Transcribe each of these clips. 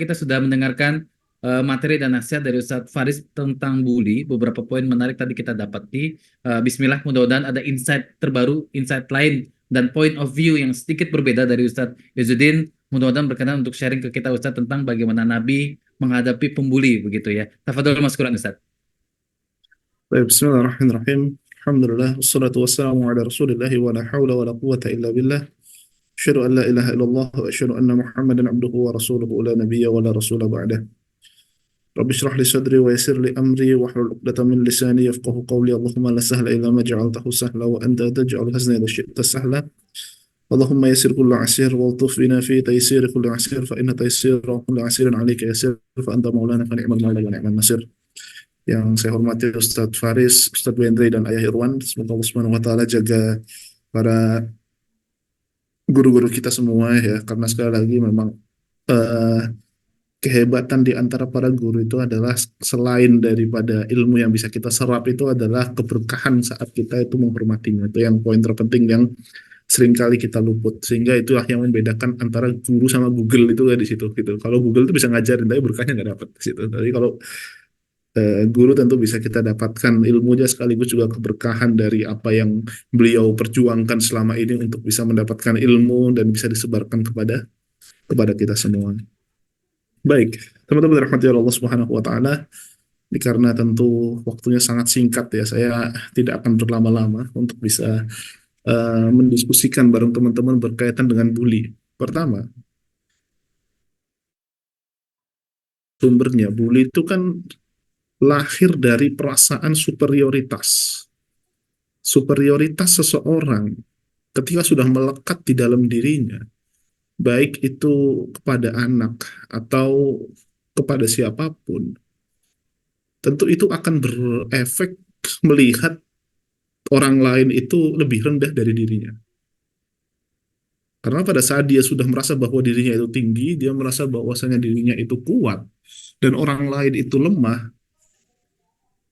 Kita sudah mendengarkan materi dan nasihat dari Ustadz Faris tentang bully. Beberapa poin menarik tadi kita dapati. Bismillah, mudah-mudahan ada insight terbaru, insight lain, dan point of view yang sedikit berbeda dari Ustadz Izzuddin. Mudah-mudahan berkenan untuk sharing ke kita Ustadz tentang bagaimana Nabi menghadapi pembuli begitu ya. Tafadhol Mas Quran Ustadz. طيب بسم الله الرحمن الرحيم الحمد لله والصلاة والسلام على رسول الله ولا حول ولا قوة إلا بالله أشهد أن لا إله إلا الله وأشهد أن محمدا عبده ورسوله لا نبي ولا رسول بعده رب اشرح لي صدري ويسر لي أمري واحلل عقدة من لساني يفقه قولي اللهم لا سهل إلا ما جعلته سهلا وأنت تجعل الحزن إذا شئت سهلا اللهم يسر كل عسير والطف بنا في تيسير كل عسير فإن تيسير كل عسير عليك يسير فأنت مولانا فنعم المولى ونعم النصير. Yang saya hormati Ustadz Faris, Ustadz Wendri, dan Ayah Irwan. Semoga Allah Subhanahu wa Ta'ala jaga para guru-guru kita semua ya, karena sekali lagi memang eh, kehebatan di antara para guru itu adalah selain daripada ilmu yang bisa kita serap, itu adalah keberkahan saat kita itu menghormatinya. Itu yang poin terpenting yang seringkali kita luput, sehingga itulah yang membedakan antara guru sama Google itu ya di situ gitu. Kalau Google itu bisa ngajarin tapi berkahnya nggak dapat di situ. Tapi kalau guru tentu bisa kita dapatkan ilmunya sekaligus juga keberkahan dari apa yang beliau perjuangkan selama ini untuk bisa mendapatkan ilmu dan bisa disebarkan kepada kepada kita semua. Baik, teman-teman rahmati Allah Subhanahu wa taala, ini karena tentu waktunya sangat singkat ya, saya tidak akan berlama-lama untuk bisa mendiskusikan bareng teman-teman berkaitan dengan bully. Pertama, sumbernya bully itu kan lahir dari perasaan superioritas. Superioritas seseorang ketika sudah melekat di dalam dirinya, baik itu kepada anak atau kepada siapapun, tentu itu akan berefek melihat orang lain itu lebih rendah dari dirinya. Karena pada saat dia sudah merasa bahwa dirinya itu tinggi, dia merasa bahwasanya dirinya itu kuat, dan orang lain itu lemah,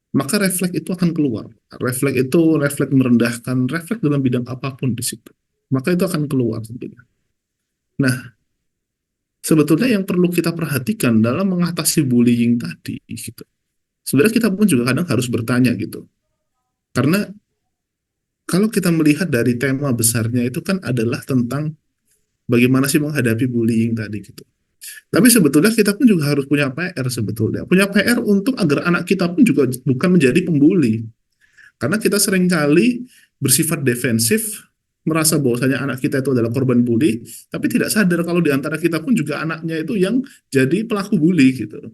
maka refleks itu akan keluar. Refleks itu refleks merendahkan, refleks dalam bidang apapun di situ. Maka itu akan keluar tentunya. Nah, sebetulnya yang perlu kita perhatikan dalam mengatasi bullying tadi, gitu. Sebenarnya kita pun juga kadang harus bertanya gitu. Karena kalau kita melihat dari tema besarnya itu kan adalah tentang bagaimana sih menghadapi bullying tadi gitu. Tapi sebetulnya kita pun juga harus punya PR sebetulnya. Punya PR untuk agar anak kita pun juga bukan menjadi pembuli. Karena kita seringkali bersifat defensif, merasa bahwasanya anak kita itu adalah korban bully, tapi tidak sadar kalau di antara kita pun juga anaknya itu yang jadi pelaku bully gitu.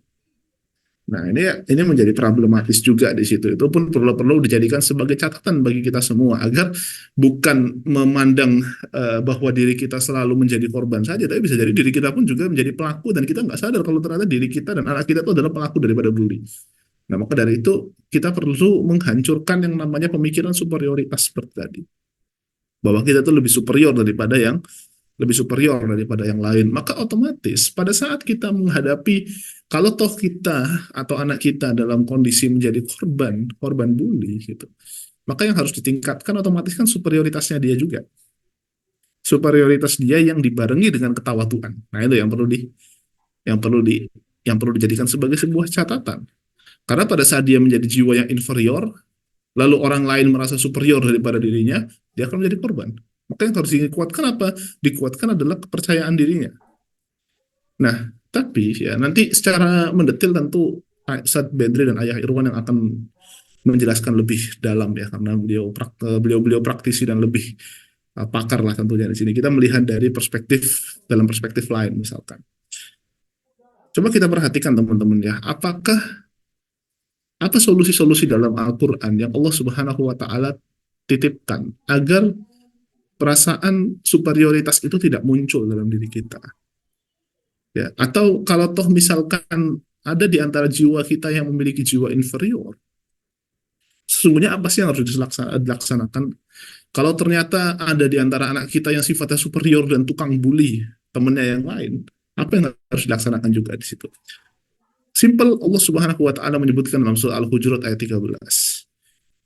Nah, ini menjadi problematis juga di situ. Itu pun perlu dijadikan sebagai catatan bagi kita semua agar bukan memandang bahwa diri kita selalu menjadi korban saja, tapi bisa jadi diri kita pun juga menjadi pelaku dan kita nggak sadar kalau ternyata diri kita dan anak kita itu adalah pelaku daripada bully. Nah, maka dari itu kita perlu menghancurkan yang namanya pemikiran superioritas seperti tadi. Bahwa kita itu lebih superior daripada yang lain. Maka otomatis pada saat kita menghadapi, kalau toh kita atau anak kita dalam kondisi menjadi korban bully gitu, maka yang harus ditingkatkan otomatis kan superioritasnya dia juga. Superioritas dia yang dibarengi dengan ketawaduan. Nah, itu yang perlu di yang perlu dijadikan sebagai sebuah catatan. Karena pada saat dia menjadi jiwa yang inferior, lalu orang lain merasa superior daripada dirinya, dia akan menjadi korban. Maka yang harus dikuatkan apa? Dikuatkan adalah kepercayaan dirinya. Nah, tapi ya nanti secara mendetil tentu Ustadz Bedri dan Ayah Irwan yang akan menjelaskan lebih dalam ya, karena beliau praktisi dan lebih pakar lah tentunya di sini. Kita melihat dari dalam perspektif lain misalkan. Coba kita perhatikan teman-teman ya, apa solusi-solusi dalam Al-Quran yang Allah Subhanahu wa Ta'ala titipkan agar perasaan superioritas itu tidak muncul dalam diri kita. Ya, atau kalau toh misalkan ada di antara jiwa kita yang memiliki jiwa inferior, sesungguhnya apa sih yang harus dilaksanakan? Kalau ternyata ada di antara anak kita yang sifatnya superior dan tukang bully temannya yang lain, apa yang harus dilaksanakan juga di situ? Simple, Allah Subhanahu wa Ta'ala menyebutkan dalam surah Al-Hujurat ayat 13.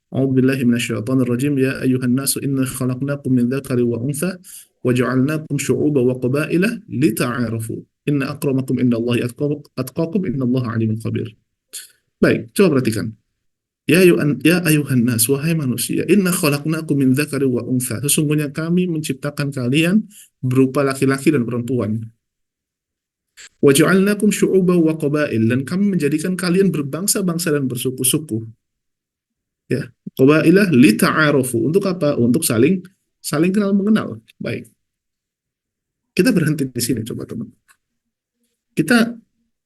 A'udzu billahi minasyaitonir rajim. Ya ayyuhan nasu inna khalaqnakum min dzakari wa untha wa ja'alnakum syu'uban wa qabaila lita'arafu. Inna akramakum indallahi atqakum innallaha alimul khabir. Baik, coba perhatikan. Ya ayuhan nas, wahai manusia, inna khalaqnakum min dzakari wa untha. Sesungguhnya kami menciptakan kalian berupa laki-laki dan perempuan. Wa ja'alnakum syu'uban wa qabail, dan kami menjadikan kalian berbangsa-bangsa dan bersuku-suku. Ya, qabailah lita'arufu. Untuk apa? Untuk saling saling kenal mengenal. Baik. Kita berhenti di sini coba teman. Kita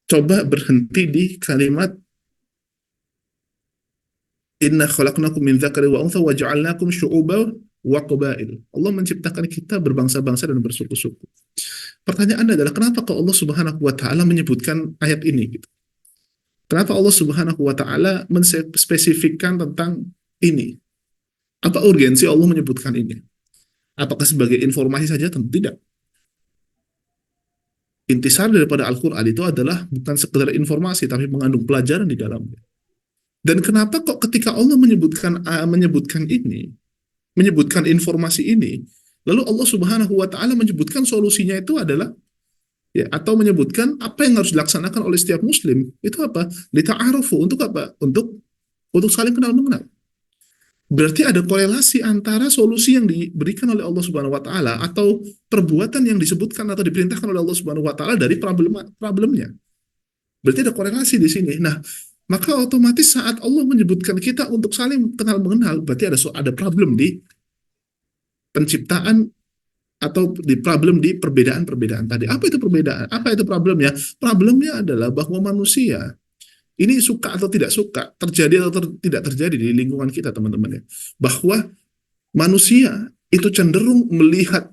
coba berhenti di kalimat inna khalaqnakum min dzakari wa untha wa ja'alnakum syu'uban wa qabail. Allah menciptakan kita berbangsa-bangsa dan bersuku-suku. Pertanyaan adalah kenapa kok Allah Subhanahu wa taala menyebutkan ayat ini gitu? Kenapa Allah Subhanahu wa taala menspesifikkan tentang ini? Apa urgensi Allah menyebutkan ini? Apakah sebagai informasi saja? Tentu tidak. Intisar daripada Al-Qur'an itu adalah bukan sekedar informasi tapi mengandung pelajaran di dalamnya. Dan kenapa kok ketika Allah menyebutkan ini, menyebutkan informasi ini, lalu Allah Subhanahu wa taala menyebutkan solusinya itu adalah ya, atau menyebutkan apa yang harus dilaksanakan oleh setiap muslim itu apa? Lita'arufu. Untuk apa? Untuk saling kenal mengenal. Berarti ada korelasi antara solusi yang diberikan oleh Allah Subhanahu wa taala atau perbuatan yang disebutkan atau diperintahkan oleh Allah Subhanahu wa taala dari problemnya. Berarti ada korelasi di sini. Nah, maka otomatis saat Allah menyebutkan kita untuk saling kenal mengenal, berarti ada problem di penciptaan atau di problem di perbedaan-perbedaan tadi. Apa itu perbedaan? Apa itu problemnya? Problemnya adalah bahwa manusia ini suka atau tidak suka, terjadi atau tidak terjadi di lingkungan kita, teman-teman ya. Bahwa manusia itu cenderung melihat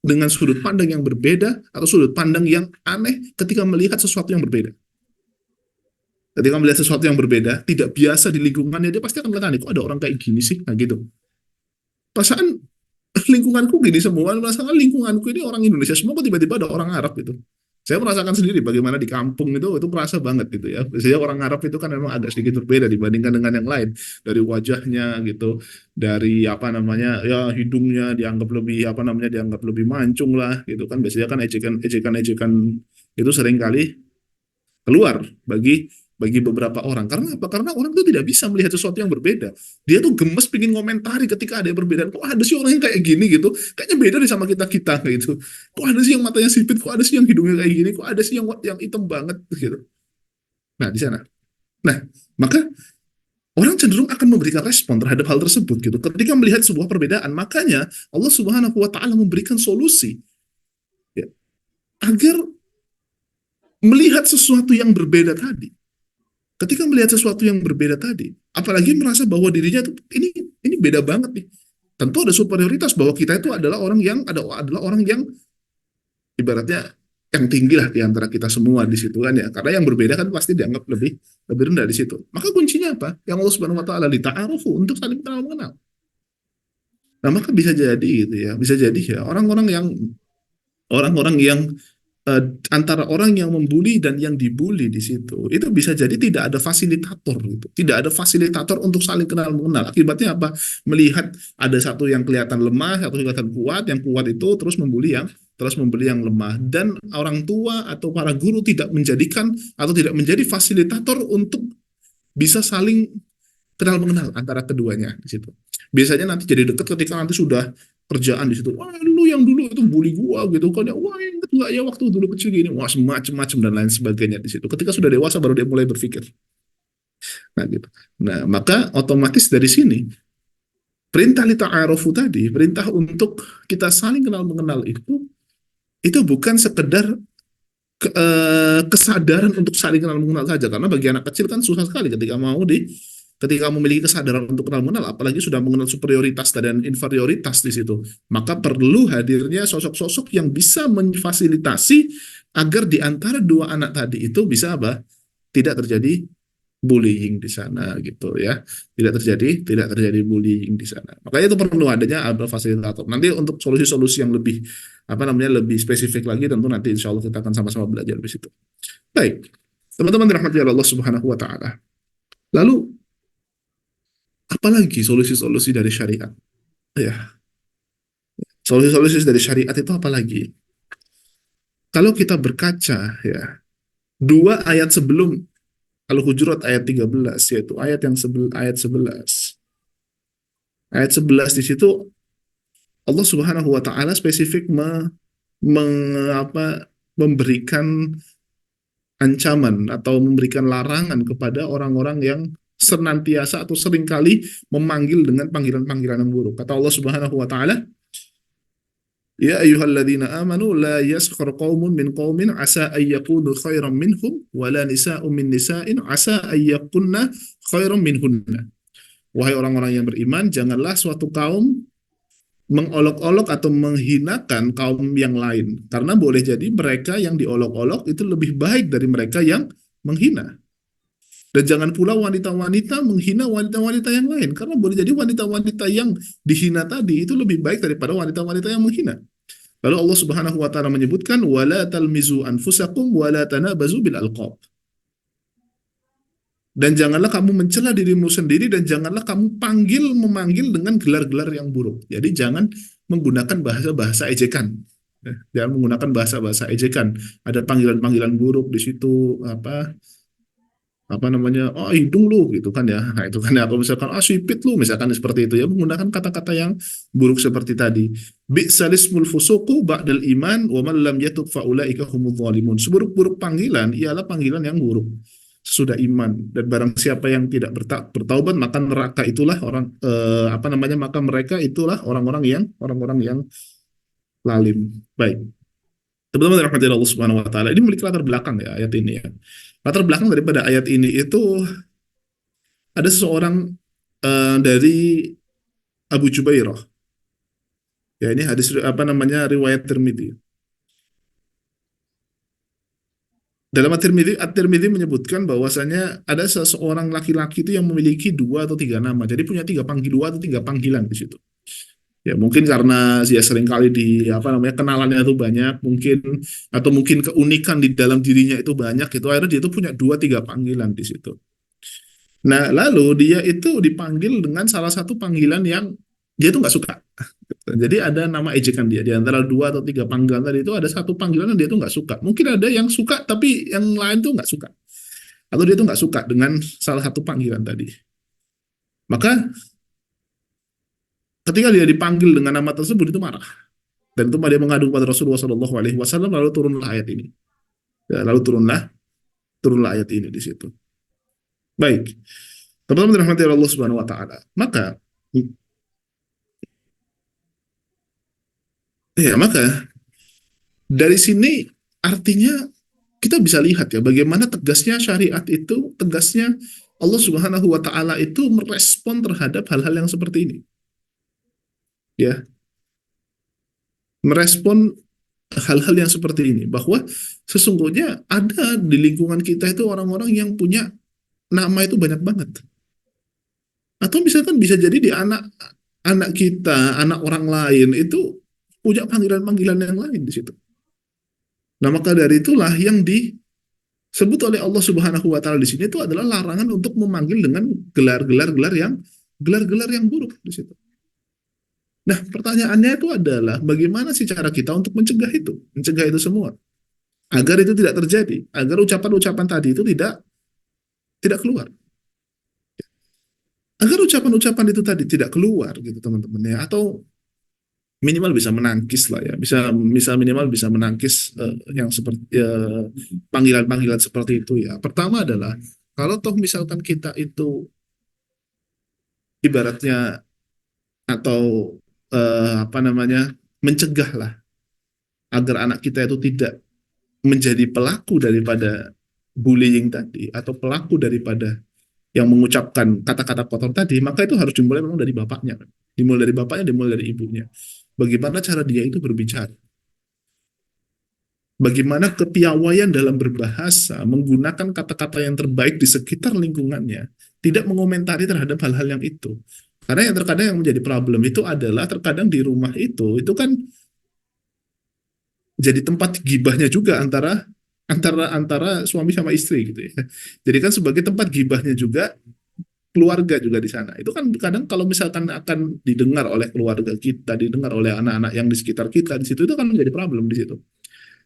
dengan sudut pandang yang berbeda atau sudut pandang yang aneh ketika melihat sesuatu yang berbeda. Ketika melihat sesuatu yang berbeda, tidak biasa di lingkungannya, dia pasti akan melihat, kok ada orang kayak gini sih? Nah gitu. Perasaan lingkunganku gini semua, masalah lingkunganku ini orang Indonesia semua, kok tiba-tiba ada orang Arab gitu. Saya merasakan sendiri bagaimana di kampung itu perasa banget gitu ya. Biasanya orang Arab itu kan memang agak sedikit berbeda dibandingkan dengan yang lain. Dari wajahnya gitu, dari apa namanya, ya hidungnya dianggap lebih apa namanya, dianggap lebih mancung lah gitu kan. Biasanya kan ejekan-ejekan itu sering kali keluar bagi beberapa orang. Karena apa? Karena orang itu tidak bisa melihat sesuatu yang berbeda. Dia tuh gemes pingin komentari ketika ada yang berbeda. Kok ada sih orang yang kayak gini gitu? Kayaknya beda nih sama kita-kita gitu. Kok ada sih yang matanya sipit? Kok ada sih yang hidungnya kayak gini? Kok ada sih yang hitam banget gitu. Nah, di sana. Nah, maka orang cenderung akan memberikan respon terhadap hal tersebut gitu. Ketika melihat sebuah perbedaan, makanya Allah Subhanahu wa taala memberikan solusi ya, agar melihat sesuatu yang berbeda tadi. Ketika melihat sesuatu yang berbeda tadi, apalagi merasa bahwa dirinya tuh ini beda banget nih. Tentu ada superioritas bahwa kita itu adalah adalah orang yang ibaratnya yang tinggi lah di antara kita semua di situ kan ya. Karena yang berbeda kan pasti dianggap lebih rendah di situ. Maka kuncinya apa? Yang Allah Subhanahu wa taala lita'arufu, untuk saling kenal mengenal. Nah, maka bisa jadi gitu ya. Bisa jadi ya orang-orang yang antara orang yang membuli dan yang dibully di situ itu bisa jadi tidak ada fasilitator gitu, tidak ada fasilitator untuk saling kenal mengenal. Akibatnya apa? Melihat ada satu yang kelihatan lemah atau kelihatan kuat, yang kuat itu terus membuli yang lemah, dan orang tua atau para guru tidak menjadikan atau tidak menjadi fasilitator untuk bisa saling kenal mengenal antara keduanya di situ. Biasanya nanti jadi dekat ketika nanti sudah kerjaan di situ. Wah, lu yang dulu itu bully gua gitu kan ya. Wah, inget nggak ya waktu dulu kecil gini. Wah, semacam dan lain sebagainya di situ. Ketika sudah dewasa baru dia mulai berpikir. Nah, gitu. Nah, maka otomatis dari sini perintah li ta'arufu tadi, perintah untuk kita saling kenal mengenal itu bukan sekedar kesadaran untuk saling kenal mengenal saja, karena bagi anak kecil kan susah sekali ketika memiliki kesadaran untuk kenal mengenal, apalagi sudah mengenal superioritas dan inferioritas di situ. Maka perlu hadirnya sosok-sosok yang bisa memfasilitasi agar di antara dua anak tadi itu bisa apa? Tidak terjadi bullying di sana gitu ya. Tidak terjadi bullying di sana. Makanya itu perlu adanya ada fasilitator. Nanti untuk solusi-solusi yang lebih apa namanya, lebih spesifik lagi, tentu nanti insya Allah kita akan sama-sama belajar di situ. Baik, teman-teman dirahmati Allah Subhanahu wa taala. Lalu apalagi solusi-solusi dari syariat? Ya, solusi-solusi dari syariat itu apa lagi? kalau kita berkaca ya, dua ayat sebelum Al-Hujurat ayat 13, yaitu ayat 11. Ayat 11 di situ Allah Subhanahu wa taala spesifik memberikan ancaman atau memberikan larangan kepada orang-orang yang senantiasa atau seringkali memanggil dengan panggilan-panggilan yang buruk. Kata Allah Subhanahu wa taala, "Ya ayyuhalladzina amanu la yaskhar qaumun min qaumin asa ay yakunu khairan minhum wa la nisa'un min nisa'in asa ay yakunna khairan minhunna." Wahai orang-orang yang beriman, janganlah suatu kaum mengolok-olok atau menghinakan kaum yang lain. Karena boleh jadi mereka yang diolok-olok itu lebih baik dari mereka yang menghina. Dan jangan pula wanita-wanita menghina wanita-wanita yang lain. Karena boleh jadi wanita-wanita yang dihina tadi itu lebih baik daripada wanita-wanita yang menghina. Lalu Allah Subhanahu wa taala menyebutkan wala talmizu anfusakum wala tanabazu bil alqab. Dan janganlah kamu mencela dirimu sendiri dan janganlah kamu memanggil dengan gelar-gelar yang buruk. Jadi jangan menggunakan bahasa-bahasa ejekan. Jangan menggunakan bahasa-bahasa ejekan. Ada panggilan-panggilan buruk di situ, apa namanya, oh hidung lu gitu kan ya. Nah itu kan ya, atau misalkan sipit lu misalkan seperti itu ya, menggunakan kata-kata yang buruk seperti tadi. Bi'salismul fusuqu ba'dal iman wa man lam yatub fa ulaika humudz zalimun. Seburuk-buruk panggilan ialah panggilan yang buruk sesudah iman, dan barang siapa yang tidak bertaubat maka neraka itulah maka mereka itulah orang-orang yang lalim. Baik. Teman-teman dirahmati Allah Subhanahu wa taala, ini memiliki latar belakang ya ayat ini ya. Latar belakang daripada ayat ini itu ada seseorang dari Abu Jubairah. Ya ini hadis riwayat Tirmidzi. Dalam At-Tirmidzi menyebutkan bahwasanya ada seseorang laki-laki itu yang memiliki dua atau tiga nama. Jadi punya dua atau tiga panggilan di situ. Ya mungkin karena dia sering kali kenalannya itu banyak, mungkin keunikan di dalam dirinya itu banyak, itu akhirnya dia itu punya dua tiga panggilan di situ. Nah, lalu dia itu dipanggil dengan salah satu panggilan yang dia itu nggak suka. Jadi ada nama ejekan dia. Di antara dua atau tiga panggilan tadi itu ada satu panggilan yang dia itu nggak suka. Mungkin ada yang suka, tapi yang lain tuh nggak suka. Atau dia itu nggak suka dengan salah satu panggilan tadi. Maka ketika dia dipanggil dengan nama tersebut itu marah. Dan itu dia mengadu kepada Rasulullah SAW, lalu turunlah ayat ini. Ya, lalu turunlah ayat ini di situ. Baik. Teman-teman dirahmati Allah Subhanahu wa taala. Maka dari sini artinya kita bisa lihat ya bagaimana tegasnya syariat itu, tegasnya Allah Subhanahu wa taala itu merespon terhadap hal-hal yang seperti ini. Ya. Merespon hal-hal yang seperti ini, bahwa sesungguhnya ada di lingkungan kita itu orang-orang yang punya nama itu banyak banget. Atau misalkan bisa jadi di anak kita, anak orang lain itu punya panggilan-panggilan yang lain di situ. Nah, maka dari itulah yang disebut oleh Allah Subhanahu wa taala di sini itu adalah larangan untuk memanggil dengan gelar-gelar yang buruk di situ. Nah, pertanyaannya itu adalah bagaimana sih cara kita untuk mencegah itu semua, agar itu tidak terjadi, agar ucapan-ucapan tadi itu tidak keluar, agar ucapan-ucapan itu tadi tidak keluar gitu teman-teman ya, atau minimal bisa menangkis lah ya, bisa minimal bisa menangkis yang seperti panggilan-panggilan seperti itu ya. Pertama adalah kalau toh misalkan kita itu ibaratnya atau mencegah lah agar anak kita itu tidak menjadi pelaku daripada bullying tadi atau pelaku daripada yang mengucapkan kata-kata kotor tadi, maka itu harus dimulai memang dari bapaknya, dimulai dari ibunya. Bagaimana cara dia itu berbicara, bagaimana kepiawaian dalam berbahasa, menggunakan kata-kata yang terbaik di sekitar lingkungannya, tidak mengomentari terhadap hal-hal yang itu. Karena yang terkadang yang menjadi problem itu adalah terkadang di rumah itu kan jadi tempat gibahnya juga antara suami sama istri gitu ya. Jadi kan sebagai tempat gibahnya juga keluarga juga di sana. Itu kan kadang kalau misalkan akan didengar oleh keluarga kita, didengar oleh anak-anak yang di sekitar kita di situ, itu kan menjadi problem di situ.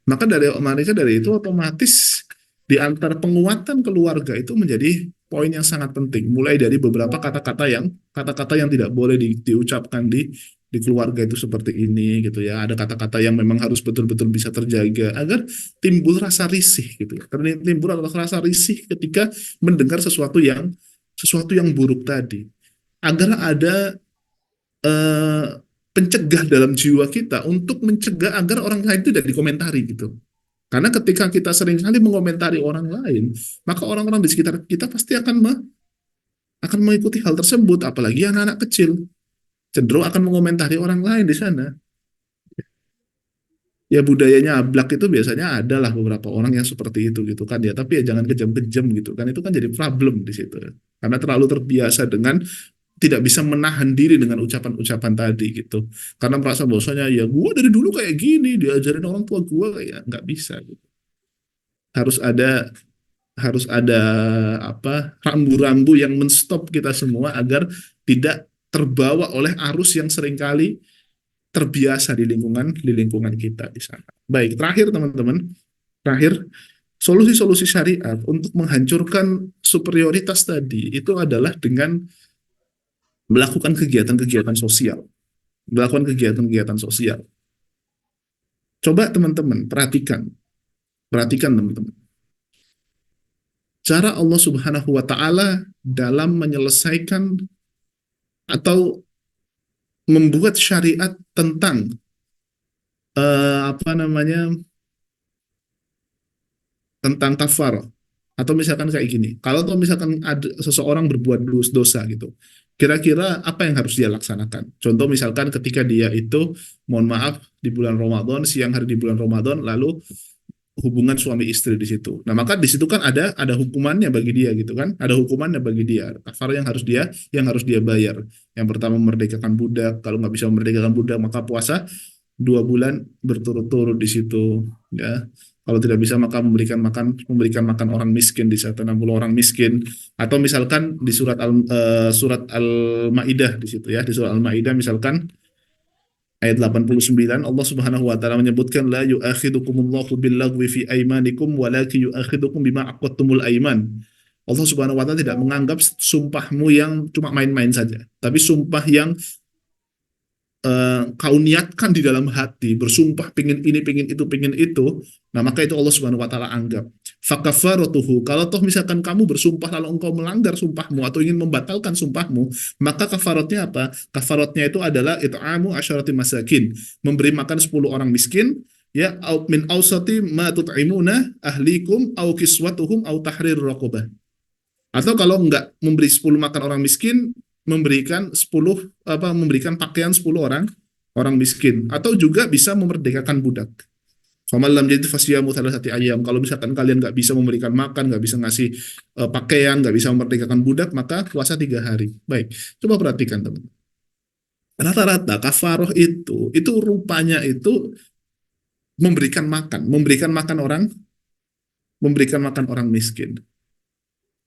Maka dari itu otomatis di antara penguatan keluarga itu menjadi poin yang sangat penting. Mulai dari beberapa kata-kata yang tidak boleh diucapkan di keluarga itu seperti ini gitu ya. Ada kata-kata yang memang harus betul-betul bisa terjaga agar timbul rasa risih gitu ya. Karena timbul rasa risih ketika mendengar sesuatu yang buruk tadi. Agar ada eh, pencegah dalam jiwa kita untuk mencegah agar orang lain itu tidak dikomentari gitu. Karena ketika kita sering kali mengomentari orang lain, maka orang-orang di sekitar kita pasti akan mengikuti hal tersebut, apalagi anak-anak kecil cenderung akan mengomentari orang lain di sana. Ya budayanya ablak itu biasanya adalah beberapa orang yang seperti itu gitu kan ya, tapi ya jangan kejam-kejam gitu kan, itu kan jadi problem di situ. Karena terlalu terbiasa dengan tidak bisa menahan diri dengan ucapan-ucapan tadi gitu. Karena merasa bahwasanya ya gue dari dulu kayak gini, diajarin orang tua gue kayak nggak bisa gitu. Harus ada harus ada rambu-rambu yang menstop kita semua agar tidak terbawa oleh arus yang seringkali terbiasa di lingkungan kita di sana. Baik, terakhir teman-teman, terakhir solusi-solusi syariat untuk menghancurkan superioritas tadi itu adalah dengan melakukan kegiatan-kegiatan sosial, melakukan kegiatan-kegiatan sosial. Coba teman-teman perhatikan teman-teman. Cara Allah Subhanahu wa taala dalam menyelesaikan atau membuat syariat tentang apa namanya tentang kafarah, atau misalkan kayak gini, kalau misalkan ada seseorang berbuat dosa gitu, kira-kira apa yang harus dia laksanakan? Contoh misalkan ketika dia itu, mohon maaf, di bulan Ramadan, siang hari di bulan Ramadan, lalu hubungan suami istri di situ. Nah, maka di situ kan ada hukumannya bagi dia gitu kan? Ada hukumannya bagi dia. Kafar yang harus dia bayar. Yang pertama memerdekakan budak. Kalau nggak bisa memerdekakan budak, maka puasa 2 bulan berturut-turut di situ. Ya, kalau tidak bisa maka memberikan makan orang miskin di saat 60 orang miskin. Atau misalkan di surat Al-Maidah di situ ya, di surat Al-Maidah misalkan ayat 89 Allah Subhanahu wa taala menyebutkan la yu'akhidukumullahu billaghwi fi aimanikum walakin yu'akhidukum bima aqadtumul aiman. Allah Subhanahu wa taala tidak menganggap sumpahmu yang cuma main-main saja, tapi sumpah yang kau niatkan di dalam hati, bersumpah pingin ini, pingin itu, nah maka itu Allah Subhanahu wa taala anggap. Fakafaratuhu, kalau toh misalkan kamu bersumpah lalu engkau melanggar sumpahmu atau ingin membatalkan sumpahmu, maka kafaratnya apa? Kafaratnya itu adalah it'amu asyarati masakin, memberi makan 10 orang miskin, ya min ausati ma tut'imuna ahlikum au kiswatuhum au tahrir raqabah. Atau kalau enggak memberi 10 makan orang miskin, memberikan pakaian 10 orang orang miskin, atau juga bisa memerdekakan budak. Faman lam yajid fasiyamu thalathati ayyam. Kalau misalkan kalian nggak bisa memberikan makan, nggak bisa ngasih pakaian, nggak bisa memerdekakan budak, maka puasa 3 hari. Baik, coba perhatikan teman. Rata-rata kafaroh itu rupanya itu memberikan makan orang miskin.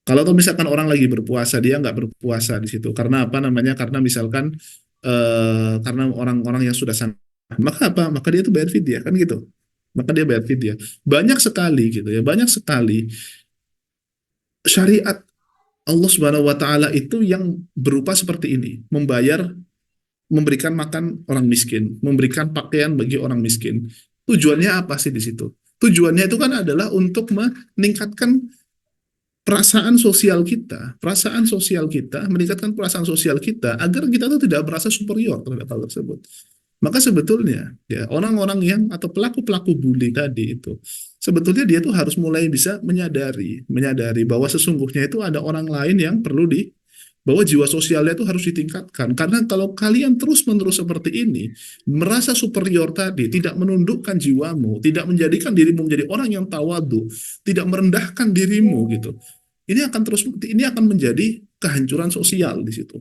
Kalau tuh misalkan orang lagi berpuasa, dia nggak berpuasa di situ. Karena apa namanya? Karena misalkan karena orang-orang yang sudah sana, maka apa? Maka dia tuh bayar fidyah kan gitu. Maka dia bayar fidyah. Banyak sekali gitu ya, banyak sekali syariat Allah Subhanahu wa taala itu yang berupa seperti ini, memberikan makan orang miskin, memberikan pakaian bagi orang miskin. Tujuannya apa sih di situ? Tujuannya itu kan adalah untuk meningkatkan meningkatkan perasaan sosial kita agar kita tuh tidak merasa superior terhadap hal tersebut. Maka sebetulnya ya orang-orang yang atau pelaku-pelaku bully tadi itu sebetulnya dia tuh harus mulai bisa menyadari bahwa sesungguhnya itu ada orang lain yang perlu bahwa jiwa sosialnya itu harus ditingkatkan. Karena kalau kalian terus-menerus seperti ini, merasa superior tadi, tidak menundukkan jiwamu, tidak menjadikan dirimu menjadi orang yang tawadu, tidak merendahkan dirimu gitu. Ini akan menjadi kehancuran sosial di situ.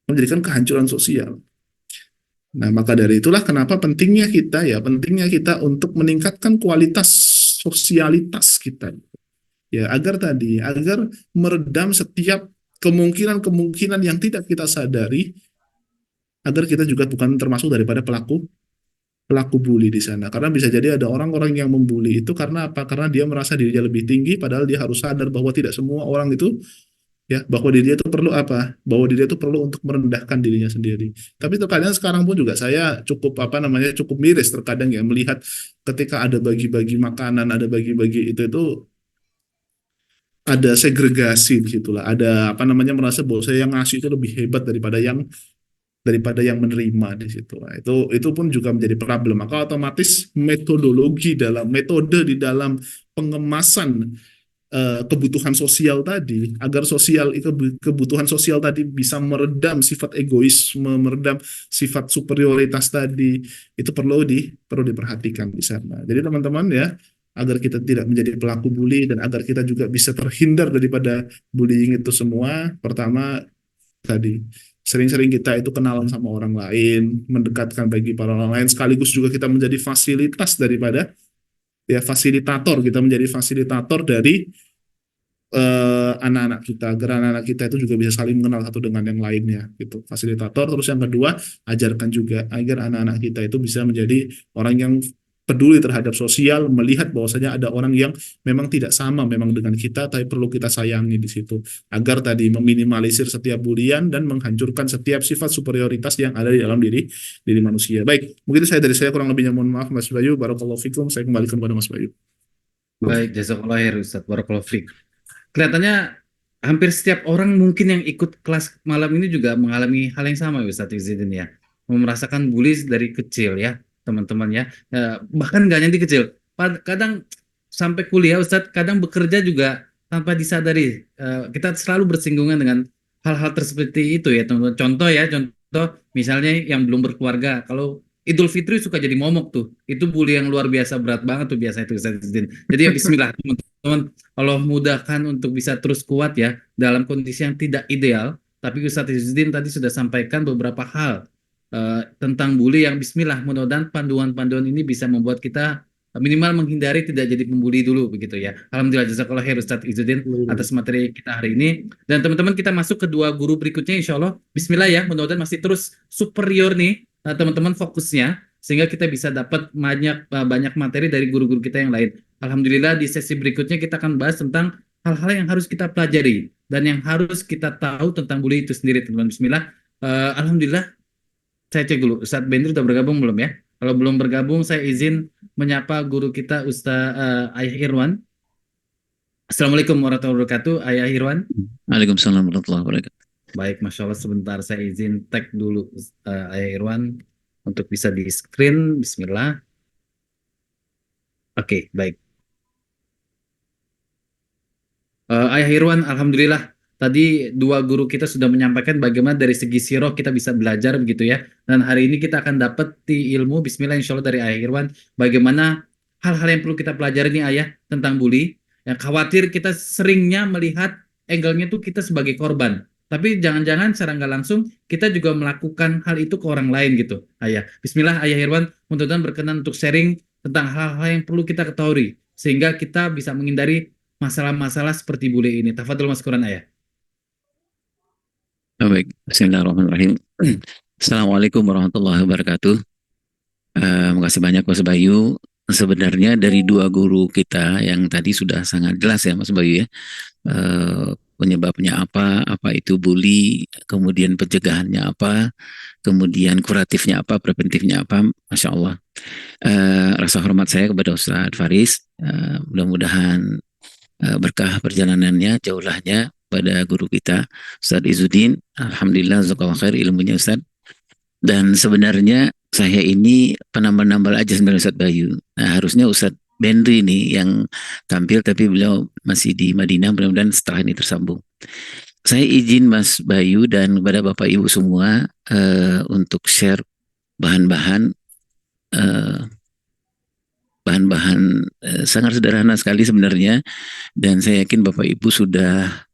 Menjadikan kehancuran sosial. Nah, maka dari itulah kenapa pentingnya kita untuk meningkatkan kualitas sosialitas kita. Ya, agar meredam setiap kemungkinan-kemungkinan yang tidak kita sadari, agar kita juga bukan termasuk daripada pelaku pelaku bully di sana. Karena bisa jadi ada orang-orang yang membuli itu karena apa? Karena dia merasa dirinya lebih tinggi, padahal dia harus sadar bahwa tidak semua orang itu, ya, bahwa dirinya itu perlu apa? Bahwa dirinya itu perlu untuk merendahkan dirinya sendiri. Tapi terkadang sekarang pun juga saya cukup apa namanya cukup miris terkadang ya melihat ketika ada bagi-bagi makanan, ada bagi-bagi itu ada segregasi di situlah. Ada apa namanya merasa bahwa saya yang ngasih itu lebih hebat daripada yang menerima di situ. Nah, itu pun juga menjadi problem. Maka otomatis metode di dalam pengemasan kebutuhan sosial tadi, agar kebutuhan sosial tadi bisa meredam sifat egoisme, meredam sifat superioritas tadi, itu perlu diperhatikan di sana. Jadi teman-teman ya, agar kita tidak menjadi pelaku bully dan agar kita juga bisa terhindar daripada bullying itu semua, pertama tadi sering-sering kita itu kenalan sama orang lain, mendekatkan bagi para orang lain, sekaligus juga kita menjadi fasilitas daripada ya fasilitator, kita menjadi fasilitator dari anak-anak kita, agar anak-anak kita itu juga bisa saling mengenal satu dengan yang lainnya gitu. Fasilitator. Terus yang kedua, ajarkan juga agar anak-anak kita itu bisa menjadi orang yang peduli terhadap sosial, melihat bahwasanya ada orang yang memang tidak sama memang dengan kita, tapi perlu kita sayangi di situ. Agar tadi meminimalisir setiap bulian dan menghancurkan setiap sifat superioritas yang ada di dalam diri manusia. Baik, mungkin dari saya kurang lebihnya mohon maaf Mas Bayu. Barakallahu fikum. Saya kembalikan kepada Mas Bayu. Baik, jazakallah khair Ustaz, barakallahu fiik. Kelihatannya hampir setiap orang mungkin yang ikut kelas malam ini juga mengalami hal yang sama ya Ustadz Izidin ya. Merasakan bully dari kecil ya teman-teman ya. Bahkan nggak hanya di kecil. Kadang sampai kuliah Ustadz, kadang bekerja juga tanpa disadari. Kita selalu bersinggungan dengan hal-hal seperti itu ya teman-teman. Contoh ya, contoh misalnya yang belum berkeluarga. Kalau Idul Fitri suka jadi momok tuh. Itu bully yang luar biasa berat banget tuh biasanya itu Ustadz Izidin. Jadi ya bismillah teman-teman, Allah mudahkan untuk bisa terus kuat ya dalam kondisi yang tidak ideal. Tapi Ustadz Izzuddin tadi sudah sampaikan beberapa hal tentang bully yang bismillah mudah-mudahan panduan-panduan ini bisa membuat kita minimal menghindari tidak jadi pembuli dulu begitu ya. Alhamdulillah jazakallah khair Ustadz Izzuddin atas materi kita hari ini. Dan teman-teman kita masuk ke dua guru berikutnya insya Allah. Bismillah ya mudah-mudahan masih terus superior nih teman-teman fokusnya sehingga kita bisa dapat banyak materi dari guru-guru kita yang lain. Alhamdulillah di sesi berikutnya kita akan bahas tentang hal-hal yang harus kita pelajari dan yang harus kita tahu tentang bully itu sendiri teman-teman. Bismillah. Alhamdulillah saya cek dulu Ustadz Bendri sudah bergabung belum ya? Kalau belum bergabung saya izin menyapa guru kita Ustadz Ayah Irwan. Assalamualaikum warahmatullahi wabarakatuh Ayah Irwan. Waalaikumsalam warahmatullahi wabarakatuh. Baik, Masya Allah sebentar saya izin tag dulu Ayah Irwan untuk bisa di screen. Bismillah. Oke, baik. Ayah Irwan, alhamdulillah tadi dua guru kita sudah menyampaikan bagaimana dari segi siroh kita bisa belajar begitu ya. Dan hari ini kita akan dapat di ilmu Bismillah insya Allah dari Ayah Irwan bagaimana hal-hal yang perlu kita pelajari nih Ayah tentang bully. Yang khawatir kita seringnya melihat angle-nya tuh kita sebagai korban. Tapi jangan-jangan secara nggak langsung kita juga melakukan hal itu ke orang lain gitu, Ayah. Bismillah Ayah Irwan, mudah-mudahan berkenan untuk sharing tentang hal-hal yang perlu kita ketahui sehingga kita bisa menghindari masalah-masalah seperti bully ini. Tafadhol Mas Quran Ayah. Baik, Bismillahirrahmanirrahim. Assalamualaikum warahmatullahi wabarakatuh. Makasih banyak Mas Bayu. Sebenarnya dari dua guru kita yang tadi sudah sangat jelas ya Mas Bayu ya. Penyebabnya apa itu bully, kemudian pencegahannya apa, kemudian kuratifnya apa, preventifnya apa, Masya Allah. Rasa hormat saya kepada Ustadz Faris, mudah-mudahan berkah perjalanannya, jaulahnya pada guru kita Ustadz Izzuddin. Alhamdulillah jazakallahu khair ilmunya Ustadz. Dan sebenarnya saya ini penambal-nambal aja sebenarnya Ustadz Bayu. Nah, harusnya Ustadz Bendri nih yang tampil tapi beliau masih di Madinah, mudah-mudahan setelah ini tersambung. Saya izin Mas Bayu dan kepada Bapak Ibu semua untuk share bahan-bahan sangat sederhana sekali sebenarnya, dan saya yakin Bapak Ibu sudah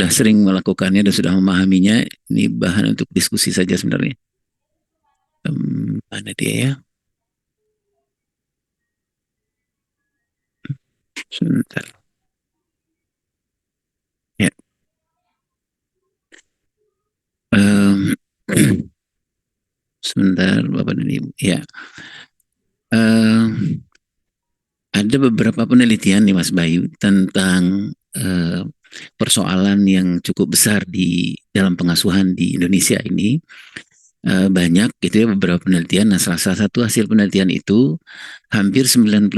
sering melakukannya dan sudah memahaminya. Ini bahan untuk diskusi saja sebenarnya. Mana dia ya? Sebentar. Ya. sebentar Bapak dan Ibu. Ya, eh, ada beberapa penelitian nih Mas Bayu tentang persoalan yang cukup besar di dalam pengasuhan di Indonesia ini. Banyak gitu ya beberapa penelitian. Nah, salah satu hasil penelitian itu hampir 92%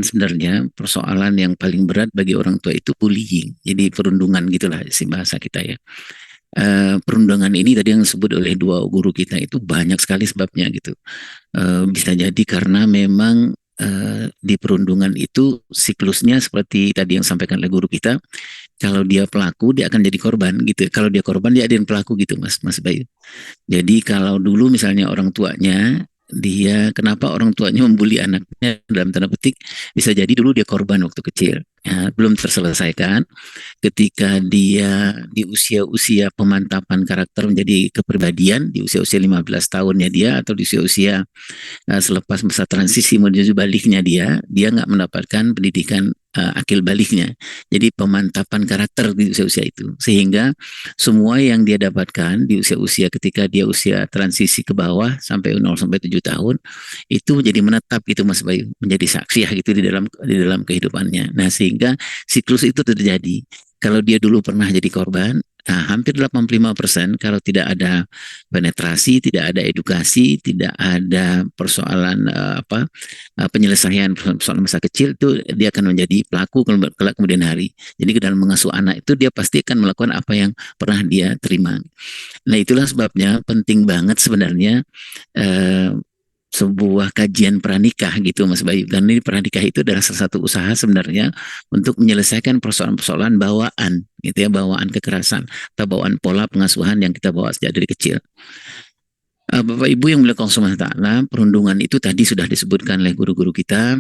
sebenarnya persoalan yang paling berat bagi orang tua itu bullying. Jadi perundungan gitulah si bahasa kita ya. Perundungan ini tadi yang disebut oleh dua guru kita itu banyak sekali sebabnya gitu. Bisa jadi karena memang di perundungan itu siklusnya seperti tadi yang sampaikan oleh guru kita, kalau dia pelaku dia akan jadi korban gitu. Kalau dia korban dia ada yang pelaku gitu Mas Bayu. Jadi kalau dulu misalnya orang tuanya dia kenapa orang tuanya membuli anaknya dalam tanda petik bisa jadi dulu dia korban waktu kecil. Ya, belum terselesaikan ketika dia di usia-usia pemantapan karakter menjadi kepribadian di usia-usia 15 tahunnya dia atau di usia-usia selepas masa transisi menuju baliknya dia nggak mendapatkan pendidikan akil baliknya. Jadi pemantapan karakter di usia-usia itu. Sehingga semua yang dia dapatkan di usia-usia ketika dia usia transisi ke bawah sampai 0 sampai 7 tahun itu menjadi menetap gitu Mas Bayu, menjadi saksi ya gitu di dalam kehidupannya. Nah, sehingga siklus itu terjadi. Kalau dia dulu pernah jadi korban, nah, hampir 85% kalau tidak ada penetrasi, tidak ada edukasi, tidak ada persoalan penyelesaian persoalan masa kecil itu dia akan menjadi pelaku kelak kemudian hari. Jadi dalam mengasuh anak itu dia pasti akan melakukan apa yang pernah dia terima. Nah, itulah sebabnya penting banget sebenarnya eh, sebuah kajian pranikah gitu Mas Bayu. Dan ini pranikah itu adalah salah satu usaha sebenarnya untuk menyelesaikan persoalan-persoalan bawaan gitu ya, bawaan kekerasan atau bawaan pola pengasuhan yang kita bawa sejak dari kecil. Bapak Ibu yang mulia Allah Ta'ala, perundungan itu tadi sudah disebutkan oleh guru-guru kita.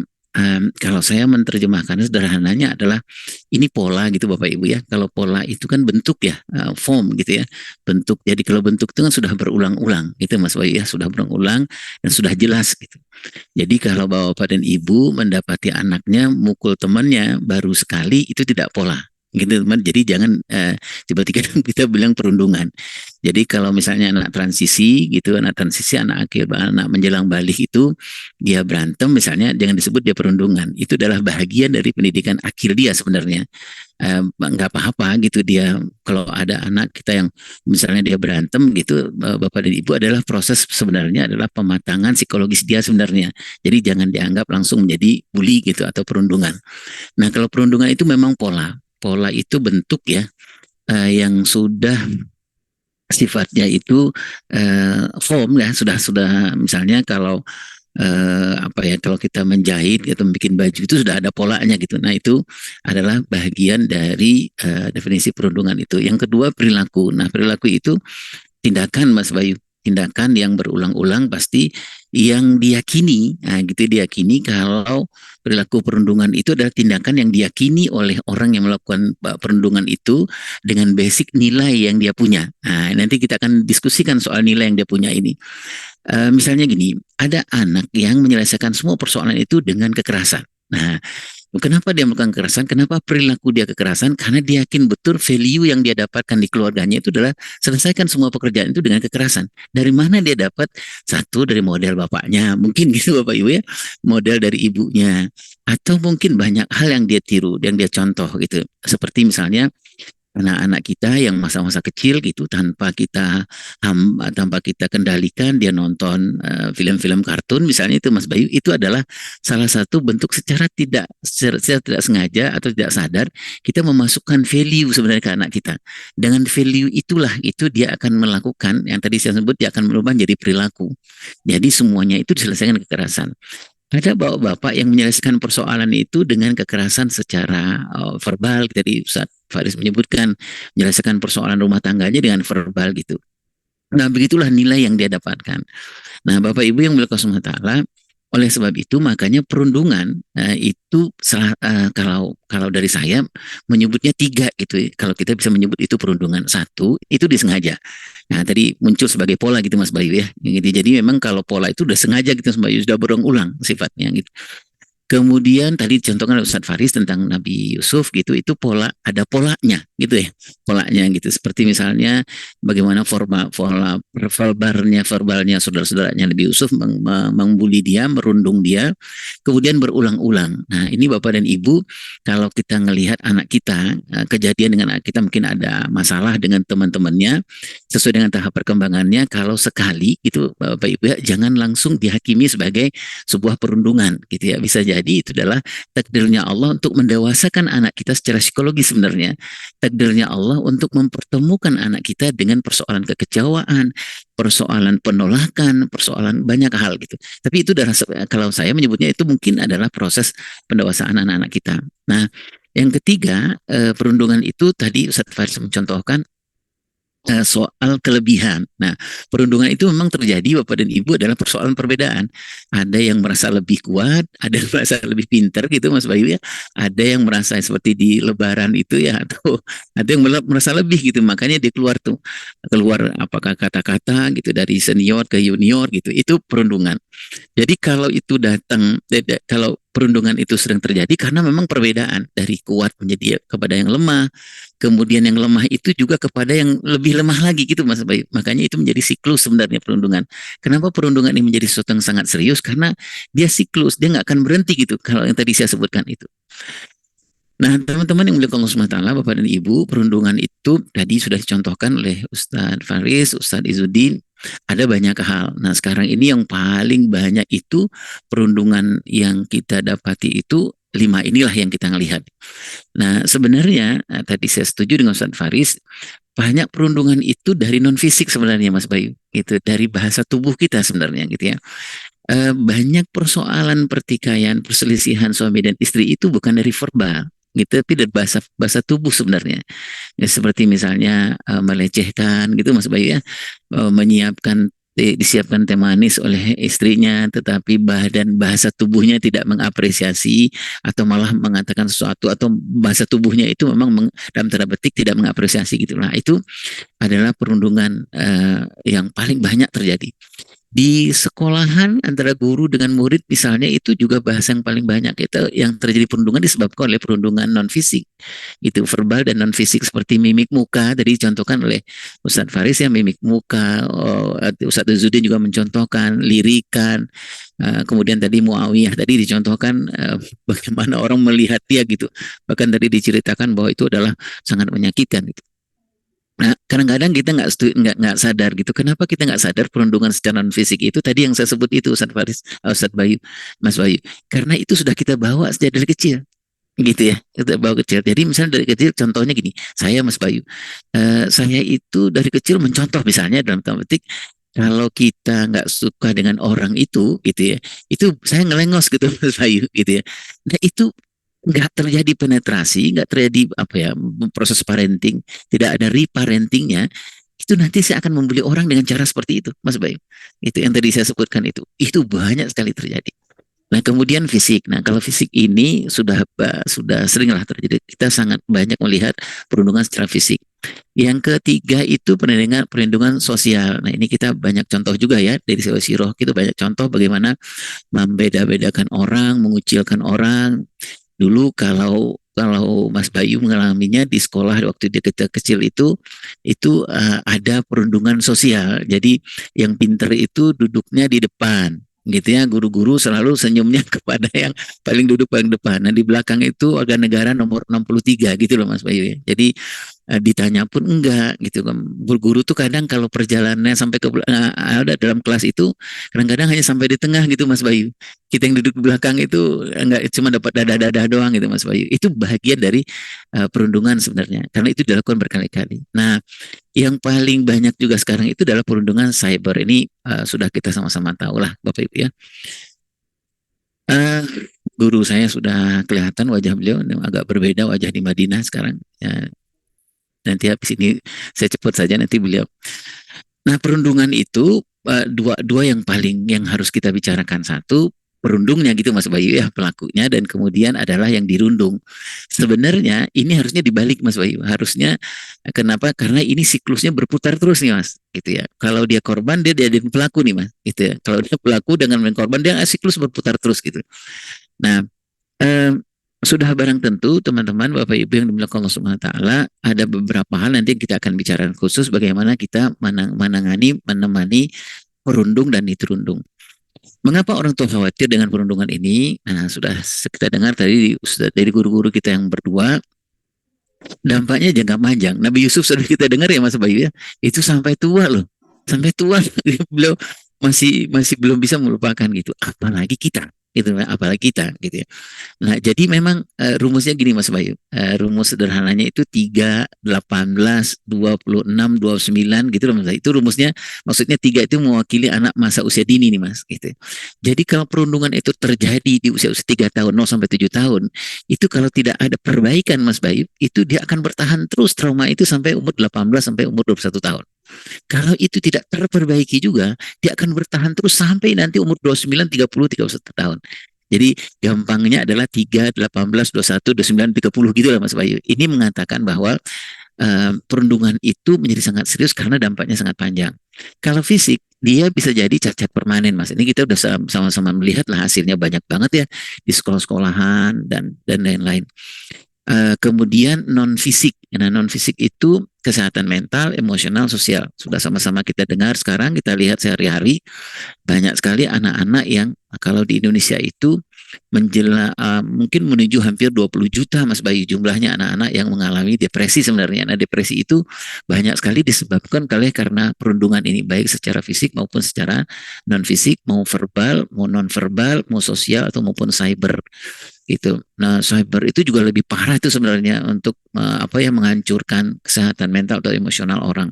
Kalau saya menerjemahkan sederhananya adalah ini pola gitu Bapak Ibu ya. Kalau pola itu kan bentuk ya, form gitu ya, bentuk. Jadi kalau bentuk itu kan sudah berulang-ulang gitu Mas Bayu ya, sudah berulang-ulang dan sudah jelas gitu. Jadi kalau Bapak dan Ibu mendapati anaknya mukul temannya baru sekali itu tidak pola gitu teman. Jadi jangan tiba-tiba kita bilang perundungan. Jadi kalau misalnya anak transisi gitu, anak transisi, anak akhir, anak menjelang balik itu dia berantem misalnya, jangan disebut dia perundungan. Itu adalah bahagian dari pendidikan akhir dia sebenarnya. Nggak apa-apa gitu dia kalau ada anak kita yang misalnya dia berantem gitu, Bapak dan Ibu adalah proses sebenarnya adalah pematangan psikologis dia sebenarnya. Jadi jangan dianggap langsung menjadi bully gitu atau perundungan. Nah, kalau perundungan itu memang pola. Pola itu bentuk ya yang sudah sifatnya itu form ya sudah misalnya kalau kalau kita menjahit atau bikin baju itu sudah ada polanya gitu. Nah, itu adalah bagian dari definisi perundungan itu. Yang kedua perilaku. Nah, perilaku itu tindakan Mas Bayu, tindakan yang berulang-ulang pasti yang diyakini, nah gitu diyakini kalau perilaku perundungan itu adalah tindakan yang diyakini oleh orang yang melakukan perundungan itu dengan basic nilai yang dia punya. Nah, nanti kita akan diskusikan soal nilai yang dia punya ini. Misalnya gini, ada anak yang menyelesaikan semua persoalan itu dengan kekerasan. Nah, kenapa dia melakukan kekerasan? Kenapa perilaku dia kekerasan? Karena dia yakin betul value yang dia dapatkan di keluarganya itu adalah selesaikan semua pekerjaan itu dengan kekerasan. Dari mana dia dapat? Satu, dari model bapaknya. Mungkin gitu Bapak Ibu ya. Model dari ibunya. Atau mungkin banyak hal yang dia tiru, yang dia contoh gitu. Seperti misalnya anak-anak kita yang masa-masa kecil gitu tanpa kita kendalikan dia nonton film-film kartun misalnya itu Mas Bayu, itu adalah salah satu bentuk secara tidak sengaja atau tidak sadar kita memasukkan value sebenarnya ke anak kita. Dengan value itulah itu dia akan melakukan yang tadi saya sebut, dia akan merubah jadi perilaku. Jadi semuanya itu diselesaikan kekerasan. Ada bapak-bapak yang menyelesaikan persoalan itu dengan kekerasan secara verbal. Jadi Ustaz Faris menyebutkan menyelesaikan persoalan rumah tangganya dengan verbal gitu. Nah, begitulah nilai yang dia dapatkan. Nah, Bapak Ibu yang berkata SWT, oleh sebab itu makanya perundungan itu kalau dari saya menyebutnya 3 gitu. Kalau kita bisa menyebut itu perundungan. 1, itu disengaja. Nah, tadi muncul sebagai pola gitu Mas Bayu ya. Jadi memang kalau pola itu udah sengaja gitu Mas Bayu, sudah berulang-ulang sifatnya gitu. Kemudian tadi contohnya Ustadz Faris tentang Nabi Yusuf gitu, itu ada polanya gitu ya, polanya gitu. Seperti misalnya bagaimana verbalnya saudara-saudaranya Nabi Yusuf membuli dia, merundung dia, kemudian berulang-ulang. Nah ini Bapak dan Ibu, kalau kita ngelihat anak kita, kejadian dengan anak kita mungkin ada masalah dengan teman-temannya, sesuai dengan tahap perkembangannya, kalau sekali itu Bapak Ibu ya, jangan langsung dihakimi sebagai sebuah perundungan gitu ya. Bisa jadi itu adalah takdirnya Allah untuk mendewasakan anak kita secara psikologis sebenarnya. Takdirnya Allah untuk mempertemukan anak kita dengan persoalan kekecewaan, persoalan penolakan, persoalan banyak hal gitu. Tapi itu adalah, kalau saya menyebutnya itu mungkin adalah proses pendewasaan anak-anak kita. Nah, yang ketiga, perundungan itu tadi Ustadz Faris mencontohkan soal kelebihan. Nah, perundungan itu memang terjadi Bapak dan Ibu adalah persoalan perbedaan. Ada yang merasa lebih kuat, ada yang merasa lebih pintar gitu Mas Bayu ya. Ada yang merasa seperti di Lebaran itu ya, atau ada yang merasa lebih gitu. Makanya dia keluar apakah kata-kata gitu dari senior ke junior gitu. Itu perundungan. Jadi kalau itu kalau perundungan itu sering terjadi karena memang perbedaan dari kuat menjadi kepada yang lemah, kemudian yang lemah itu juga kepada yang lebih lemah lagi gitu Mas Bayu. Makanya itu menjadi siklus sebenarnya perundungan. Kenapa perundungan ini menjadi sesuatu yang sangat serius? Karena dia siklus, dia nggak akan berhenti gitu. Kalau yang tadi saya sebutkan itu. Nah, teman-teman yang mulia Allah SWT, Bapak dan Ibu, perundungan itu tadi sudah dicontohkan oleh Ustadz Faris, Ustadz Izzuddin, ada banyak hal. Nah, sekarang ini yang paling banyak itu perundungan yang kita dapati itu 5 inilah yang kita ngelihat. Nah, sebenarnya tadi saya setuju dengan Ustadz Faris, banyak perundungan itu dari non fisik sebenarnya Mas Bayu, itu dari bahasa tubuh kita sebenarnya gitu ya. Banyak persoalan pertikaian, perselisihan suami dan istri itu bukan dari verbal gitu, tapi dari bahasa tubuh sebenarnya. Ya, seperti misalnya melecehkan gitu Mas Bayu ya, disiapkan teh manis oleh istrinya, tetapi bahasa tubuhnya tidak mengapresiasi atau malah mengatakan sesuatu, atau bahasa tubuhnya itu memang dalam tanda petik tidak mengapresiasi gitu. Nah itu adalah perundungan yang paling banyak terjadi. Di sekolahan antara guru dengan murid misalnya, itu juga bahasa yang paling banyak itu yang terjadi perundungan disebabkan oleh perundungan non fisik, itu verbal dan non fisik, seperti mimik muka tadi dicontohkan oleh Ustadz Faris ya, mimik muka. Ustadz Izzuddin juga mencontohkan lirikan. Kemudian tadi Muawiyah tadi dicontohkan bagaimana orang melihat dia gitu, bahkan tadi diceritakan bahwa itu adalah sangat menyakitkan gitu. Nah, kadang-kadang kita nggak sadar gitu. Kenapa kita nggak sadar perundungan secara non fisik itu tadi yang saya sebut itu Ustadz Faris, Ustadz Bayu, Mas Bayu. Karena itu sudah kita bawa sejak dari kecil, gitu ya. Kita bawa kecil. Jadi misalnya dari kecil, contohnya gini, saya Mas Bayu, saya itu dari kecil mencontoh misalnya dalam tanda petik, kalau kita nggak suka dengan orang itu, gitu ya, itu saya ngelengos gitu Mas Bayu, gitu ya. Nah itu nggak terjadi penetrasi, nggak terjadi apa ya, proses parenting, tidak ada reparentingnya, itu nanti saya akan membeli orang dengan cara seperti itu, Mas Bayu. Itu yang tadi saya sebutkan itu banyak sekali terjadi. Nah kemudian fisik. Nah kalau fisik ini sudah seringlah terjadi. Kita sangat banyak melihat perundungan secara fisik. Yang ketiga itu perlindungan sosial. Nah ini kita banyak contoh juga ya dari Sewa Siroh. Kita banyak contoh bagaimana membeda-bedakan orang, mengucilkan orang. Dulu kalau Mas Bayu mengalaminya di sekolah waktu dia kecil itu ada perundungan sosial. Jadi yang pinter itu duduknya di depan gitu ya, guru-guru selalu senyumnya kepada yang paling depan. Nah di belakang itu warga negara nomor 63 gitu loh Mas Bayu ya. Jadi ditanya pun enggak gitu kan. Guru tuh kadang kalau perjalanannya sampai ke ada dalam kelas itu kadang-kadang hanya sampai di tengah gitu Mas Bayu. Kita yang duduk di belakang itu enggak, cuma dapat dadah-dadah doang gitu Mas Bayu. Itu bagian dari perundungan sebenarnya, karena itu dilakukan berkali-kali. Nah, yang paling banyak juga sekarang itu adalah perundungan cyber. Ini sudah kita sama-sama tahu lah Bapak Ibu ya. Guru saya sudah kelihatan wajah beliau agak berbeda wajah di Madinah sekarang. Ya, nanti habis ini saya cepat saja nanti beliau. Nah perundungan itu dua yang harus kita bicarakan. Satu, perundungnya gitu Mas Bayu ya, pelakunya, dan kemudian adalah yang dirundung. Sebenarnya ini harusnya dibalik Mas Bayu. Harusnya kenapa? Karena ini siklusnya berputar terus nih Mas, gitu ya. Kalau dia korban, dia jadi pelaku nih Mas, gitu ya. Kalau dia pelaku dengan korban, dia siklus berputar terus gitu. Nah Em, sudah barang tentu teman-teman Bapak Ibu yang dimuliakan Allah Subhanahu wa taala, ada beberapa hal nanti yang kita akan bicarakan khusus bagaimana kita menemani perundung dan diterundung. Mengapa orang tua khawatir dengan perundungan ini? Nah, sudah kita dengar tadi dari guru-guru kita yang berdua, dampaknya jangka panjang. Nabi Yusuf sudah kita dengar ya Mas Bayu ya, itu sampai tua loh. Sampai tua beliau masih masih belum bisa melupakan gitu. Apalagi kita gitu, apalagi kita gitu ya. Nah, jadi memang rumusnya gini Mas Bayu. Rumus sederhananya itu 3, 18, 26, 29 gitu loh Mas Bayu. Itu rumusnya, maksudnya 3 itu mewakili anak masa usia dini nih Mas gitu. Jadi kalau perundungan itu terjadi di usia-usia 3 tahun 0 sampai 7 tahun, itu kalau tidak ada perbaikan Mas Bayu, itu dia akan bertahan terus trauma itu sampai umur 18 sampai umur 21 tahun. Kalau itu tidak terperbaiki juga, dia akan bertahan terus sampai nanti umur 29, 30, 31 tahun. Jadi gampangnya adalah 3, 18, 21, 29, 30 gitu lah Mas Bayu. Ini mengatakan bahwa perundungan itu menjadi sangat serius karena dampaknya sangat panjang. Kalau fisik, dia bisa jadi cacat permanen Mas. Ini kita udah sama-sama melihat lah hasilnya banyak banget ya di sekolah-sekolahan dan lain-lain. Kemudian non fisik. Nah, non fisik itu kesehatan mental, emosional, sosial. Sudah sama-sama kita dengar sekarang, kita lihat sehari-hari banyak sekali anak-anak yang kalau di Indonesia itu mungkin menuju hampir 20 juta Mas Bayu jumlahnya anak-anak yang mengalami depresi sebenarnya. Nah, depresi itu banyak sekali disebabkan karena perundungan ini baik secara fisik maupun secara non fisik, mau verbal, mau non verbal, mau sosial atau maupun cyber gitu. Nah, cyber itu juga lebih parah itu sebenarnya untuk menghancurkan kesehatan mental atau emosional orang.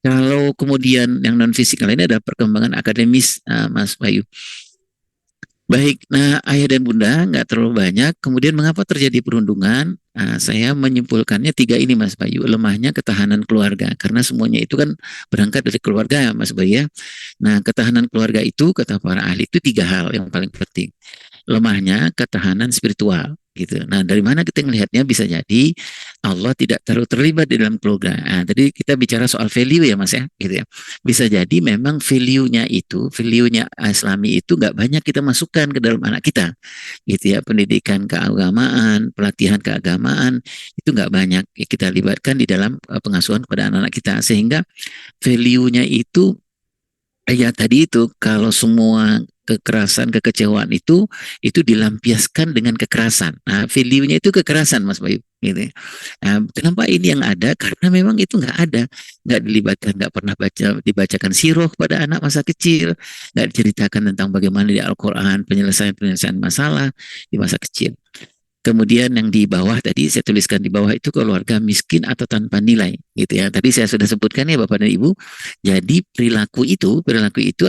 Kalau kemudian yang non fisik lainnya ada perkembangan akademis, Mas Bayu. Baik, nah ayah dan bunda nggak terlalu banyak. Kemudian mengapa terjadi perundungan? Nah, saya menyimpulkannya 3 ini Mas Bayu. Lemahnya ketahanan keluarga. Karena semuanya itu kan berangkat dari keluarga ya Mas Bayu ya. Nah, ketahanan keluarga itu kata para ahli itu 3 hal yang paling penting. Lemahnya ketahanan spiritual gitu. Nah, dari mana kita melihatnya? Bisa jadi Allah tidak terlalu terlibat di dalam keluarga. Nah, tadi kita bicara soal value ya Mas ya, gitu ya. Bisa jadi memang value-nya Islami itu nggak banyak kita masukkan ke dalam anak kita, gitu ya. Pendidikan keagamaan, pelatihan keagamaan itu nggak banyak kita libatkan di dalam pengasuhan kepada anak-anak kita, sehingga value-nya itu ya tadi itu kalau semua kekerasan, kekecewaan itu dilampiaskan dengan kekerasan. Nah, value-nya itu kekerasan, Mas Bayu. Gitu. Nah, kenapa ini yang ada? Karena memang itu nggak ada, nggak dilibatkan, nggak pernah dibacakan sirah pada anak masa kecil, nggak diceritakan tentang bagaimana di Al-Quran penyelesaian masalah di masa kecil. Kemudian yang di bawah tadi saya tuliskan di bawah itu keluarga miskin atau tanpa nilai gitu ya. Tadi saya sudah sebutkan ya Bapak dan Ibu. Jadi perilaku itu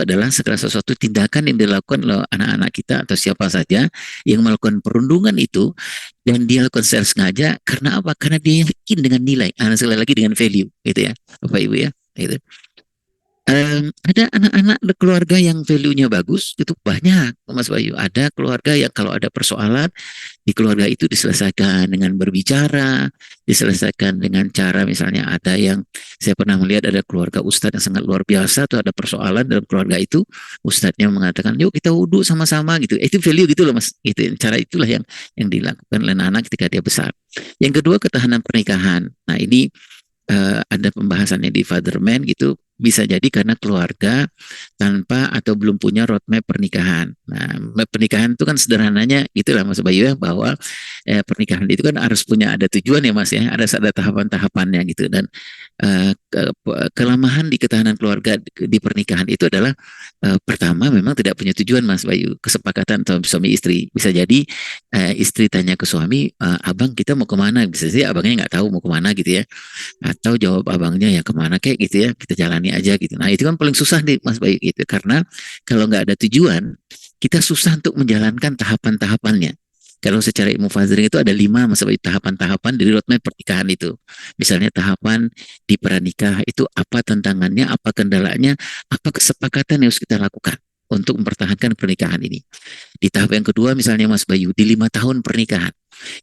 adalah segala sesuatu tindakan yang dilakukan oleh anak-anak kita atau siapa saja yang melakukan perundungan itu dan dia lakukan secara sengaja karena apa? Karena dia yakin dengan nilai. Sekali lagi dengan value gitu ya. Bapak Ibu ya. Gitu. Ada anak-anak keluarga yang value-nya bagus, itu banyak, Mas Bayu. Ada keluarga yang kalau ada persoalan, di keluarga itu diselesaikan dengan berbicara, diselesaikan dengan cara misalnya ada yang, saya pernah melihat ada keluarga ustadz yang sangat luar biasa, tuh ada persoalan dalam keluarga itu, ustadznya mengatakan, yuk kita wudhu sama-sama gitu. Itu value gitu loh Mas. Itu cara itulah yang dilakukan oleh anak ketika dia besar. Yang kedua, ketahanan pernikahan. Nah ini ada pembahasannya di Fatherman gitu, bisa jadi karena keluarga tanpa atau belum punya roadmap pernikahan. Nah, pernikahan itu kan sederhananya itulah Mas Bayu ya, bahwa pernikahan itu kan harus punya ada tujuan ya Mas ya, ada tahapan-tahapannya gitu. Dan kelemahan di ketahanan keluarga di pernikahan itu adalah pertama memang tidak punya tujuan Mas Bayu, kesepakatan suami istri. Bisa jadi istri tanya ke suami, abang kita mau kemana? Bisa jadi abangnya nggak tahu mau kemana gitu ya, atau jawab abangnya ya kemana kayak gitu ya, kita jalani aja gitu. Nah itu kan paling susah nih Mas Bayu gitu, karena kalau nggak ada tujuan kita susah untuk menjalankan tahapan-tahapannya. Kalau secara ilmu fazring itu ada 5 Mas Bayu tahapan-tahapan dari roadmap pernikahan itu. Misalnya tahapan di pranikah itu apa tantangannya, apa kendalanya, apa kesepakatan yang harus kita lakukan untuk mempertahankan pernikahan ini. Di tahap yang kedua misalnya Mas Bayu, di 5 tahun pernikahan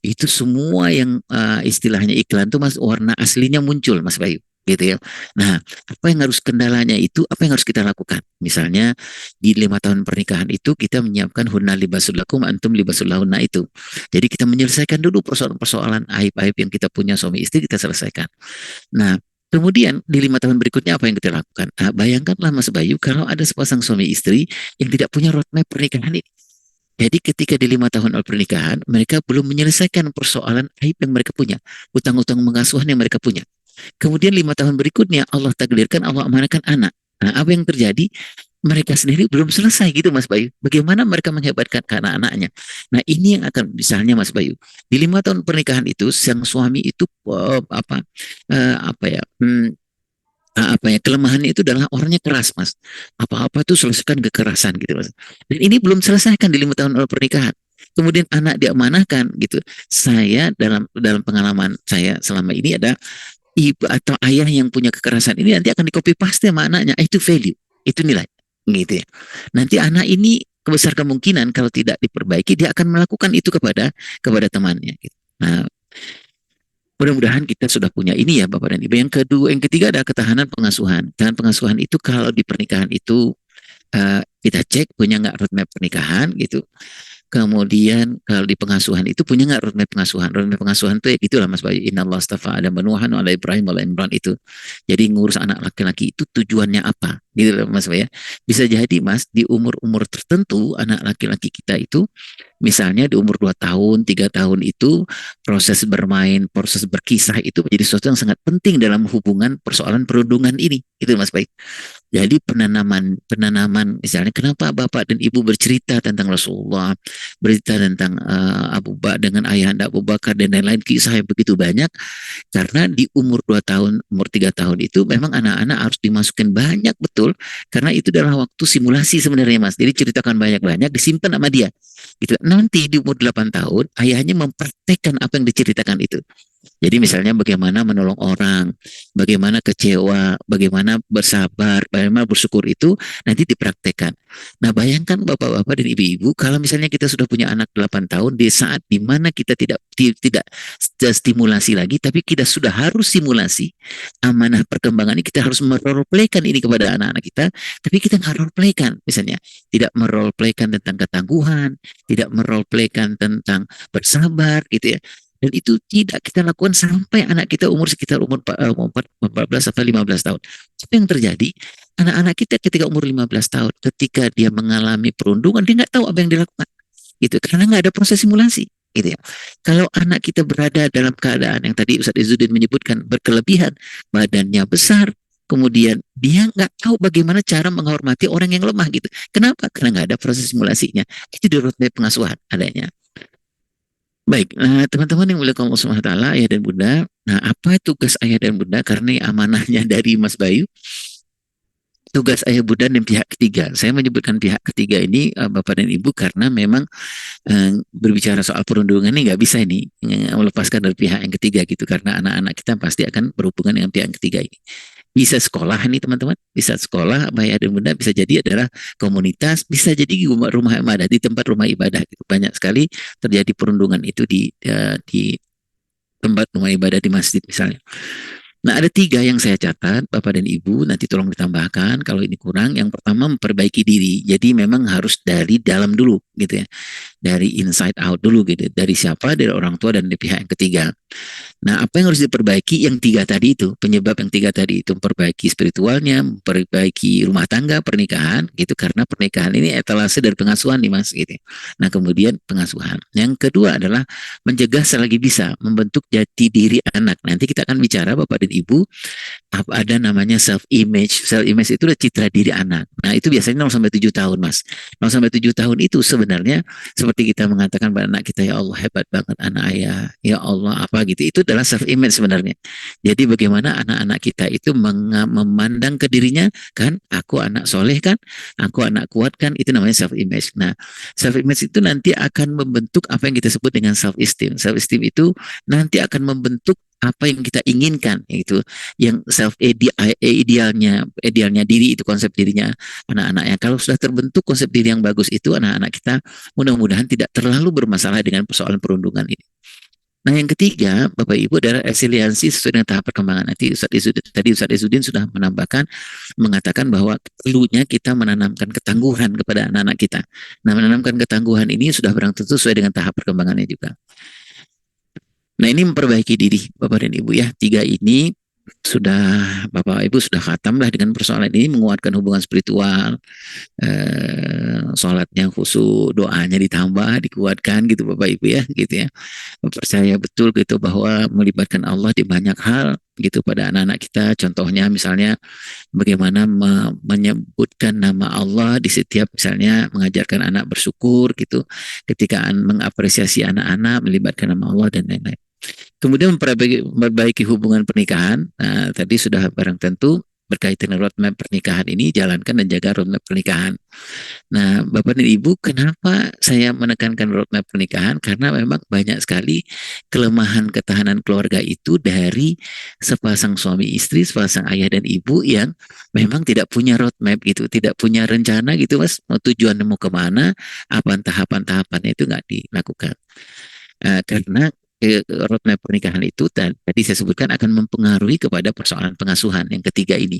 itu semua yang istilahnya iklan tuh Mas, warna aslinya muncul Mas Bayu gitu ya. Nah, apa yang harus kendalanya itu, apa yang harus kita lakukan? Misalnya di 5 tahun pernikahan itu kita menyiapkan hunna libasul lakum antum libasul lahunna itu. Jadi kita menyelesaikan dulu persoalan-persoalan aib-aib yang kita punya suami istri kita selesaikan. Nah, kemudian di 5 tahun berikutnya apa yang kita lakukan? Nah, bayangkanlah Mas Bayu kalau ada sepasang suami istri yang tidak punya roadmap pernikahan ini. Jadi ketika di 5 tahun awal pernikahan, mereka belum menyelesaikan persoalan aib yang mereka punya, utang-utang pengasuhan yang mereka punya. Kemudian 5 tahun berikutnya Allah takdirkan Allah amanahkan anak. Nah, apa yang terjadi? Mereka sendiri belum selesai gitu Mas Bayu. Bagaimana mereka menghebatkan ke anak-anaknya? Nah ini yang akan misalnya Mas Bayu di 5 tahun pernikahan itu sang suami itu apa ya apa ya kelemahannya itu adalah orangnya keras Mas. Apa-apa itu selesaikan kekerasan gitu Mas. Dan ini belum selesaikan di 5 tahun awal pernikahan. Kemudian anak diamanahkan gitu. Saya dalam pengalaman saya selama ini ada ibu atau ayah yang punya kekerasan ini nanti akan di copy paste sama anaknya. Itu value, itu nilai, gitu ya. Nanti anak ini besar kemungkinan kalau tidak diperbaiki dia akan melakukan itu kepada temannya. Gitu. Nah, mudah-mudahan kita sudah punya ini ya Bapak dan Ibu. Yang kedua, yang ketiga ada ketahanan pengasuhan. Ketahanan pengasuhan itu kalau di pernikahan itu kita cek punya nggak roadmap pernikahan gitu. Kemudian kalau di pengasuhan itu punya nggak roadmap pengasuhan? Roadmap pengasuhan itu ya gitulah Mas Bayu. Inna Allah astafa Adam wa Nuhan wa ala Ibrahim wa ala Imran itu. Jadi ngurus anak laki-laki itu tujuannya apa? Gitu loh Mas Bayu. Bisa jadi Mas di umur-umur tertentu anak laki-laki kita itu misalnya di umur 2 tahun, 3 tahun itu proses bermain, proses berkisah itu menjadi sesuatu yang sangat penting dalam hubungan persoalan perundungan ini. Itu Mas Bayu. Jadi penanaman misalnya kenapa Bapak dan Ibu bercerita tentang Rasulullah, bercerita tentang Abu Bakar dengan ayahanda Abu Bakar dan lain-lain kisah yang begitu banyak karena di umur 2 tahun, umur 3 tahun itu memang anak-anak harus dimasukkan banyak betul karena itu adalah waktu simulasi sebenarnya Mas. Jadi ceritakan banyak-banyak disimpan sama dia. Gitu. Nanti di umur 8 tahun ayahnya mempraktekkan apa yang diceritakan itu. Jadi misalnya bagaimana menolong orang, bagaimana kecewa, bagaimana bersabar, bagaimana bersyukur itu nanti dipraktekkan. Nah bayangkan bapak-bapak dan ibu-ibu kalau misalnya kita sudah punya anak 8 tahun di saat dimana kita tidak stimulasi lagi, tapi kita sudah harus simulasi amanah perkembangan ini kita harus meroleplaykan ini kepada anak-anak kita, tapi kita nggak roleplaykan misalnya tidak meroleplaykan tentang ketangguhan, tidak meroleplaykan tentang bersabar gitu ya. Dan itu tidak kita lakukan sampai anak kita umur sekitar umur 14 sampai 15 tahun. Apa yang terjadi? Anak-anak kita ketika umur 15 tahun, ketika dia mengalami perundungan, dia nggak tahu apa yang dilakukan. Gitu, karena nggak ada proses simulasi. Gitu ya. Kalau anak kita berada dalam keadaan yang tadi Ustadz Izzuddin menyebutkan berkelebihan, badannya besar, kemudian dia nggak tahu bagaimana cara menghormati orang yang lemah gitu. Kenapa? Karena nggak ada proses simulasinya. Itu di roadmap pengasuhan adanya. Baik, teman-teman yang mulia Allah Subhanahu wa taala, ayah dan bunda. Nah, apa tugas ayah dan bunda? Karena amanahnya dari Mas Bayu, tugas ayah bunda dan pihak ketiga. Saya menyebutkan pihak ketiga ini Bapak dan Ibu karena memang berbicara soal perundungan ini nggak bisa ini melepaskan dari pihak yang ketiga gitu karena anak-anak kita pasti akan berhubungan dengan pihak yang ketiga ini. Bisa sekolah nih teman-teman, bisa sekolah, ayah dan bunda bisa jadi adalah komunitas, bisa jadi rumah ibadah di tempat rumah ibadah. Gitu. Banyak sekali terjadi perundungan itu di tempat rumah ibadah di masjid misalnya. Nah ada 3 yang saya catat Bapak dan Ibu nanti tolong ditambahkan kalau ini kurang. Yang pertama memperbaiki diri. Jadi memang harus dari dalam dulu gitu ya. Dari inside out dulu gitu. Dari siapa? Dari orang tua dan dari pihak yang ketiga. Nah, apa yang harus diperbaiki? Yang 3 tadi itu, penyebab yang 3 tadi itu memperbaiki spiritualnya, memperbaiki rumah tangga, pernikahan, gitu karena pernikahan ini etalase dari pengasuhan nih Mas, gitu. Nah, kemudian pengasuhan. Yang kedua adalah mencegah selagi bisa, membentuk jati diri anak. Nanti kita akan bicara Bapak dan Ibu, ada namanya self image. Self image itu adalah citra diri anak. Nah, itu biasanya 0 sampai 7 tahun, Mas. 0 sampai 7 tahun itu sebenarnya seperti kita mengatakan pada anak kita, ya Allah hebat banget anak ayah, ya Allah apa gitu. Itu adalah self image sebenarnya. Jadi bagaimana anak-anak kita itu memandang ke dirinya kan, aku anak soleh kan, aku anak kuat kan, itu namanya self image. Nah, self image itu nanti akan membentuk apa yang kita sebut dengan self esteem. Self esteem itu nanti akan membentuk apa yang kita inginkan, yaitu yang self idealnya diri itu konsep dirinya anak-anaknya. Kalau sudah terbentuk konsep diri yang bagus itu anak-anak kita mudah-mudahan tidak terlalu bermasalah dengan persoalan perundungan ini. Nah, yang ketiga, Bapak Ibu, adalah resiliensi sesuai dengan tahap perkembangan. Nanti Ustadz Izzuddin sudah menambahkan, mengatakan bahwa perlunya kita menanamkan ketangguhan kepada anak-anak kita. Nah, menanamkan ketangguhan ini sudah barang tentu sesuai dengan tahap perkembangannya juga. Nah, ini memperbaiki diri, Bapak dan Ibu ya. Tiga ini sudah Bapak Ibu sudah khatam lah dengan persoalan ini, menguatkan hubungan spiritual, sholatnya khusyuk, doanya ditambah, dikuatkan gitu Bapak Ibu ya, gitu ya. Percaya betul gitu bahwa melibatkan Allah di banyak hal gitu pada anak-anak kita. Contohnya misalnya bagaimana menyebutkan nama Allah di setiap, misalnya mengajarkan anak bersyukur gitu, ketika mengapresiasi anak-anak melibatkan nama Allah dan lain-lain. Kemudian memperbaiki hubungan pernikahan. Nah, tadi sudah barang tentu berkaitan dengan roadmap pernikahan ini, jalankan dan jaga roadmap pernikahan. Nah, Bapak dan Ibu, kenapa saya menekankan roadmap pernikahan? Karena memang banyak sekali kelemahan ketahanan keluarga itu dari sepasang suami istri, sepasang ayah dan ibu yang memang tidak punya roadmap gitu, tidak punya rencana gitu, Mas, mau tujuan mau kemana, apa tahapan-tahapannya itu nggak dilakukan. Karena roadmap pernikahan itu tadi saya sebutkan akan mempengaruhi kepada persoalan pengasuhan. Yang ketiga ini,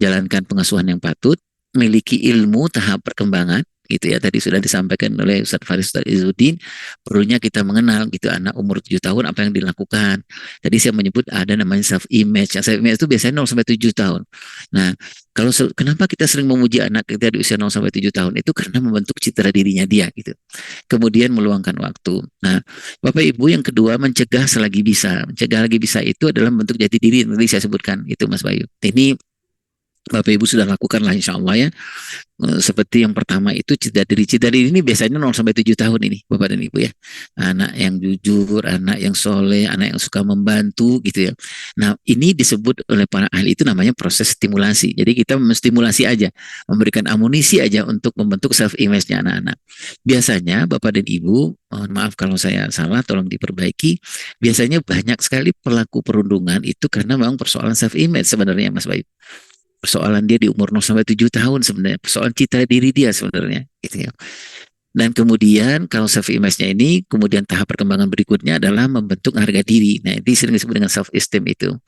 jalankan pengasuhan yang patut, miliki ilmu tahap perkembangan gitu ya, tadi sudah disampaikan oleh Ustadz Faris, Ustadz Izzuddin, perlunya kita mengenal gitu anak umur 7 tahun apa yang dilakukan. Tadi saya menyebut ada namanya self image. Self image itu biasanya 0 sampai 7 tahun. Nah, kalau kenapa kita sering memuji anak kita di usia 0 sampai 7 tahun itu karena membentuk citra dirinya dia gitu. Kemudian meluangkan waktu. Nah, Bapak Ibu, yang kedua, mencegah selagi bisa. Mencegah lagi bisa itu adalah bentuk jati diri yang tadi saya sebutkan itu, Mas Bayu. Ini Bapak Ibu sudah lakukan lah insya Allah ya. Seperti yang pertama itu cita diri. Cita diri ini biasanya 0 sampai 7 tahun ini Bapak dan Ibu ya. Anak yang jujur, anak yang soleh, anak yang suka membantu gitu ya. Nah, ini disebut oleh para ahli itu namanya proses stimulasi. Jadi kita menstimulasi aja, memberikan amunisi aja untuk membentuk self image-nya anak-anak. Biasanya Bapak dan Ibu, mohon maaf kalau saya salah, tolong diperbaiki. Biasanya banyak sekali pelaku perundungan itu karena memang persoalan self image sebenarnya Mas Bayu. Persoalan dia di umur 0 sampai 7 tahun sebenarnya, persoalan citra diri dia sebenarnya gitu ya. Dan kemudian kalau self image-nya ini, kemudian tahap perkembangan berikutnya adalah membentuk harga diri. Nah, ini sering disebut dengan self esteem itu.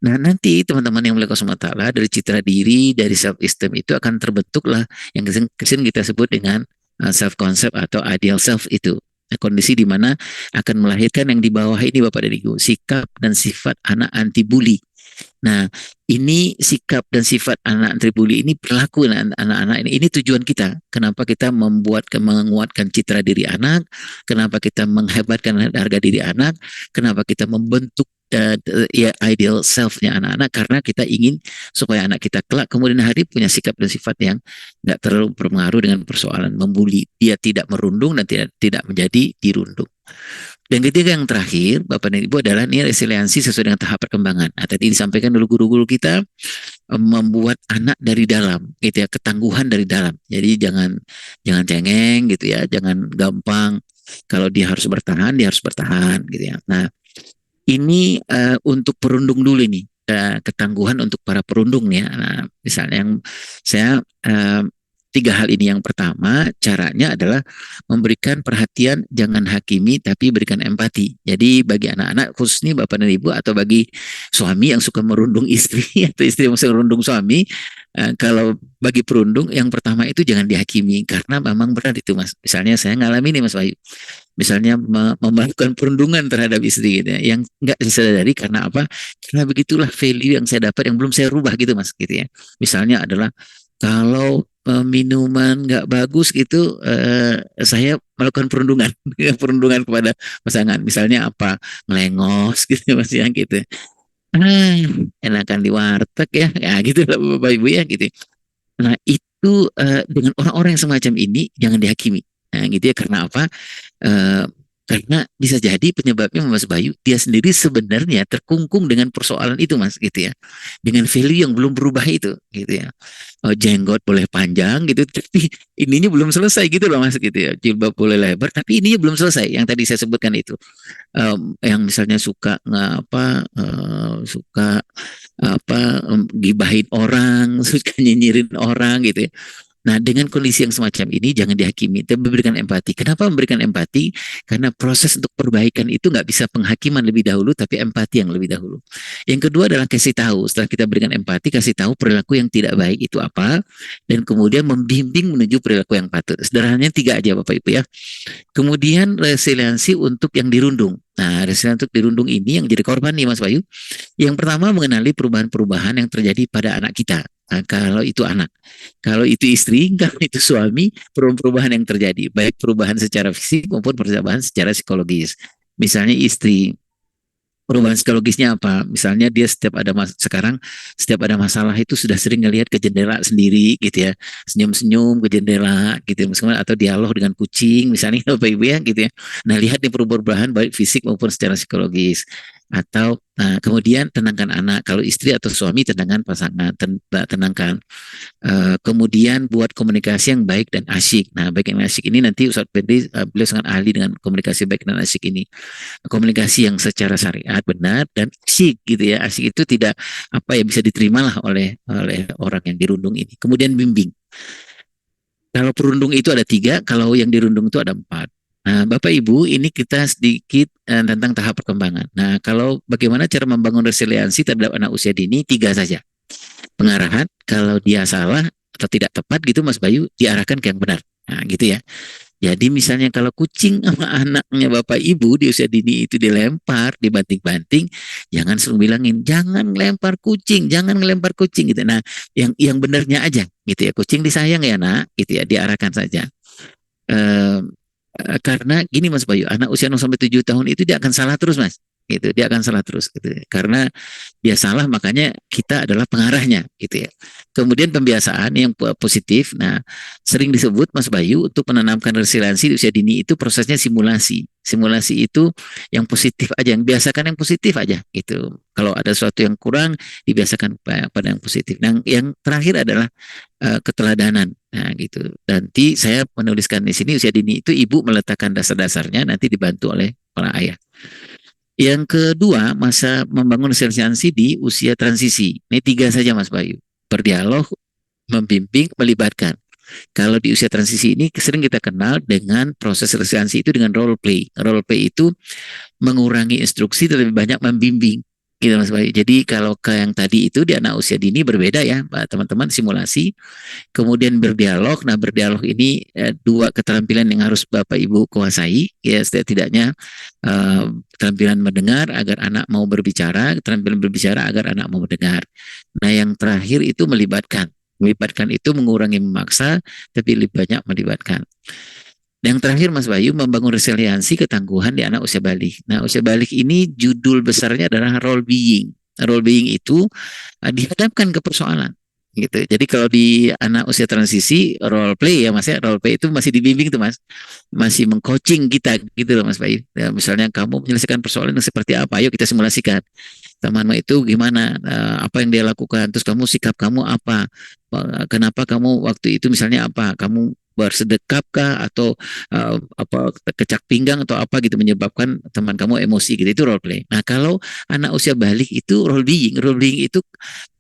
Nah, nanti teman-teman yang melakukan SWT dari citra diri, dari self esteem itu akan terbentuklah yang sering kita sebut dengan self concept atau ideal self itu. Nah, kondisi di mana akan melahirkan yang di bawah ini Bapak dan Ibu, sikap dan sifat anak anti bully. Nah, ini sikap dan sifat anak tribuli ini berlaku anak-anak ini. Ini tujuan kita. Kenapa kita menguatkan citra diri anak? Kenapa kita menghebatkan harga diri anak? Kenapa kita membentuk ya ideal self-nya anak-anak? Karena kita ingin supaya anak kita kelak kemudian hari punya sikap dan sifat yang nggak terlalu berpengaruh dengan persoalan membuli. Dia tidak merundung dan tidak menjadi dirundung. Dan ketiga yang terakhir, Bapak dan Ibu, adalah ini resiliensi sesuai dengan tahap perkembangan. Nah, tadi disampaikan dulu guru-guru kita, membuat anak dari dalam, gitu ya, ketangguhan dari dalam. Jadi jangan cengeng, gitu ya, jangan gampang. Kalau dia harus bertahan, gitu ya. Nah, ini untuk perundung dulu nih, ketangguhan untuk para perundung ya. Nah, misalnya yang saya 3 hal ini. Yang pertama, caranya adalah memberikan perhatian, jangan hakimi, tapi berikan empati. Jadi bagi anak-anak, khususnya Bapak dan Ibu, atau bagi suami yang suka merundung istri, atau istri yang suka merundung suami, kalau bagi perundung, yang pertama itu jangan dihakimi, karena memang berat itu Mas. Misalnya saya ngalamin nih Mas Bayu, misalnya melakukan perundungan terhadap istri gitu ya, yang nggak disadari karena apa? Karena begitulah value yang saya dapat yang belum saya rubah gitu Mas, gitu ya. Misalnya adalah kalau minuman nggak bagus gitu, saya melakukan perundungan, perundungan kepada pasangan. Misalnya apa, melengos gitu Mas ya gitu. Enakan di warteg ya gitu lah Bapak Ibu ya gitu. Nah itu dengan orang-orang yang semacam ini jangan dihakimi. Nah gitu ya, karena apa? Eh, karena bisa jadi penyebabnya Mas Bayu, dia sendiri sebenarnya terkungkung dengan persoalan itu Mas gitu ya, dengan value yang belum berubah itu gitu ya. Jenggot boleh panjang gitu tapi ininya belum selesai gitu loh Mas gitu ya, jilbab boleh lebar tapi ininya belum selesai yang tadi saya sebutkan itu. Yang misalnya suka suka gibahin orang, suka nyinyirin orang gitu ya. Nah, dengan kondisi yang semacam ini jangan dihakimi, tapi memberikan empati. Kenapa memberikan empati? Karena proses untuk perbaikan itu nggak bisa penghakiman lebih dahulu, tapi empati yang lebih dahulu. Yang kedua adalah kasih tahu. Setelah kita berikan empati, kasih tahu perilaku yang tidak baik itu apa, dan kemudian membimbing menuju perilaku yang patut. Sederhananya 3 aja Bapak Ibu ya. Kemudian resiliensi untuk yang dirundung. Nah, resiliensi untuk dirundung ini yang jadi korban nih Mas Bayu. Yang pertama mengenali perubahan-perubahan yang terjadi pada anak kita. Nah, kalau itu anak, kalau itu istri, kalau itu suami, perubahan-perubahan yang terjadi, baik perubahan secara fisik maupun perubahan secara psikologis. Misalnya istri, perubahan psikologisnya apa? Misalnya dia sekarang setiap ada masalah itu sudah sering ngelihat ke jendela sendiri gitu ya, senyum-senyum ke jendela gitu ya, misalnya, atau dialog dengan kucing misalnya Bapak Ibu ya gitu ya. Nah, lihat nih perubahan baik fisik maupun secara psikologis. Atau kemudian tenangkan anak, kalau istri atau suami tenangkan pasangan, tenangkan. Kemudian buat komunikasi yang baik dan asyik. Nah, baik dan asyik ini nanti Ustadz Febri, beliau sangat ahli dengan komunikasi baik dan asyik ini. Komunikasi yang secara syariat benar dan asyik gitu ya. Asyik itu tidak apa ya, bisa diterima lah oleh orang yang dirundung ini. Kemudian bimbing. Kalau perundung itu ada 3, kalau yang dirundung itu ada 4. Nah, Bapak Ibu, ini kita sedikit tentang tahap perkembangan. Nah, kalau bagaimana cara membangun resiliensi terhadap anak usia dini, 3 saja. Pengarahan, kalau dia salah atau tidak tepat gitu Mas Bayu, diarahkan ke yang benar. Nah, gitu ya. Jadi misalnya kalau kucing sama anaknya Bapak Ibu di usia dini itu dilempar, dibanting-banting, jangan suruh bilangin, jangan ngelempar kucing, jangan ngelempar kucing gitu. Nah, yang benernya aja gitu ya. Kucing disayang ya nak, gitu ya, diarahkan saja. Eh, karena gini Mas Bayu, anak usia 0 sampai 7 tahun itu dia akan salah terus Mas. Gitu, dia akan salah terus gitu. Karena dia salah makanya kita adalah pengarahnya gitu ya. Kemudian pembiasaan yang positif. Nah, sering disebut Mas Bayu untuk menanamkan resiliensi di usia dini itu prosesnya simulasi. Simulasi itu yang positif aja, yang biasakan yang positif aja gitu. Kalau ada sesuatu yang kurang dibiasakan pada yang positif. Nah, yang terakhir adalah keteladanan. Nah, gitu. Nanti saya menuliskan di sini usia dini itu ibu meletakkan dasar-dasarnya, nanti dibantu oleh para ayah. Yang kedua, masa membangun resiliensi di usia transisi. Ini 3 saja Mas Bayu. Berdialog, membimbing, melibatkan. Kalau di usia transisi ini sering kita kenal dengan proses resiliensi itu dengan role play. Role play itu mengurangi instruksi dan lebih banyak membimbing. Gitu Mas Bayu. Jadi kalau ke yang tadi itu di anak usia dini berbeda ya, teman-teman, simulasi. Kemudian berdialog. Nah, berdialog ini 2 keterampilan yang harus Bapak Ibu kuasai ya, setidaknya keterampilan mendengar agar anak mau berbicara, keterampilan berbicara agar anak mau mendengar. Nah, yang terakhir itu melibatkan. Melibatkan itu mengurangi memaksa, tapi lebih banyak melibatkan. Yang terakhir Mas Bayu, membangun resiliensi ketangguhan di anak usia balik. Nah, usia balik ini judul besarnya adalah role being. Role being itu dihadapkan ke persoalan gitu. Jadi kalau di anak usia transisi role play ya Mas ya, role play itu masih dibimbing tuh Mas. Masih mengcoaching kita gitu loh Mas Bayu. Ya, misalnya kamu menyelesaikan persoalan yang seperti apa? Ayo kita simulasikan. Temanmu itu gimana? Apa yang dia lakukan? Terus kamu sikap kamu apa? Kenapa kamu waktu itu misalnya apa? Kamu bersedekap kah atau apa kecak pinggang atau apa gitu menyebabkan teman kamu emosi gitu, itu role play. Nah, kalau anak usia balik itu role being. Role being itu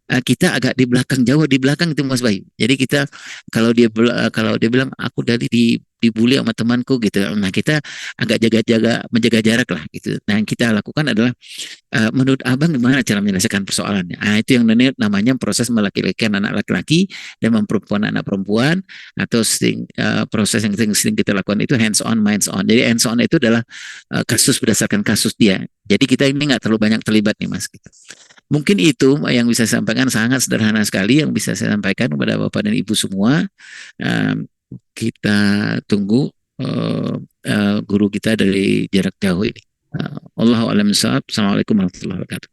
kita agak di belakang, jauh di belakang itu Mas Bayu. Jadi kita kalau dia bilang aku dari dibully sama temanku gitu. Nah, kita agak menjaga jarak lah gitu. Nah, yang kita lakukan adalah menurut Abang gimana cara menyelesaikan persoalannya? Nah, itu yang namanya proses melaki-lakikan anak laki-laki dan memperempuan anak perempuan, atau proses yang sering kita lakukan itu hands on, minds on. Jadi hands on itu adalah kasus berdasarkan kasus dia. Jadi kita ini nggak terlalu banyak terlibat nih Mas. Gitu. Mungkin itu yang bisa saya sampaikan, sangat sederhana sekali yang bisa saya sampaikan kepada Bapak dan Ibu semua. Kita tunggu guru kita dari jarak jauh ini. Allahu a'lam bishawab. Assalamualaikum warahmatullahi wabarakatuh.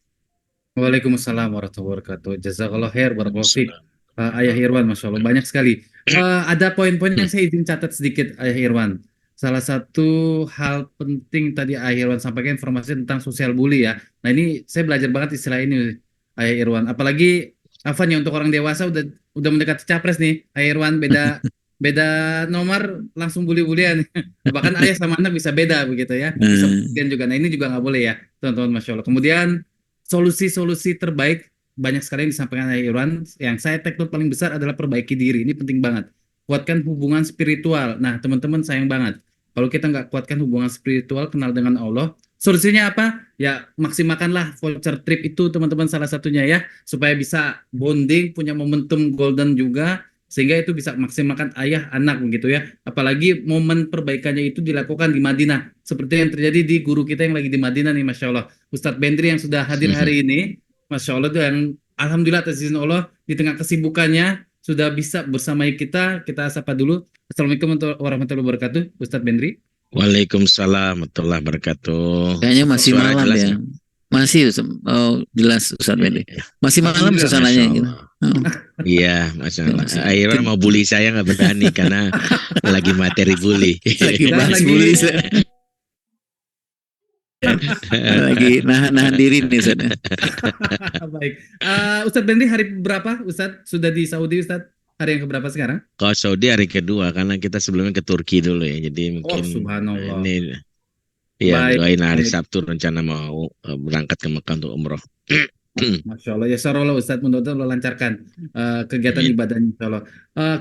Waalaikumsalam warahmatullahi wabarakatuh. Jazakallah khair, barakallahu fiik. Ayah Irwan, Masya Allah, banyak sekali. Ada poin-poin yang saya izin catat sedikit, Ayah Irwan. Salah satu hal penting tadi Ayah Irwan sampaikan informasi tentang sosial bully ya. Nah, ini saya belajar banget istilah ini, Ayah Irwan. Apalagi Afan ya, untuk orang dewasa udah mendekati capres nih, Ayah Irwan, beda beda nomor langsung bully-bulian. Bahkan ayah sama anak bisa beda begitu ya. Bisa bully juga. Nah, ini juga nggak boleh ya, teman-teman, Masya Allah. Kemudian solusi-solusi terbaik banyak sekali yang disampaikan oleh Irwan. Yang saya take note paling besar adalah perbaiki diri. Ini penting banget. kuatkan hubungan spiritual. Nah, teman-teman sayang banget. Kalau kita nggak kuatkan hubungan spiritual, kenal dengan Allah, solusinya apa? Ya, maksimalkanlah voucher trip itu teman-teman salah satunya ya, supaya bisa bonding, punya momentum golden juga, sehingga itu bisa maksimalkan ayah anak begitu ya. Apalagi momen perbaikannya itu dilakukan di Madinah, seperti yang terjadi di guru kita yang lagi di Madinah nih, Masya Allah. Ustadz Bendri yang sudah hadir hari ini, Masya Allah, itu yang Alhamdulillah atas izin Allah, di tengah kesibukannya, sudah bisa bersama kita. Kita sapa dulu. Assalamualaikum warahmatullahi wabarakatuh, Ustadz Bendri. Waalaikumsalam warahmatullahi wabarakatuh. Kayaknya masih Suara malam jelas ya. ya? Masih jelas Ustaz Benny. Masih malam Alhamdulillah. suasananya Masya gitu. Allah. Oh, Iya, Masya Allah. masih. Akhirnya mau bully saya nggak berani karena lagi materi bully. Lagi Kita bahas lagi- bully, Ustaz. Lagi nahan diri nih Ustaz. Baik. Ustadz Bendri hari berapa Ustadz sudah di Saudi Ustadz? Hari yang keberapa sekarang? Kalau Saudi hari kedua karena kita sebelumnya ke Turki dulu ya. Jadi mungkin subhanallah. ini ya Baik, doain hari baik. Sabtu rencana mau berangkat ke Mekah untuk umroh. Masya Allah, ya Allah Ustadz, mudah-mudahan Allah lancarkan kegiatan Amin. ibadahnya Insya Allah.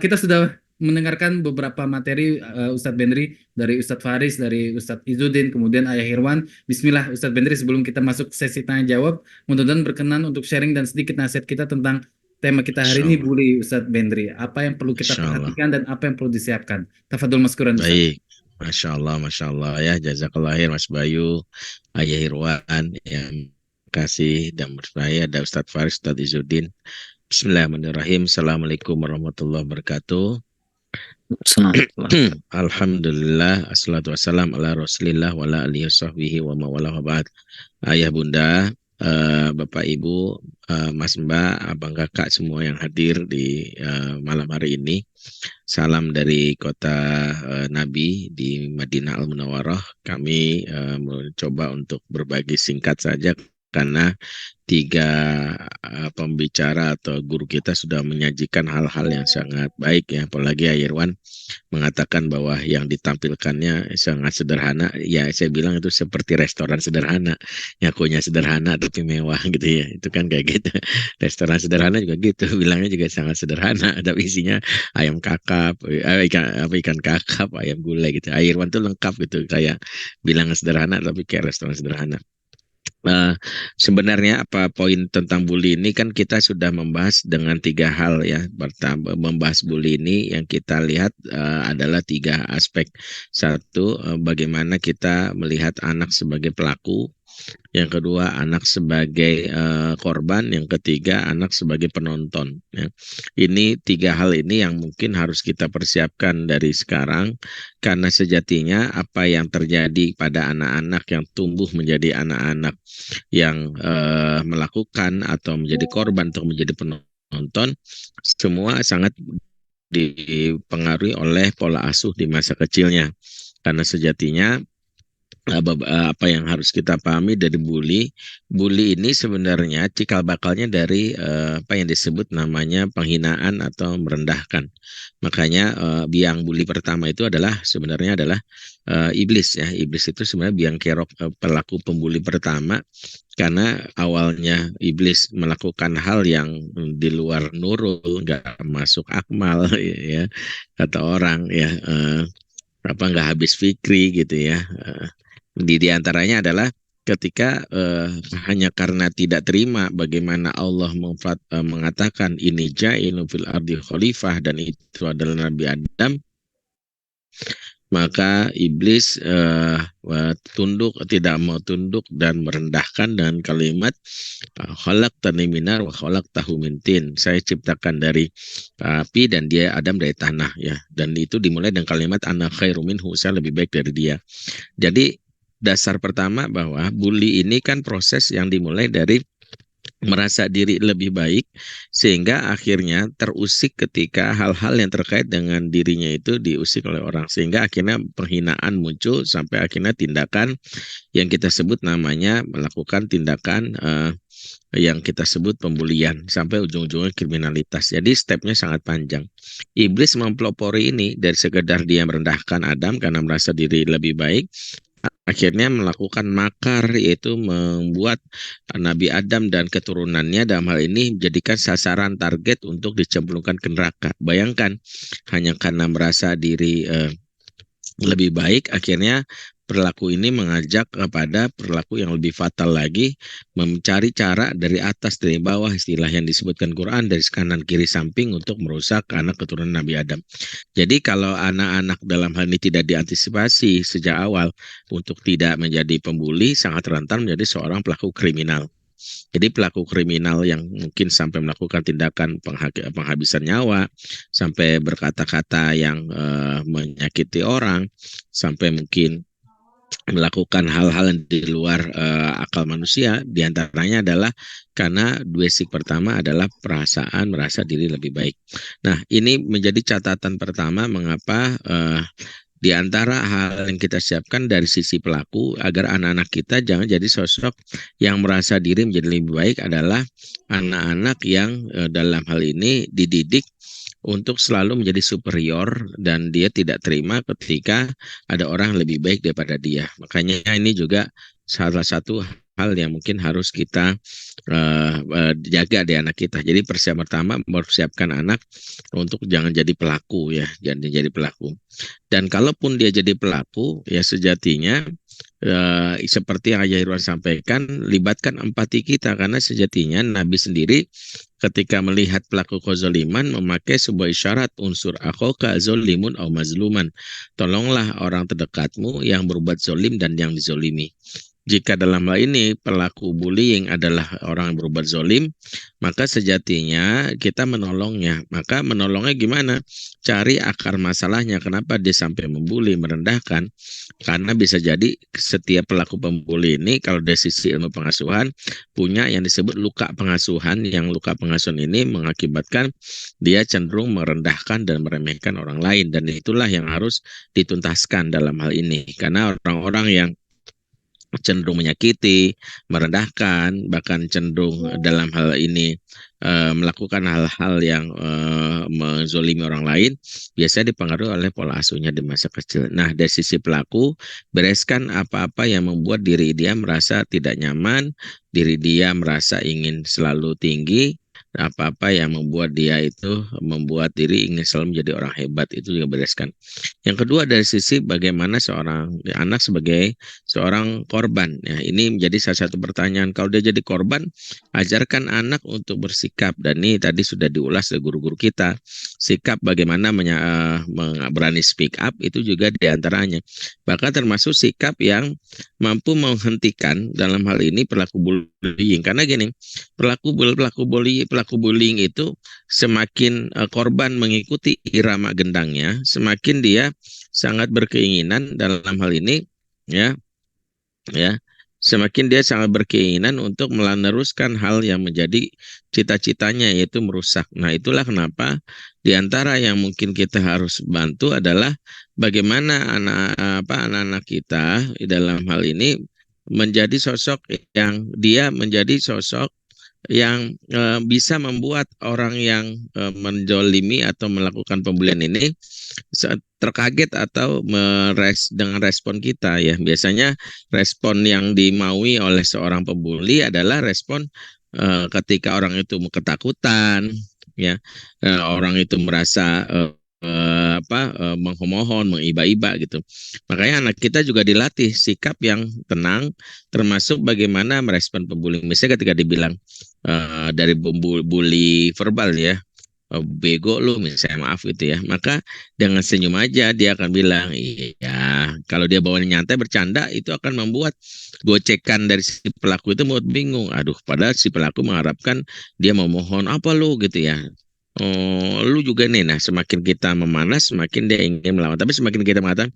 Kita sudah mendengarkan beberapa materi Ustadz Bendri, dari Ustadz Faris, dari Ustadz Izzuddin, kemudian Ayah Irwan. Bismillah Ustadz Bendri, sebelum kita masuk sesi tanya jawab, mudah-mudahan berkenan untuk sharing dan sedikit nasihat kita tentang tema kita hari ini, Insya bully Ustadz Bendri. Apa yang perlu kita Insya Allah. perhatikan dan apa yang perlu disiapkan? Tafadhol maskuran Ustadz. Baik, Masya Allah ya, jazakallah khair Mas Bayu, Ayah Irwan, yang kasih dan bersaya ada Ustadz Faris, Ustadz Izzuddin. Bismillahirrahmanirrahim. Assalamualaikum warahmatullahi wabarakatuh. Alhamdulillah, assalatu wassalam ala rasulillah wa ala alihi wasahbihi wa mawala wa ba'd. Ayah bunda, Bapak Ibu, Mas Mbak, Abang Kakak semua yang hadir di malam hari ini. Salam dari kota Nabi di Madinah Al-Munawwarah. Kami mencoba untuk berbagi singkat saja karena tiga pembicara atau guru kita sudah menyajikan hal-hal yang sangat baik ya. Apalagi Irwan mengatakan bahwa yang ditampilkannya sangat sederhana. Ya saya bilang itu seperti restoran sederhana. Ngakunya sederhana tapi mewah gitu ya. Itu kan kayak gitu. Restoran sederhana juga gitu. Bilangnya juga sangat sederhana. Tapi isinya ayam kakap, ikan kakap, ayam gulai gitu. Irwan tuh lengkap gitu. Kayak bilang sederhana tapi kayak restoran sederhana. Sebenarnya apa poin tentang bully ini kan kita sudah membahas dengan tiga hal ya. Pertama, membahas bully ini yang kita lihat adalah tiga aspek. Satu, bagaimana kita melihat anak sebagai pelaku. Yang kedua, anak sebagai korban. Yang ketiga, anak sebagai penonton. Ya. Ini tiga hal ini yang mungkin harus kita persiapkan dari sekarang, karena sejatinya apa yang terjadi pada anak-anak yang tumbuh menjadi anak-anak yang melakukan atau menjadi korban atau menjadi penonton, semua sangat dipengaruhi oleh pola asuh di masa kecilnya. Karena sejatinya apa yang harus kita pahami dari bully ini sebenarnya cikal bakalnya dari apa yang disebut namanya penghinaan atau merendahkan. Makanya biang bully pertama itu sebenarnya adalah iblis ya. Iblis itu sebenarnya biang kerok pelaku pembuli pertama, karena awalnya iblis melakukan hal yang di luar nurul, nggak masuk akmal ya kata orang ya, nggak habis fikri gitu ya. Di antaranya adalah ketika hanya karena tidak terima bagaimana Allah mengatakan ini ja'ilun fil ardi khalifah dan itu adalah Nabi Adam, maka iblis tidak mau tunduk dan merendahkan dengan kalimat khalaqtani minar wa khalaqtahu min tin. Saya ciptakan dari api dan dia Adam dari tanah ya. Dan itu dimulai dengan kalimat ana khairu minhu, saya lebih baik dari dia. Jadi dasar pertama bahwa bully ini kan proses yang dimulai dari merasa diri lebih baik, sehingga akhirnya terusik ketika hal-hal yang terkait dengan dirinya itu diusik oleh orang, sehingga akhirnya penghinaan muncul sampai akhirnya tindakan yang kita sebut namanya melakukan tindakan yang kita sebut pembulian sampai ujung-ujungnya kriminalitas. Jadi stepnya sangat panjang. Iblis mempelopori ini dari sekedar dia merendahkan Adam karena merasa diri lebih baik, akhirnya melakukan makar, yaitu membuat Nabi Adam dan keturunannya dalam hal ini menjadikan sasaran target untuk dicemplungkan ke neraka. Bayangkan, hanya karena merasa diri lebih baik, akhirnya perilaku ini mengajak kepada perilaku yang lebih fatal lagi, mencari cara dari atas, dari bawah, istilah yang disebutkan Quran, dari kanan kiri samping untuk merusak anak keturunan Nabi Adam. Jadi kalau anak-anak dalam hal ini tidak diantisipasi sejak awal untuk tidak menjadi pembuli, sangat rentan menjadi seorang pelaku kriminal. Jadi pelaku kriminal yang mungkin sampai melakukan tindakan penghabisan nyawa, sampai berkata-kata yang menyakiti orang, sampai mungkin melakukan hal-hal yang di luar akal manusia, diantaranya adalah karena basic pertama adalah perasaan merasa diri lebih baik. Nah, ini menjadi catatan pertama mengapa di antara hal yang kita siapkan dari sisi pelaku agar anak-anak kita jangan jadi sosok yang merasa diri menjadi lebih baik adalah anak-anak yang dalam hal ini dididik untuk selalu menjadi superior dan dia tidak terima ketika ada orang yang lebih baik daripada dia. Makanya ini juga salah satu hal yang mungkin harus kita jaga di anak kita. Jadi persiapan pertama mempersiapkan anak untuk jangan jadi pelaku ya, jangan jadi pelaku. Dan kalaupun dia jadi pelaku, ya sejatinya seperti yang Ayah Irwan sampaikan, libatkan empati kita karena sejatinya Nabi sendiri ketika melihat pelaku kezaliman memakai sebuah isyarat unsur akhoka zolimun au mazluman. Tolonglah orang terdekatmu yang berbuat zolim dan yang dizolimi. Jika dalam hal ini pelaku bullying adalah orang yang berbuat zolim, maka sejatinya kita menolongnya. Maka menolongnya gimana? Cari akar masalahnya. Kenapa dia sampai membuli, merendahkan? Karena bisa jadi setiap pelaku pembuli ini kalau dari sisi ilmu pengasuhan punya yang disebut luka pengasuhan, yang luka pengasuhan ini mengakibatkan dia cenderung merendahkan dan meremehkan orang lain, dan itulah yang harus dituntaskan dalam hal ini. Karena orang-orang yang cenderung menyakiti, merendahkan, bahkan cenderung dalam hal ini melakukan hal-hal yang menzolimi orang lain, biasanya dipengaruhi oleh pola asuhnya di masa kecil. Nah, dari sisi pelaku, bereskan apa-apa yang membuat diri dia merasa tidak nyaman, diri dia merasa ingin selalu tinggi, apa-apa yang membuat dia itu membuat diri ingin selalu menjadi orang hebat, itu juga bereskan. Yang kedua dari sisi bagaimana seorang anak sebagai seorang korban. Ya, ini menjadi salah satu pertanyaan. Kalau dia jadi korban, ajarkan anak untuk bersikap, dan ini tadi sudah diulas oleh guru-guru kita. Sikap bagaimana berani speak up itu juga diantaranya. Bahkan termasuk sikap yang mampu menghentikan dalam hal ini perilaku bullying. Karena gini, perilaku bullying itu semakin korban mengikuti irama gendangnya, semakin dia sangat berkeinginan dalam hal ini ya semakin dia sangat berkeinginan untuk meneruskan hal yang menjadi cita-citanya, yaitu merusak. Nah, itulah kenapa di antara yang mungkin kita harus bantu adalah bagaimana anak-anak kita dalam hal ini menjadi sosok yang dia menjadi sosok yang bisa membuat orang yang menzolimi atau melakukan pembulian ini terkaget atau dengan respon kita ya. Biasanya respon yang dimaui oleh seorang pembuli adalah respon ketika orang itu ketakutan ya, orang itu merasa mengmohon, mengiba-iba gitu. Makanya anak kita juga dilatih sikap yang tenang, termasuk bagaimana merespon pembuli. Misalnya ketika dibilang dari bully verbal ya, bego lu misalnya, maaf gitu ya, maka dengan senyum aja dia akan bilang iya. Kalau dia bawanya nyantai bercanda, itu akan membuat gocekan dari si pelaku itu membuat bingung. Aduh, padahal si pelaku mengharapkan dia memohon apa lu gitu ya. Oh, lu juga nih. Nah, semakin kita memanas, semakin dia ingin melawan. Tapi semakin kita mengatakan,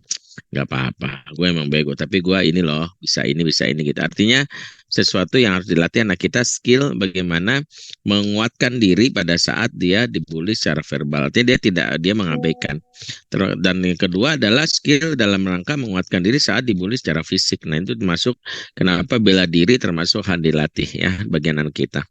nggak apa-apa, gue emang bego, tapi gue ini loh, bisa ini gitu. Artinya sesuatu yang harus dilatih anak kita, skill bagaimana menguatkan diri pada saat dia dibully secara verbal. Artinya dia mengabaikan. Dan yang kedua adalah skill dalam rangka menguatkan diri saat dibully secara fisik. Nah, itu termasuk kenapa bela diri termasuk hal dilatih ya bagian anak kita.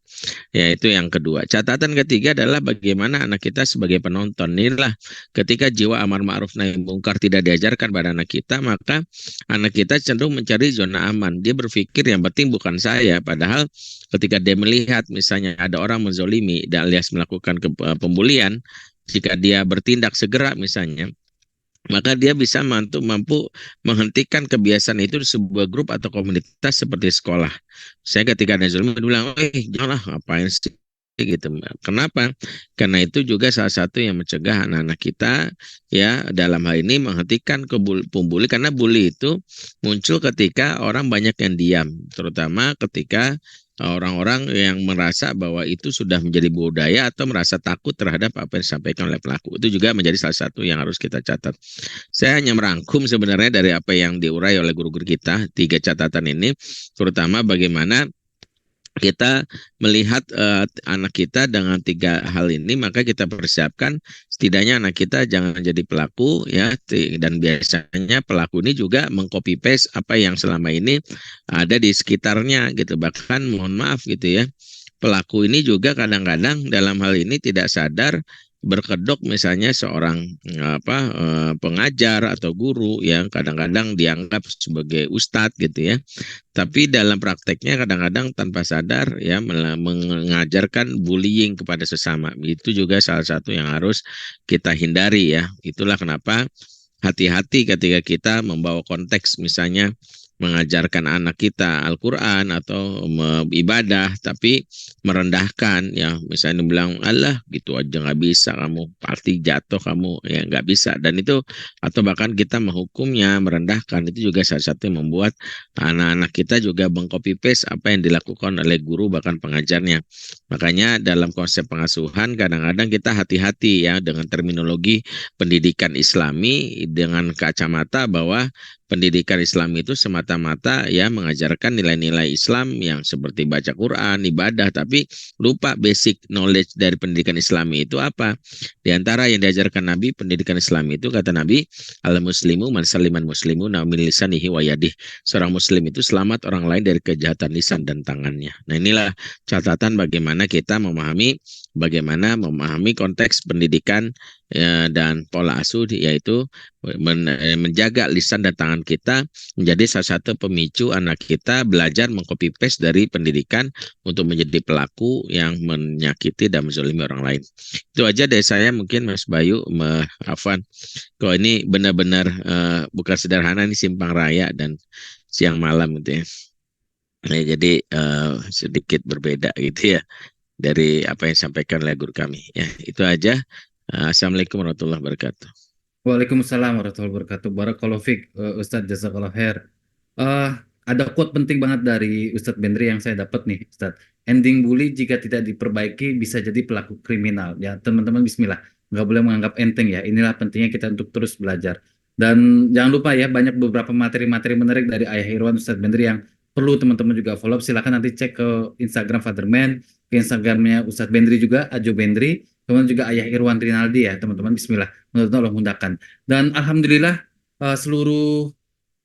Ya, itu yang kedua. Catatan ketiga adalah bagaimana anak kita sebagai penonton. Inilah ketika jiwa amar ma'ruf nahi mungkar tidak diajarkan pada anak kita, maka anak kita cenderung mencari zona aman. Dia berpikir yang penting bukan saya, padahal ketika dia melihat misalnya ada orang menzolimi dan alias melakukan pembulian, jika dia bertindak segera misalnya, maka dia bisa mampu menghentikan kebiasaan itu di sebuah grup atau komunitas seperti sekolah. Saya ketika ada zolim, dia bilang, janganlah, ngapain sih gitu. Kenapa? Karena itu juga salah satu yang mencegah anak-anak kita ya dalam hal ini menghentikan pembuli, karena bully itu muncul ketika orang banyak yang diam, terutama ketika orang-orang yang merasa bahwa itu sudah menjadi budaya atau merasa takut terhadap apa yang disampaikan oleh pelaku. Itu juga menjadi salah satu yang harus kita catat. Saya hanya merangkum sebenarnya dari apa yang diurai oleh guru-guru kita, 3 catatan ini, terutama bagaimana kita melihat anak kita dengan 3 hal ini, maka kita persiapkan setidaknya anak kita jangan jadi pelaku ya, dan biasanya pelaku ini juga mengcopy paste apa yang selama ini ada di sekitarnya gitu. Bahkan mohon maaf gitu ya, pelaku ini juga kadang-kadang dalam hal ini tidak sadar berkedok misalnya seorang pengajar atau guru yang kadang-kadang dianggap sebagai ustadz gitu ya, tapi dalam prakteknya kadang-kadang tanpa sadar ya mengajarkan bullying kepada sesama. Itu juga salah satu yang harus kita hindari ya. Itulah kenapa hati-hati ketika kita membawa konteks misalnya mengajarkan anak kita Al-Quran atau ibadah, tapi merendahkan ya, misalnya bilang Allah gitu aja nggak bisa, kamu pasti jatuh kamu, ya nggak bisa. Dan itu, atau bahkan kita menghukumnya, merendahkan, itu juga salah satu yang membuat anak-anak kita juga mengcopy paste apa yang dilakukan oleh guru bahkan pengajarnya. Makanya dalam konsep pengasuhan kadang-kadang kita hati-hati ya dengan terminologi pendidikan Islami dengan kacamata bahwa pendidikan Islam itu semata-mata ya mengajarkan nilai-nilai Islam yang seperti baca Quran, ibadah, tapi lupa basic knowledge dari pendidikan Islami itu apa. Di antara yang diajarkan Nabi, pendidikan Islam itu kata Nabi, al-muslimu man saliman muslimu min lisanihi wa yadih. Seorang muslim itu selamat orang lain dari kejahatan lisan dan tangannya. Nah, inilah catatan bagaimana kita memahami konteks pendidikan ya, dan pola asuh, yaitu menjaga lisan dan tangan kita menjadi salah satu pemicu anak kita belajar mengcopy paste dari pendidikan untuk menjadi pelaku yang menyakiti dan menzalimi orang lain. Itu aja dari saya, mungkin Mas Bayu, Afwan. Kok ini benar-benar bukan sederhana, ini simpang raya dan siang malam gitu ya. Nah, jadi sedikit berbeda gitu ya dari apa yang disampaikan oleh guru kami. Ya, itu aja. Assalamualaikum warahmatullahi wabarakatuh. Waalaikumsalam warahmatullahi wabarakatuh. Barakallahu fiik, Ustadz, jazakallahu khair. Ada quote penting banget dari Ustadz Bendri yang saya dapat nih, Ustadz. Ending bully jika tidak diperbaiki bisa jadi pelaku kriminal. Ya, teman-teman, bismillah. Nggak boleh menganggap enteng ya. Inilah pentingnya kita untuk terus belajar. Dan jangan lupa ya, banyak beberapa materi-materi menarik dari Ayah Irwan, Ustadz Bendri yang perlu teman-teman juga follow up. Silakan nanti cek ke Instagram Fatherman, ke Instagramnya Ustadz Bendri juga, Ajo Bendri. Kemudian juga Ayah Irwan Rinaldi ya, teman-teman, bismillah. Mudah-mudahan Allah mudahkan. Dan alhamdulillah seluruh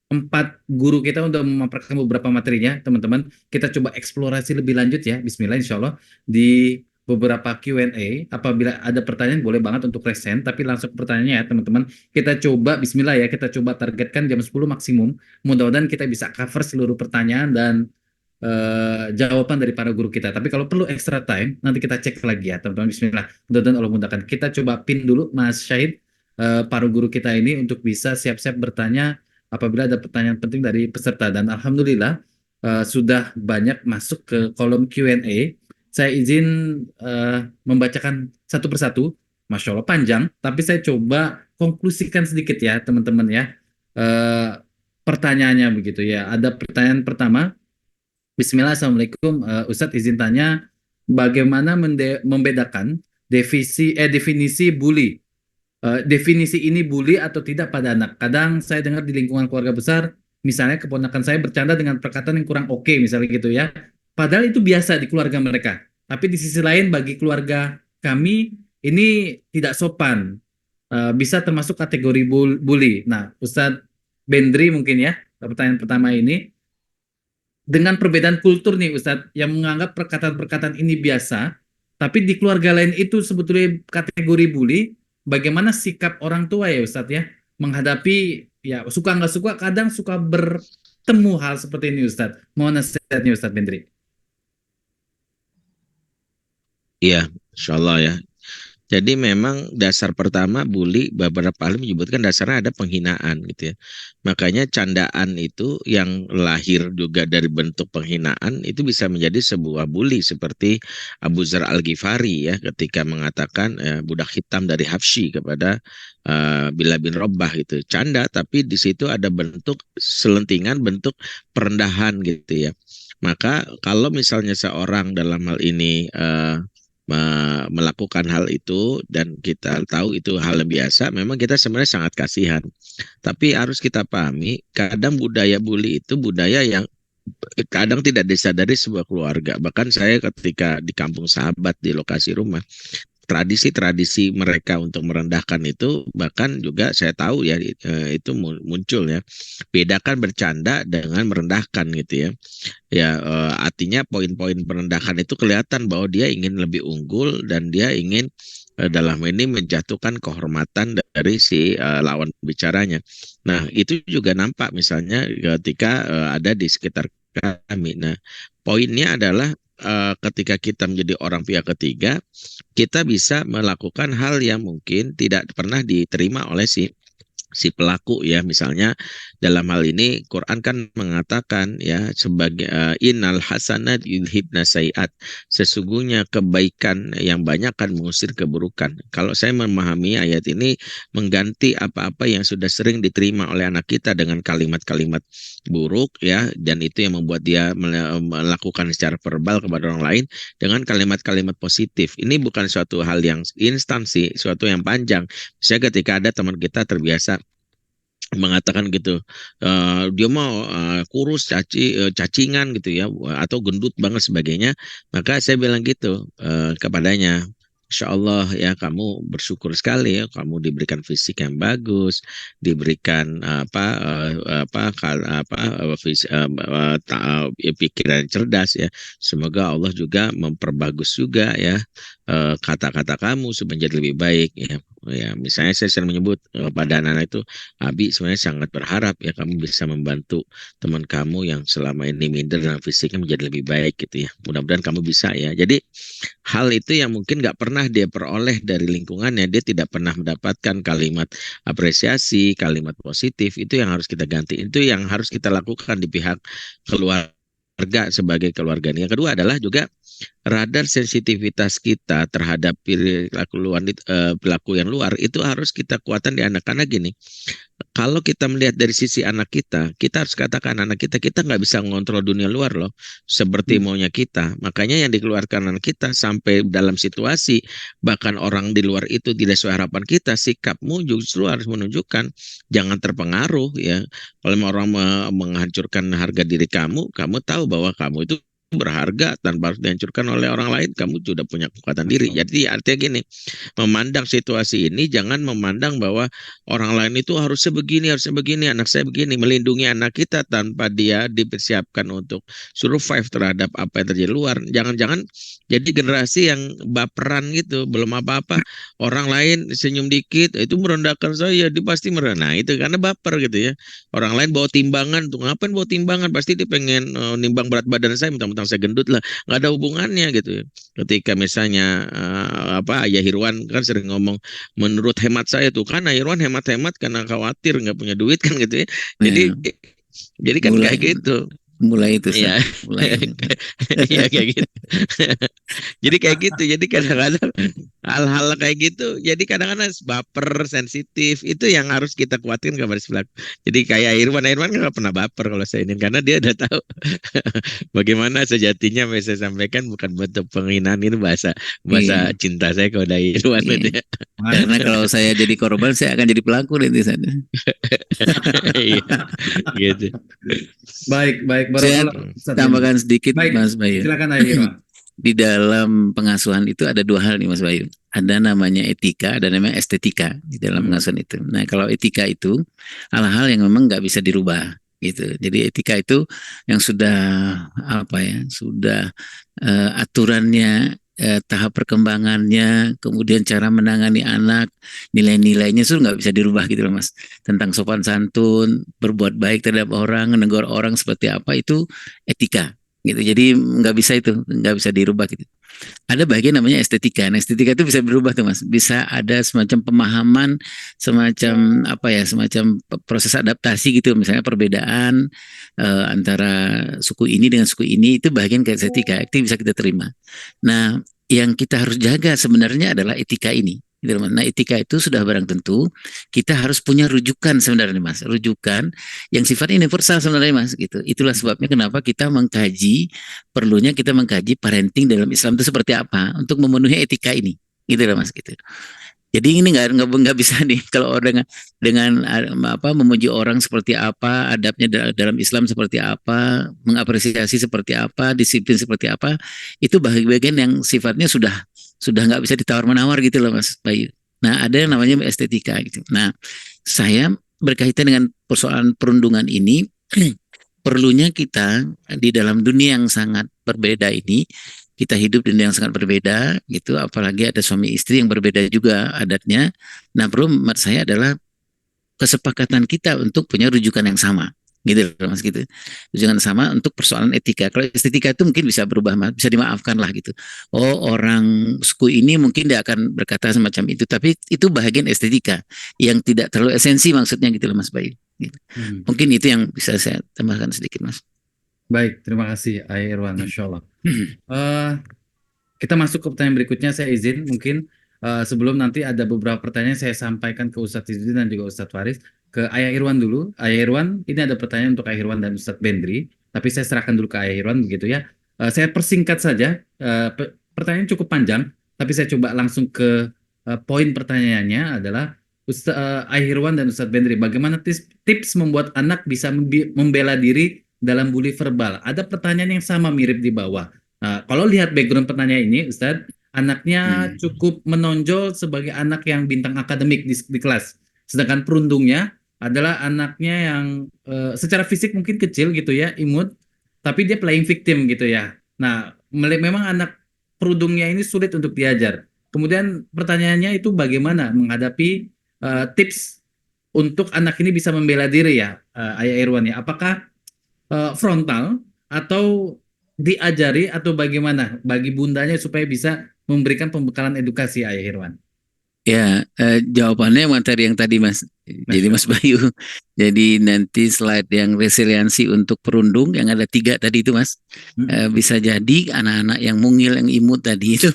4 guru kita udah memaparkan beberapa materinya, teman-teman. Kita coba eksplorasi lebih lanjut ya, bismillah, insya Allah di beberapa Q&A. Apabila ada pertanyaan boleh banget untuk resen, tapi langsung ke pertanyaannya ya, teman-teman. Kita coba, bismillah ya, kita coba targetkan jam 10 maksimum. Mudah-mudahan kita bisa cover seluruh pertanyaan dan jawaban dari para guru kita. Tapi kalau perlu extra time, nanti kita cek lagi ya, teman-teman. Bismillah. Mudah-mudahan Allah mudahkan. Kita coba pin dulu Mas Syahid, para guru kita ini untuk bisa siap-siap bertanya apabila ada pertanyaan penting dari peserta. Dan alhamdulillah sudah banyak masuk ke kolom Q&A. Saya izin membacakan satu persatu. Masya Allah panjang, tapi saya coba konklusikan sedikit ya, teman-teman ya. Pertanyaannya begitu ya. Ada pertanyaan pertama. Bismillah, Assalamualaikum. Ustadz izin tanya, bagaimana membedakan definisi bully? Definisi ini bully atau tidak pada anak? Kadang saya dengar di lingkungan keluarga besar, misalnya keponakan saya bercanda dengan perkataan yang kurang oke, misalnya gitu ya. Padahal itu biasa di keluarga mereka. Tapi di sisi lain bagi keluarga kami ini tidak sopan. Bisa termasuk kategori bully. Nah, Ustadz Bendri mungkin ya, pertanyaan pertama ini. Dengan perbedaan kultur nih Ustadz, yang menganggap perkataan-perkataan ini biasa, tapi di keluarga lain itu sebetulnya kategori bully, bagaimana sikap orang tua ya Ustadz ya, menghadapi ya suka nggak suka kadang suka bertemu hal seperti ini Ustadz. Mohon nasihatnya Ustadz Bentri. Iya, insya Allah ya. Jadi memang dasar pertama bully beberapa ahli menyebutkan dasarnya ada penghinaan gitu ya. Makanya candaan itu yang lahir juga dari bentuk penghinaan itu bisa menjadi sebuah bully seperti Abu Dzar Al-Ghifari ya ketika mengatakan budak hitam dari Habsyi kepada Bilal bin Rabah gitu. Canda tapi di situ ada bentuk selentingan bentuk perendahan gitu ya. Maka kalau misalnya seorang dalam hal ini melakukan hal itu dan kita tahu itu hal yang biasa, memang kita sebenarnya sangat kasihan. Tapi harus kita pahami, kadang budaya bully itu budaya yang kadang tidak disadari sebuah keluarga. Bahkan saya ketika di kampung sahabat di lokasi rumah, tradisi-tradisi mereka untuk merendahkan itu bahkan juga saya tahu ya itu muncul ya. Bedakan bercanda dengan merendahkan gitu ya. Ya artinya poin-poin perendahan itu kelihatan bahwa dia ingin lebih unggul dan dia ingin dalam ini menjatuhkan kehormatan dari si lawan bicaranya. Nah, itu juga nampak misalnya ketika ada di sekitar kami. Nah, poinnya adalah ketika kita menjadi orang pihak ketiga, kita bisa melakukan hal yang mungkin tidak pernah diterima oleh si pelaku ya. Misalnya dalam hal ini Quran kan mengatakan ya sebagai innal hasanat yudhibna sayiat, sesungguhnya kebaikan yang banyak akan mengusir keburukan. Kalau saya memahami ayat ini mengganti apa-apa yang sudah sering diterima oleh anak kita dengan kalimat-kalimat buruk ya, dan itu yang membuat dia melakukan secara verbal kepada orang lain dengan kalimat-kalimat positif. Ini bukan suatu hal yang instan sih, suatu yang panjang. Misalnya ketika ada teman kita terbiasa mengatakan gitu, dia mau kurus, cacingan gitu ya, atau gendut banget sebagainya, maka saya bilang gitu kepadanya, Insya Allah ya kamu bersyukur sekali ya kamu diberikan fisik yang bagus, diberikan pikiran cerdas ya. Semoga Allah juga memperbagus juga ya kata-kata kamu supaya menjadi lebih baik ya. Ya, misalnya saya sering menyebut pada anak-anak itu, Abi sebenarnya sangat berharap ya kamu bisa membantu teman kamu yang selama ini minder dengan fisiknya menjadi lebih baik gitu ya. Mudah-mudahan kamu bisa ya. Jadi hal itu yang mungkin nggak pernah dia peroleh dari lingkungannya, dia tidak pernah mendapatkan kalimat apresiasi, kalimat positif, itu yang harus kita ganti. Itu yang harus kita lakukan di pihak keluarga sebagai keluarga. Yang kedua adalah juga radar sensitivitas kita terhadap perilaku yang luar itu harus kita kuatkan di anak-anak gini. Kalau kita melihat dari sisi anak kita harus katakan anak kita nggak bisa mengontrol dunia luar loh, seperti maunya kita. Makanya yang dikeluarkan anak kita sampai dalam situasi bahkan orang di luar itu tidak sesuai harapan kita, sikapmu justru harus menunjukkan jangan terpengaruh ya. Kalau orang menghancurkan harga diri kamu tahu bahwa kamu itu berharga tanpa harus dihancurkan oleh orang lain, kamu sudah punya kekuatan diri. Jadi artinya gini, memandang situasi ini jangan memandang bahwa orang lain itu harusnya begini, anak saya begini, melindungi anak kita tanpa dia dipersiapkan untuk survive terhadap apa yang terjadi luar. Jangan-jangan jadi generasi yang baperan gitu, belum apa-apa, orang lain senyum dikit, itu merendahkan saya, dia pasti merendah. Nah itu karena baper gitu ya. Orang lain bawa timbangan, tuh ngapain bawa timbangan? Pasti dia pengen nimbang berat badan saya, mentang-mentang saya gendut lah, nggak ada hubungannya gitu. Ketika misalnya Ayah Irwan kan sering ngomong, menurut hemat saya tuh kan Ayah Irwan hemat-hemat karena khawatir nggak punya duit kan gitu ya. Jadi kan mulai kayak gitu. mulai itu Iya. mulai itu. Iya kayak gitu. Jadi kayak gitu. Jadi kadang-kadang hal-hal kayak gitu. Jadi kadang-kadang baper, sensitif. Itu yang harus kita kuatin kepada si pelaku. Jadi kayak Irwan nggak pernah baper kalau saya ini. Karena dia udah tahu bagaimana sejatinya saya sampaikan bukan bentuk penghinaan, itu bahasa Iya. cinta saya kepada Irwan Iya. itu ya. Karena kalau saya jadi korban, saya akan jadi pelaku nanti sana. Iya, gitu. Baik, Saya barakallah Ustadz tambahkan Bentri. sedikit, Baik, Mas Bayu. silakan Ayah Irwan. Di dalam pengasuhan itu ada dua hal nih, Mas Bayu. Ada namanya etika, ada namanya estetika di dalam pengasuhan itu. Nah, kalau etika itu hal-hal yang memang nggak bisa dirubah, gitu. Jadi etika itu yang sudah sudah aturannya tahap perkembangannya, kemudian cara menangani anak, nilai-nilainya itu nggak bisa dirubah gitu loh Mas. Tentang sopan santun, berbuat baik terhadap orang, menegur orang seperti apa itu etika gitu. Jadi nggak bisa itu, nggak bisa dirubah gitu. Ada bagian namanya estetika. Nah, estetika itu bisa berubah tuh Mas. Bisa ada semacam pemahaman, semacam apa ya, semacam proses adaptasi gitu. Misalnya perbedaan antara suku ini dengan suku ini itu bagian ke estetika. Itu bisa kita terima. Nah, yang kita harus jaga sebenarnya adalah etika ini. Gitu loh, Mas. Nah, etika itu sudah barang tentu kita harus punya rujukan sebenarnya Mas. Rujukan yang sifatnya universal sebenarnya Mas gitu. Itulah sebabnya kenapa kita perlunya kita mengkaji parenting dalam Islam itu seperti apa untuk memenuhi etika ini. Gitu loh Mas gitu. Jadi ini nggak bisa nih kalau orang dengan apa memuji orang seperti apa, adabnya dalam Islam seperti apa, mengapresiasi seperti apa, disiplin seperti apa, itu bagian yang sifatnya sudah nggak bisa ditawar-menawar gitu loh Mas Bayu. Nah ada yang namanya estetika gitu. Nah saya berkaitan dengan persoalan perundungan ini perlunya kita di dalam dunia yang sangat berbeda ini kita hidup di dunia yang sangat berbeda gitu, apalagi ada suami istri yang berbeda juga adatnya. Nah, perlu menurut saya adalah kesepakatan kita untuk punya rujukan yang sama, gitu Mas gitu. Rujukan sama untuk persoalan etika. Kalau estetika itu mungkin bisa berubah, bisa dimaafkan lah gitu. Oh, orang suku ini mungkin dia akan berkata semacam itu, tapi itu bagian estetika yang tidak terlalu esensi maksudnya gitu loh Mas Bayu. Gitu. Mungkin itu yang bisa saya tambahkan sedikit Mas. Baik, terima kasih Ayah Irwan, Masya Allah. Kita masuk ke pertanyaan berikutnya, saya izin mungkin sebelum nanti ada beberapa pertanyaan saya sampaikan ke Ustadz Izzuddin dan juga Ustadz Faris. Ke Ayah Irwan dulu. Ayah Irwan, ini ada pertanyaan untuk Ayah Irwan dan Ustadz Bendri, tapi saya serahkan dulu ke Ayah Irwan begitu ya. Saya persingkat saja, pertanyaan cukup panjang, tapi saya coba langsung ke poin pertanyaannya adalah Ayah Irwan dan Ustadz Bendri, bagaimana tips membuat anak bisa membela diri dalam bully verbal? Ada pertanyaan yang sama mirip di bawah. Nah, kalau lihat background pertanyaan ini, Ustadz, anaknya cukup menonjol sebagai anak yang bintang akademik di kelas. Sedangkan perundungnya adalah anaknya yang secara fisik mungkin kecil gitu ya, imut, tapi dia playing victim gitu ya. Nah, memang anak perundungnya ini sulit untuk diajar. Kemudian pertanyaannya itu bagaimana menghadapi tips untuk anak ini bisa membela diri ya, Ayah Irwan ya. Apakah frontal atau diajari atau bagaimana bagi bundanya supaya bisa memberikan pembekalan edukasi Ayah Irwan? Ya, jawabannya materi yang tadi Mas. Jadi Mas Bayu, jadi nanti slide yang resiliensi untuk perundung yang ada 3 tadi itu Mas, bisa jadi anak-anak yang mungil, yang imut tadi itu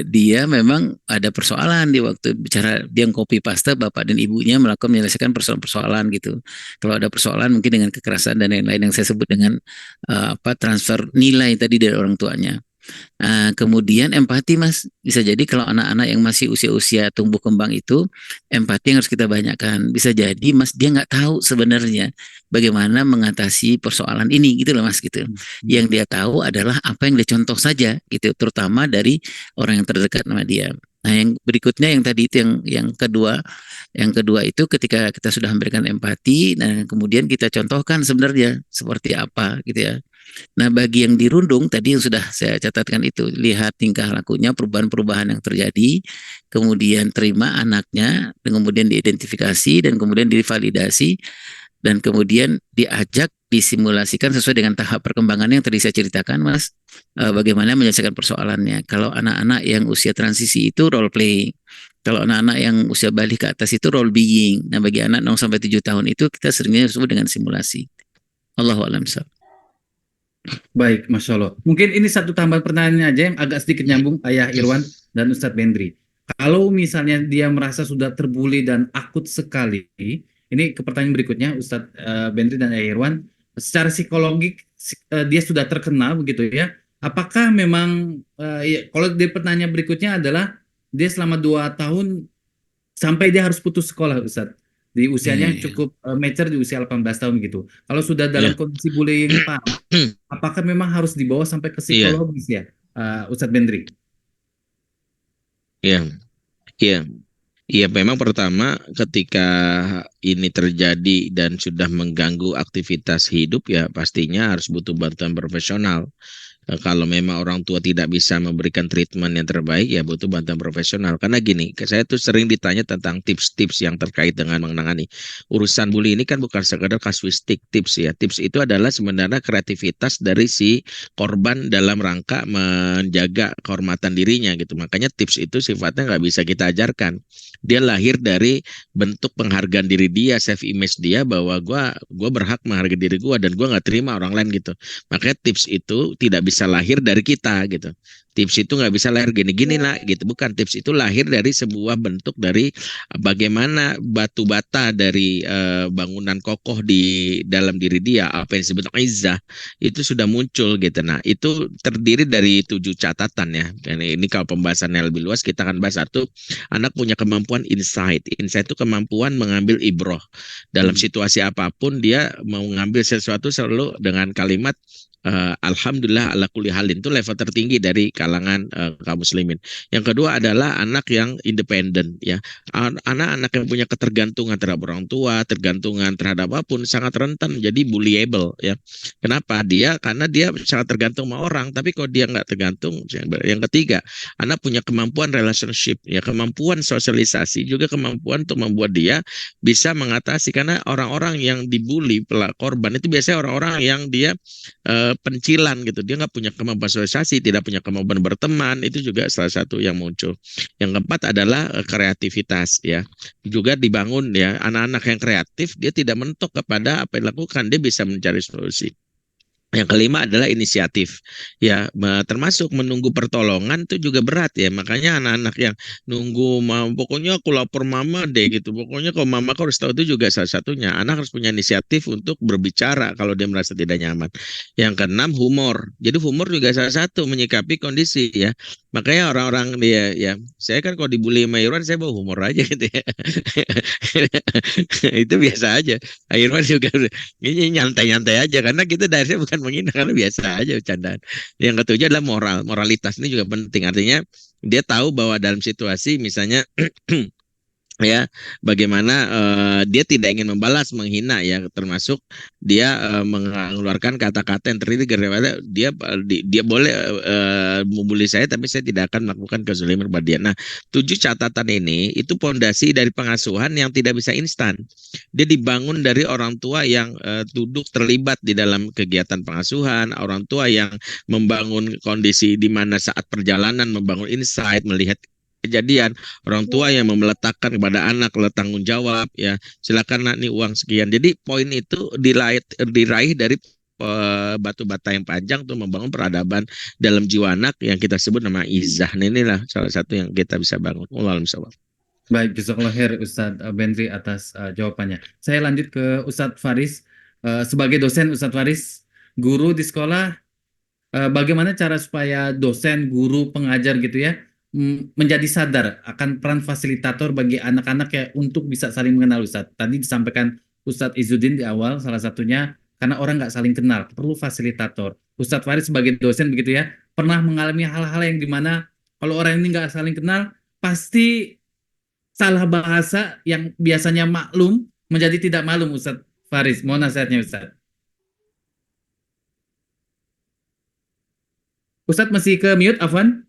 dia memang ada persoalan di waktu bicara, dia copy paste bapak dan ibunya melakukan menyelesaikan persoalan-persoalan gitu. Kalau ada persoalan mungkin dengan kekerasan dan lain-lain yang saya sebut dengan transfer nilai tadi dari orang tuanya. Kemudian empati Mas, bisa jadi kalau anak-anak yang masih usia-usia tumbuh kembang itu empati yang harus kita banyakkan. Bisa jadi Mas dia nggak tahu sebenarnya bagaimana mengatasi persoalan ini gitu loh Mas gitu. Yang dia tahu adalah apa yang dia contoh saja gitu, terutama dari orang yang terdekat sama dia. Nah yang berikutnya yang tadi itu yang kedua itu ketika kita sudah memberikan empati, nah kemudian kita contohkan sebenarnya seperti apa gitu ya. Nah, bagi yang dirundung tadi yang sudah saya catatkan itu, lihat tingkah lakunya, perubahan-perubahan yang terjadi, kemudian terima anaknya, dan kemudian diidentifikasi, dan kemudian divalidasi, dan kemudian diajak disimulasikan sesuai dengan tahap perkembangan yang tadi saya ceritakan, Mas, bagaimana menyelesaikan persoalannya. Kalau anak-anak yang usia transisi itu role playing. Kalau anak-anak yang usia balik ke atas itu role being. Nah, bagi anak 0 sampai 7 tahun itu kita seringnya disebut dengan simulasi. Allahu a'lam. Baik, Masya Allah. Mungkin ini satu tambahan pertanyaan aja yang agak sedikit nyambung, Ayah Irwan dan Ustadz Bendri. Kalau misalnya dia merasa sudah terbuli dan akut sekali, ini ke pertanyaan berikutnya, Ustadz Bendri dan Ayah Irwan, secara psikologik dia sudah terkena begitu ya, apakah memang, ya, kalau dia pertanyaan berikutnya adalah, dia selama 2 tahun sampai dia harus putus sekolah, Ustadz. Di usianya cukup mature di usia 18 tahun gitu. Kalau sudah dalam kondisi bullying parah, apakah memang harus dibawa sampai ke psikologis ya, Ustadz Bendri? Iya, memang pertama ketika ini terjadi dan sudah mengganggu aktivitas hidup ya pastinya harus butuh bantuan profesional. Kalau memang orang tua tidak bisa memberikan treatment yang terbaik, ya butuh bantuan profesional. Karena gini, saya tuh sering ditanya tentang tips-tips yang terkait dengan menangani urusan bully ini, kan bukan sekedar kasuistik tips ya. Tips itu adalah sebenarnya kreativitas dari si korban dalam rangka menjaga kehormatan dirinya gitu. Makanya tips itu sifatnya nggak bisa kita ajarkan. Dia lahir dari bentuk penghargaan diri dia, self image dia, bahwa gua berhak menghargai diri gua dan gua nggak terima orang lain gitu. Makanya tips itu tidak bisa lahir dari kita gitu. Tips itu nggak bisa lahir gini-gini lah gitu. Bukan, tips itu lahir dari sebuah bentuk dari bagaimana batu bata dari bangunan kokoh di dalam diri dia, apa yang disebut izzah, itu sudah muncul gitu. Nah, itu terdiri dari 7 catatan ya. Dan ini kalau pembahasannya lebih luas, kita akan bahas. Satu, anak punya kemampuan insight. Insight itu kemampuan mengambil ibroh. Dalam situasi apapun, dia mau mengambil sesuatu selalu dengan kalimat alhamdulillah ala kulli halin. Itu level tertinggi dari kalangan kaum muslimin. Yang kedua adalah anak yang independen ya. Anak-anak yang punya ketergantungan terhadap orang tua, tergantungan terhadap apapun, sangat rentan menjadi bullyable ya. Kenapa? Karena dia sangat tergantung sama orang, tapi kalau dia nggak tergantung. Yang ketiga, anak punya kemampuan relationship ya, kemampuan sosialisasi, juga kemampuan untuk membuat dia bisa mengatasi. Karena orang-orang yang dibully, korban itu biasanya orang-orang yang dia pencilan gitu, dia nggak punya kemampuan sosialisasi, tidak punya kemampuan berteman, itu juga salah satu yang muncul. Yang keempat adalah kreativitas ya, juga dibangun ya. Anak-anak yang kreatif, dia tidak mentok kepada apa yang dilakukan, dia bisa mencari solusi. Yang kelima adalah inisiatif ya, termasuk menunggu pertolongan itu juga berat ya. Makanya anak-anak yang nunggu, pokoknya aku lapor mama deh gitu, pokoknya kalau mama kau harus tahu, itu juga salah satunya. Anak harus punya inisiatif untuk berbicara kalau dia merasa tidak nyaman. Yang keenam, humor. Jadi humor juga salah satu menyikapi kondisi ya. Makanya orang-orang dia ya, saya kan kalau dibully sama Irwan, saya bawa humor aja gitu ya. Itu biasa aja. Irwan juga ini nyantai-nyantai aja, karena kita dasarnya bukan menghina, karena biasa aja bercandaan. Yang ketujuh adalah moralitas. Ini juga penting, artinya dia tahu bahwa dalam situasi misalnya ya, bagaimana dia tidak ingin membalas, menghina ya, termasuk dia mengeluarkan kata-kata yang terdiri daripada dia boleh membuli saya, tapi saya tidak akan melakukan kezaliman pada dia. Nah, 7 catatan ini itu pondasi dari pengasuhan yang tidak bisa instan. Dia dibangun dari orang tua yang duduk terlibat di dalam kegiatan pengasuhan, orang tua yang membangun kondisi di mana saat perjalanan membangun insight, melihat kejadian, orang tua yang meletakkan kepada anak tanggung jawab ya, silakan nak nih uang sekian. Jadi poin itu diraih dari batu bata yang panjang untuk membangun peradaban dalam jiwa anak yang kita sebut nama izah. Nah, inilah salah satu yang kita bisa bangun. Waalaikumsalam. Baik, jazakallah khair Ustadz Bentri atas jawabannya. Saya lanjut ke Ustadz Faris. Sebagai dosen, Ustadz Faris, guru di sekolah, bagaimana cara supaya dosen, guru, pengajar gitu ya, menjadi sadar akan peran fasilitator bagi anak-anak ya, untuk bisa saling mengenal Ustadz. Tadi disampaikan Ustadz Izzuddin di awal, salah satunya karena orang nggak saling kenal, perlu fasilitator. Ustadz Faris sebagai dosen begitu ya, pernah mengalami hal-hal yang dimana kalau orang ini nggak saling kenal, pasti salah bahasa yang biasanya maklum menjadi tidak maklum. Ustadz Faris, mohon nasihatnya Ustadz. Ustadz masih ke mute, Afwan?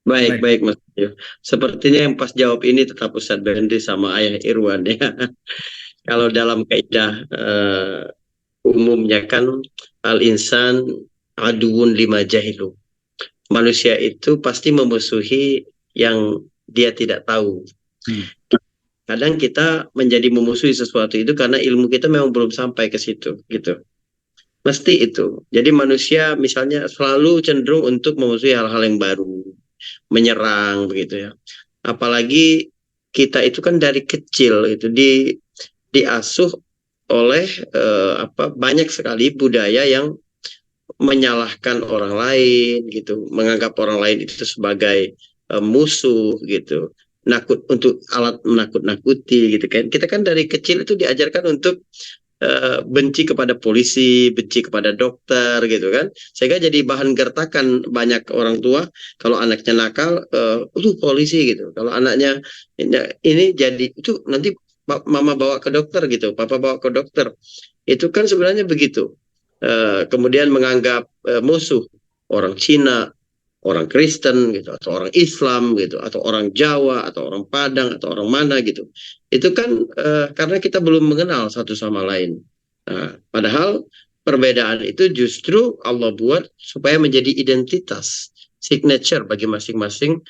Baik, Mas Yo. Sepertinya yang pas jawab ini tetap Ustadz Bentri sama Ayah Irwan ya. Kalau dalam kaidah umumnya kan al-insan aduun lima jahilu. Manusia itu pasti memusuhi yang dia tidak tahu. Kadang kita menjadi memusuhi sesuatu itu karena ilmu kita memang belum sampai ke situ gitu. Mesti itu. Jadi manusia misalnya selalu cenderung untuk memusuhi hal-hal yang baru, menyerang begitu ya. Apalagi kita itu kan dari kecil itu diasuh oleh banyak sekali budaya yang menyalahkan orang lain gitu, menganggap orang lain itu sebagai musuh gitu, untuk alat menakut-nakuti gitu kan. Kita kan dari kecil itu diajarkan untuk benci kepada polisi, benci kepada dokter gitu kan, sehingga jadi bahan gertakan banyak orang tua kalau anaknya nakal, polisi gitu. Kalau anaknya ini jadi itu nanti mama bawa ke dokter gitu, papa bawa ke dokter. Itu kan sebenarnya begitu. kemudian menganggap musuh orang Cina, orang Kristen gitu, atau orang Islam gitu, atau orang Jawa, atau orang Padang, atau orang mana gitu. Itu kan karena kita belum mengenal satu sama lain. Nah, padahal perbedaan itu justru Allah buat supaya menjadi identitas, signature bagi masing-masing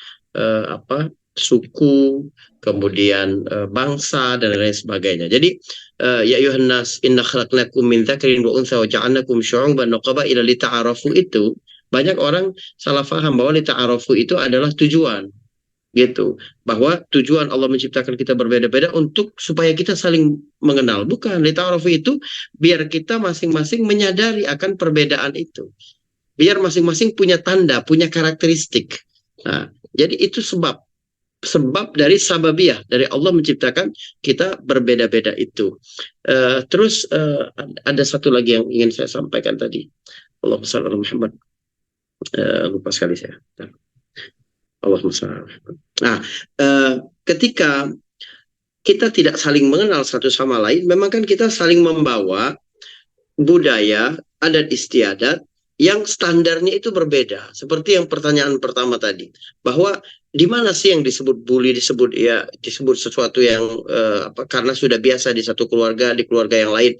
suku, kemudian bangsa dan lain sebagainya. Jadi ya ayuhan nas inna khalaqnakum min dzakarin wa untha wa ja'alnakum syu'uban wa qabaila lita'arafu itu banyak orang salah paham bahwa lita'arafu itu adalah tujuan gitu, bahwa tujuan Allah menciptakan kita berbeda-beda untuk supaya kita saling mengenal. Bukan, lita'arafu itu biar kita masing-masing menyadari akan perbedaan itu, biar masing-masing punya tanda, punya karakteristik. Nah, jadi itu sebab dari sababiyah dari Allah menciptakan kita berbeda-beda itu. Terus ada satu lagi yang ingin saya sampaikan tadi. Allahumma shalli ala Muhammad. Lupa sekali saya. Allahumma shalli ala Muhammad. Nah, ketika kita tidak saling mengenal satu sama lain, memang kan kita saling membawa budaya, adat istiadat yang standarnya itu berbeda. Seperti yang pertanyaan pertama tadi, bahwa di mana sih yang disebut bully, disebut sesuatu yang karena sudah biasa di satu keluarga, di keluarga yang lain.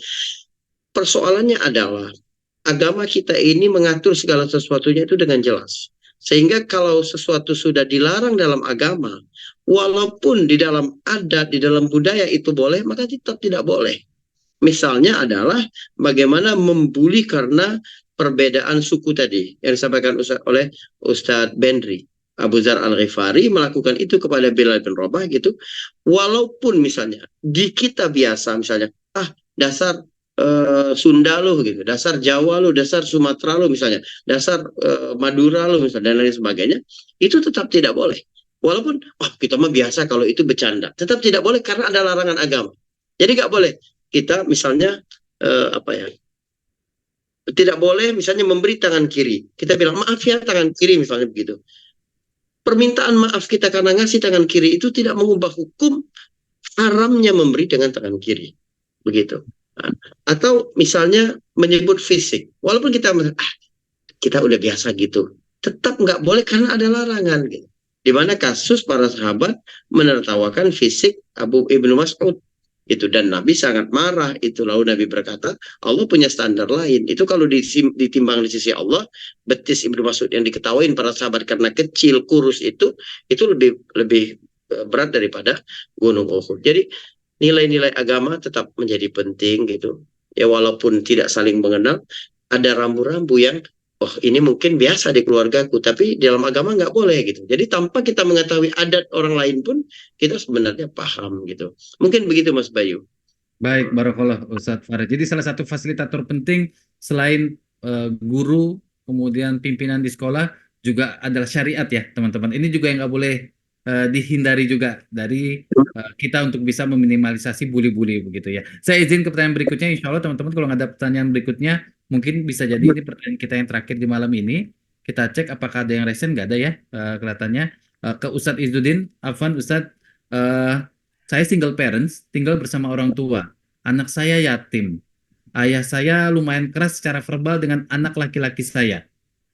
Persoalannya adalah agama kita ini mengatur segala sesuatunya itu dengan jelas. Sehingga kalau sesuatu sudah dilarang dalam agama, walaupun di dalam adat, di dalam budaya itu boleh, maka tetap tidak boleh. Misalnya adalah bagaimana membuli karena perbedaan suku tadi yang disampaikan oleh Ustadz Bendri. Abu Dzar Al-Ghifari melakukan itu kepada Bilal bin Rabah gitu. Walaupun misalnya di kita biasa misalnya, dasar Sunda lo gitu, dasar Jawa lo, dasar Sumatera lo misalnya, dasar Madura lo misalnya, dan lain sebagainya, itu tetap tidak boleh. Walaupun kita mah biasa kalau itu bercanda, tetap tidak boleh karena ada larangan agama. Jadi nggak boleh kita misalnya tidak boleh misalnya memberi tangan kiri. Kita bilang maaf ya tangan kiri misalnya begitu. Permintaan maaf kita karena ngasih tangan kiri itu tidak mengubah hukum haramnya memberi dengan tangan kiri. Begitu. Atau misalnya menyebut fisik. Walaupun kita udah biasa gitu. Tetap nggak boleh karena ada larangan. Gitu. Di mana kasus para sahabat menertawakan fisik Ibnu Mas'ud. Itu dan Nabi sangat marah itu, lalu Nabi berkata Allah punya standar lain. Itu kalau ditimbang di sisi Allah, betis Ibnu Mas'ud yang diketawain para sahabat karena kecil kurus itu lebih berat daripada gunung Uhud. Jadi nilai-nilai agama tetap menjadi penting gitu ya, walaupun tidak saling mengenal. Ada rambu-rambu yang ini mungkin biasa di keluargaku, tapi di dalam agama nggak boleh gitu. Jadi tanpa kita mengetahui adat orang lain pun kita sebenarnya paham gitu. Mungkin begitu Mas Bayu. Baik, barakallah Ustadz Farid. Jadi salah satu fasilitator penting selain guru, kemudian pimpinan di sekolah juga adalah syariat ya teman-teman. Ini juga yang nggak boleh dihindari juga dari kita untuk bisa meminimalisasi bully-bully begitu ya. Saya izin ke pertanyaan berikutnya, insya Allah teman-teman kalau nggak ada pertanyaan berikutnya, mungkin bisa jadi ini pertanyaan kita yang terakhir di malam ini. Kita cek apakah ada yang resen, nggak ada ya kelihatannya. Ke Ustadz Izzuddin, Afwan Ustadz, saya single parents, tinggal bersama orang tua. Anak saya yatim. Ayah saya lumayan keras secara verbal dengan anak laki-laki saya.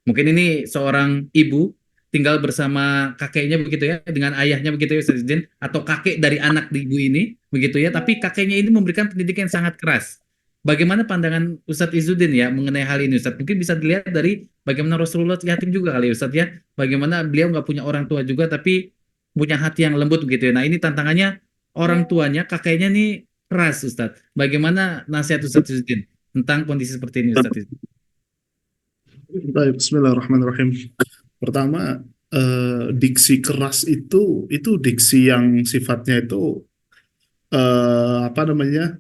Mungkin ini seorang ibu tinggal bersama kakeknya begitu ya, dengan ayahnya begitu ya Ustaz Izin, atau kakek dari anak ibu ini begitu ya, tapi kakeknya ini memberikan pendidikan yang sangat keras. Bagaimana pandangan Ustadz Izzuddin ya mengenai hal ini Ustadz? Mungkin bisa dilihat dari bagaimana Rasulullah yatim juga kali ya Ustadz ya, bagaimana beliau nggak punya orang tua juga tapi punya hati yang lembut begitu ya. Nah ini tantangannya orang tuanya, kakeknya nih keras Ustadz. Bagaimana nasihat Ustadz Izzuddin tentang kondisi seperti ini Ustadz Izzuddin? Baik, bismillahirrahmanirrahim. Pertama, diksi keras itu diksi yang sifatnya itu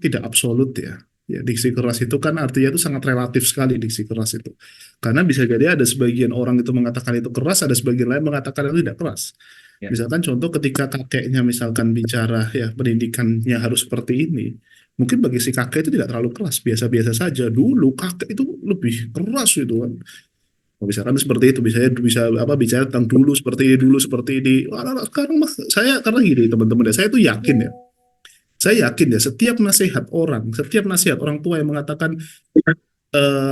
tidak absolut ya. Ya, diksi keras itu kan artinya itu sangat relatif sekali diksi keras itu. Karena bisa jadi ada sebagian orang itu mengatakan itu keras, ada sebagian lain mengatakan itu tidak keras. Ya. Misalkan contoh ketika kakeknya misalkan bicara ya pendidikannya harus seperti ini. Mungkin bagi si kakek itu tidak terlalu keras, biasa-biasa saja. Dulu kakek itu lebih keras itu kan. Misalkan seperti itu, bisa bicara tentang dulu seperti ini. Sekarang saya karena gini teman-teman, saya tuh yakin ya. Saya yakin ya setiap nasihat orang tua yang mengatakan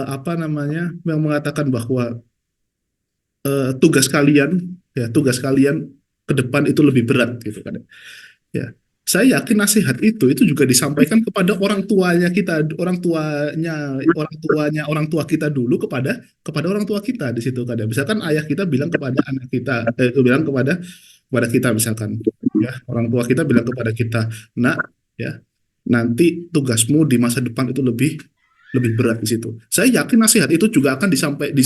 apa namanya, yang mengatakan bahwa tugas kalian, ya tugas kalian ke depan itu lebih berat gitu kan. Ya, saya yakin nasihat itu juga disampaikan kepada orang tuanya kita, orang tua kita dulu kepada orang tua kita di situ kan. Ya. Misalkan ayah kita bilang kepada anak kita, bilang kepada kita misalkan, ya orang tua kita bilang kepada kita, nak, ya nanti tugasmu di masa depan itu lebih lebih berat di situ. Saya yakin nasihat itu juga akan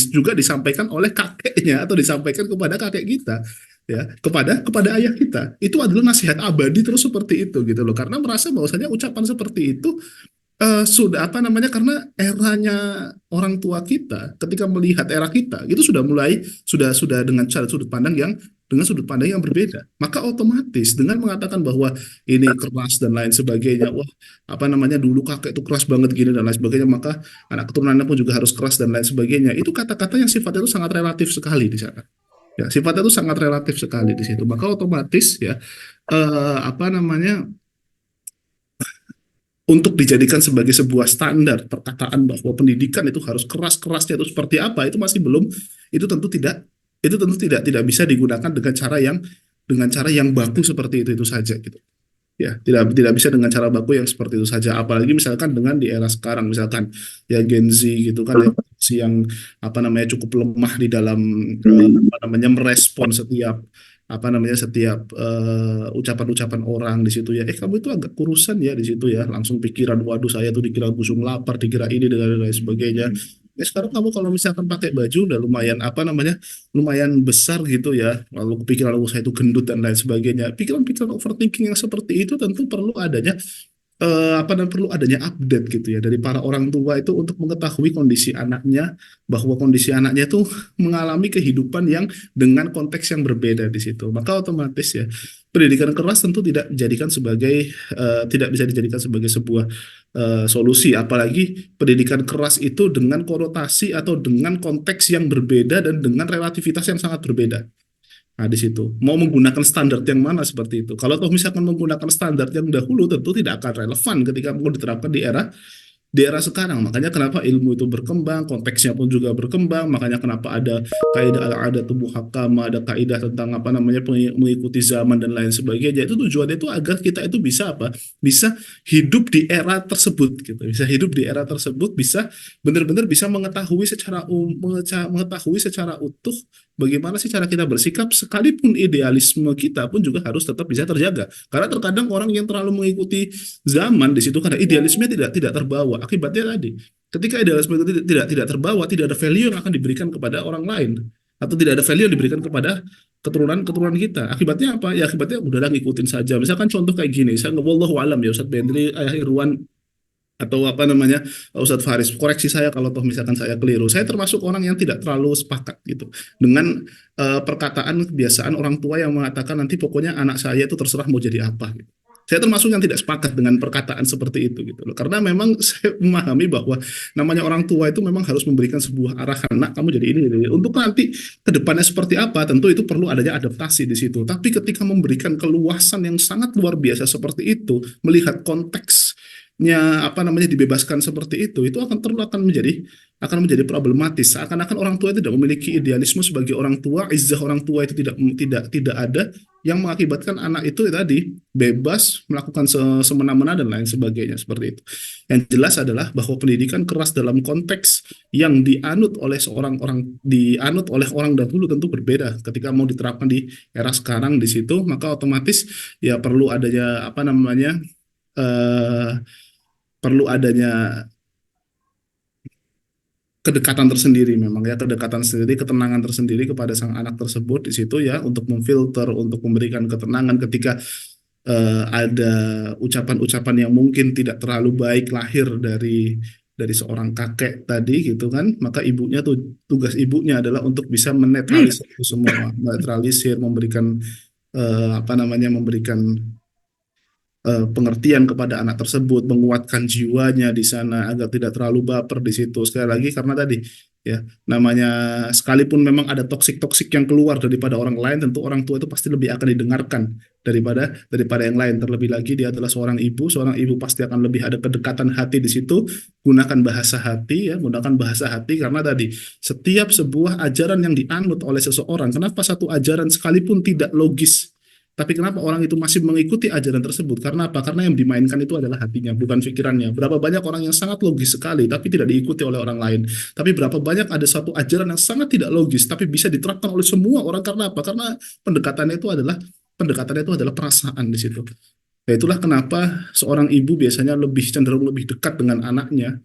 juga disampaikan oleh kakeknya atau disampaikan kepada kakek kita, ya kepada ayah kita. Itu adalah nasihat abadi terus seperti itu gitu loh. Karena merasa bahwasanya ucapan seperti itu sudah apa namanya, karena eranya orang tua kita ketika melihat era kita itu sudah mulai sudah dengan sudut pandang yang berbeda, maka otomatis dengan mengatakan bahwa ini keras dan lain sebagainya, wah apa namanya dulu kakek itu keras banget gini dan lain sebagainya, maka anak keturunannya pun juga harus keras dan lain sebagainya. Itu kata-kata yang sifatnya itu sangat relatif sekali di sana, ya sifatnya itu sangat relatif sekali di situ, maka otomatis ya apa namanya, untuk dijadikan sebagai sebuah standar perkataan bahwa pendidikan itu harus keras-kerasnya itu seperti apa, itu masih belum, itu tentu tidak bisa digunakan dengan cara yang baku seperti itu saja gitu, ya tidak bisa dengan cara baku yang seperti itu saja, apalagi misalkan dengan di era sekarang misalkan ya Gen Z gitu kan ya, yang apa namanya cukup lemah di dalam apa namanya merespon setiap ucapan-ucapan orang di situ ya, kamu itu agak kurusan ya di situ ya, langsung pikiran waduh saya tuh dikira busung lapar, dikira ini dan lain sebagainya. Sekarang kamu kalau misalkan pakai baju udah lumayan apa namanya lumayan besar gitu ya, lalu kepikiran saya itu gendut dan lain sebagainya, pikiran-pikiran overthinking yang seperti itu tentu perlu adanya perlu adanya update gitu ya dari para orang tua itu untuk mengetahui kondisi anaknya, bahwa kondisi anaknya itu mengalami kehidupan yang dengan konteks yang berbeda di situ, maka otomatis ya pendidikan keras tentu tidak bisa dijadikan sebagai sebuah solusi, apalagi pendidikan keras itu dengan konotasi atau dengan konteks yang berbeda dan dengan relativitas yang sangat berbeda. Nah, di situ mau menggunakan standar yang mana seperti itu. Kalau toh misalkan menggunakan standar yang dahulu tentu tidak akan relevan ketika mau diterapkan di era sekarang. Makanya kenapa ilmu itu berkembang, konteksnya pun juga berkembang. Makanya kenapa ada kaidah al-adat muhakkamah, ada kaidah tentang apa namanya mengikuti zaman dan lain sebagainya. Itu tujuannya itu agar kita itu bisa apa? Bisa hidup di era tersebut gitu. Bisa hidup di era tersebut, bisa benar-benar bisa mengetahui secara utuh bagaimana sih cara kita bersikap, sekalipun idealisme kita pun juga harus tetap bisa terjaga. Karena terkadang orang yang terlalu mengikuti zaman di situ karena idealisme tidak terbawa. Akibatnya tadi, ketika idealisme itu tidak terbawa, tidak ada value yang akan diberikan kepada orang lain atau tidak ada value yang diberikan kepada keturunan kita. Akibatnya apa? Ya akibatnya udahlah ngikutin saja. Misalkan contoh kayak gini, saya wallahu alam ya Ustadz Bendri, Ayah Irwan atau apa namanya Ustadz Faris, koreksi saya kalau toh misalkan saya keliru. Saya termasuk orang yang tidak terlalu sepakat gitu dengan perkataan kebiasaan orang tua yang mengatakan nanti pokoknya anak saya itu terserah mau jadi apa gitu. Saya termasuk yang tidak sepakat dengan perkataan seperti itu gitu loh. Karena memang saya memahami bahwa namanya orang tua itu memang harus memberikan sebuah arahan, nak kamu jadi ini. Untuk nanti ke depannya seperti apa, tentu itu perlu adanya adaptasi di situ. Tapi ketika memberikan keluasan yang sangat luar biasa seperti itu, melihat konteksnya apa namanya dibebaskan seperti itu akan menjadi problematis. Seakan-akan orang tua tidak memiliki idealisme sebagai orang tua, izzah orang tua itu tidak ada, yang mengakibatkan anak itu tadi bebas melakukan semena-mena dan lain sebagainya seperti itu. Yang jelas adalah bahwa pendidikan keras dalam konteks yang dianut oleh orang dahulu tentu berbeda ketika mau diterapkan di era sekarang di situ, maka otomatis ya eh, perlu adanya kedekatan tersendiri, memang ya kedekatan sendiri, ketenangan tersendiri kepada sang anak tersebut di situ ya, untuk memfilter, untuk memberikan ketenangan ketika ada ucapan-ucapan yang mungkin tidak terlalu baik lahir dari seorang kakek tadi gitu kan, maka tugas ibunya adalah untuk bisa menetralisir itu semua, menetralisir, memberikan pengertian kepada anak tersebut, menguatkan jiwanya di sana agar tidak terlalu baper di situ. Sekali lagi karena tadi ya. Namanya sekalipun memang ada toksik-toksik yang keluar daripada orang lain, tentu orang tua itu pasti lebih akan didengarkan daripada yang lain. Terlebih lagi dia adalah seorang ibu pasti akan lebih ada kedekatan hati di situ. Gunakan bahasa hati, ya, gunakan bahasa hati, karena tadi setiap sebuah ajaran yang dianut oleh seseorang, kenapa satu ajaran sekalipun tidak logis, tapi kenapa orang itu masih mengikuti ajaran tersebut? Karena apa? Karena yang dimainkan itu adalah hatinya, bukan pikirannya. Berapa banyak orang yang sangat logis sekali, tapi tidak diikuti oleh orang lain. Tapi berapa banyak ada satu ajaran yang sangat tidak logis, tapi bisa diterapkan oleh semua orang. Karena apa? Karena pendekatannya itu adalah perasaan di situ. Ya, itulah kenapa seorang ibu biasanya lebih cenderung lebih dekat dengan anaknya,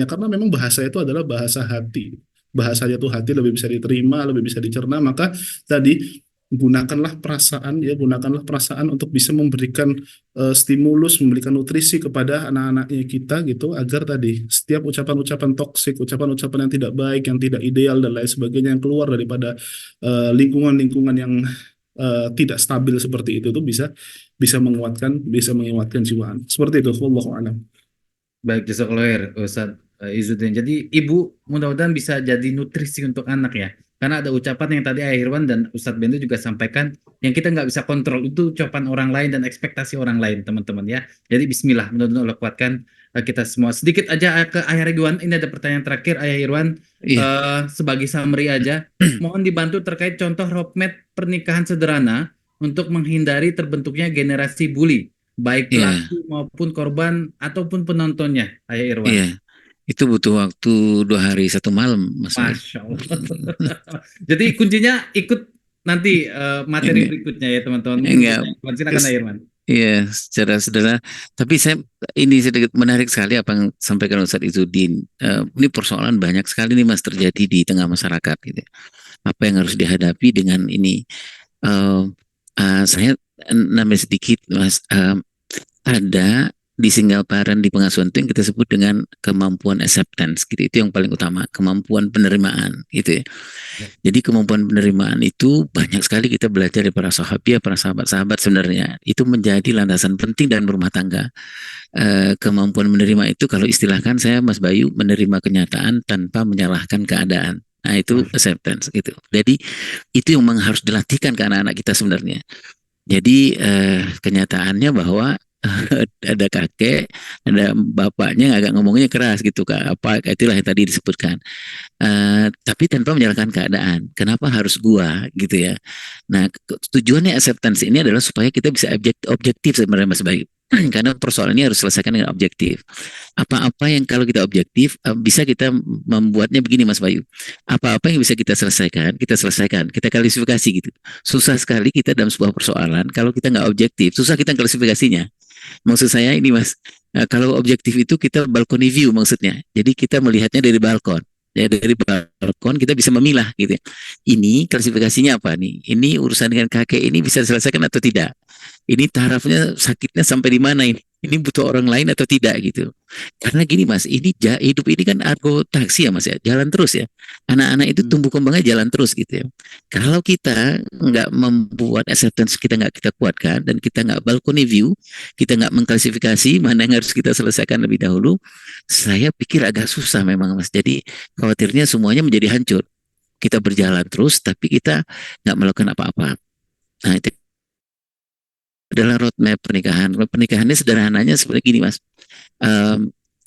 karena memang bahasa itu adalah bahasa hati. Bahasanya itu hati, lebih bisa diterima, lebih bisa dicerna. Maka tadi gunakanlah perasaan untuk bisa memberikan stimulus, memberikan nutrisi kepada anak-anaknya kita gitu, agar tadi setiap ucapan-ucapan toksik, ucapan-ucapan yang tidak baik, yang tidak ideal dan lain sebagainya yang keluar daripada lingkungan-lingkungan yang tidak stabil seperti itu tuh bisa menguatkan jiwa anak. Seperti itu, wallahu a'lam. Baik, jazakallahu khair, Ustaz Izzuddin. Jadi ibu mudah-mudahan bisa jadi nutrisi untuk anak ya. Karena ada ucapan yang tadi Ayah Irwan dan Ustadz Bendu juga sampaikan, yang kita nggak bisa kontrol itu ucapan orang lain dan ekspektasi orang lain, teman-teman ya. Jadi bismillah, mudah-mudahan Allah kuatkan kita semua. Sedikit aja ke Ayah Ridwan, ini ada pertanyaan terakhir Ayah Irwan. Iya. Sebagai summary aja, mohon dibantu terkait contoh roadmap pernikahan sederhana untuk menghindari terbentuknya generasi bully, baik Iya, pelaku maupun korban ataupun penontonnya, Ayah Irwan. iya. Itu butuh waktu 2 hari 1 malam, Mas Bayu. Masya Allah. Jadi kuncinya ikut nanti materi Enggak, berikutnya ya teman-teman. Mungkin enggak. bisa Irwan. Silakan Ayah Irwan. Iya, secara sederhana. Tapi ini sedikit menarik sekali apa yang sampaikan Ustadz Izzuddin. Ini persoalan banyak sekali nih Mas terjadi di tengah masyarakat gitu. Apa yang harus dihadapi dengan ini? Eh, saya nambah sedikit Mas. Ada di single parent di pengasuhan itu yang kita sebut dengan kemampuan acceptance gitu. Itu yang paling utama, kemampuan penerimaan gitu ya. Jadi kemampuan penerimaan itu banyak sekali kita belajar dari para sahabat, para sahabat-sahabat sebenarnya. Itu menjadi landasan penting dalam rumah tangga. Kemampuan menerima itu kalau istilahkan saya Mas Bayu, menerima kenyataan tanpa menyalahkan keadaan. Nah itu acceptance gitu. Jadi itu yang memang harus dilatihkan ke anak-anak kita sebenarnya. Jadi kenyataannya bahwa ada kakek, ada bapaknya yang agak ngomongnya keras gitu Kak. Itulah yang tadi disebutkan. Tapi tanpa menyalahkan keadaan. Kenapa harus gua gitu ya? Nah, tujuannya acceptance ini adalah supaya kita bisa objektif sebenarnya Mas Bayu. Karena persoalan ini harus selesaikan dengan objektif. Apa-apa yang kalau kita objektif bisa kita membuatnya begini Mas Bayu. Apa-apa yang bisa kita selesaikan, kita klasifikasi gitu. Susah sekali kita dalam sebuah persoalan kalau kita nggak objektif, susah kita klasifikasinya. Maksud saya ini Mas, kalau objektif itu kita balcony view maksudnya. Jadi kita melihatnya dari balkon. Ya dari balkon kita bisa memilah gitu ya. Ini klasifikasinya apa nih? Ini urusan dengan kakek ini bisa diselesaikan atau tidak? Ini tarafnya sakitnya sampai di mana ini? Ini butuh orang lain atau tidak gitu. Karena gini Mas, ini hidup ini kan argo taksi ya Mas ya, jalan terus ya. Anak-anak itu tumbuh kembangnya jalan terus gitu ya. Kalau kita nggak membuat acceptance, kita nggak kita kuatkan dan kita nggak balcony view, kita nggak mengklasifikasi mana yang harus kita selesaikan lebih dahulu, saya pikir agak susah memang Mas. Jadi khawatirnya semuanya menjadi hancur. Kita berjalan terus tapi kita nggak melakukan apa-apa. Nah itu adalah roadmap pernikahan. Pernikahannya sederhananya seperti gini Mas.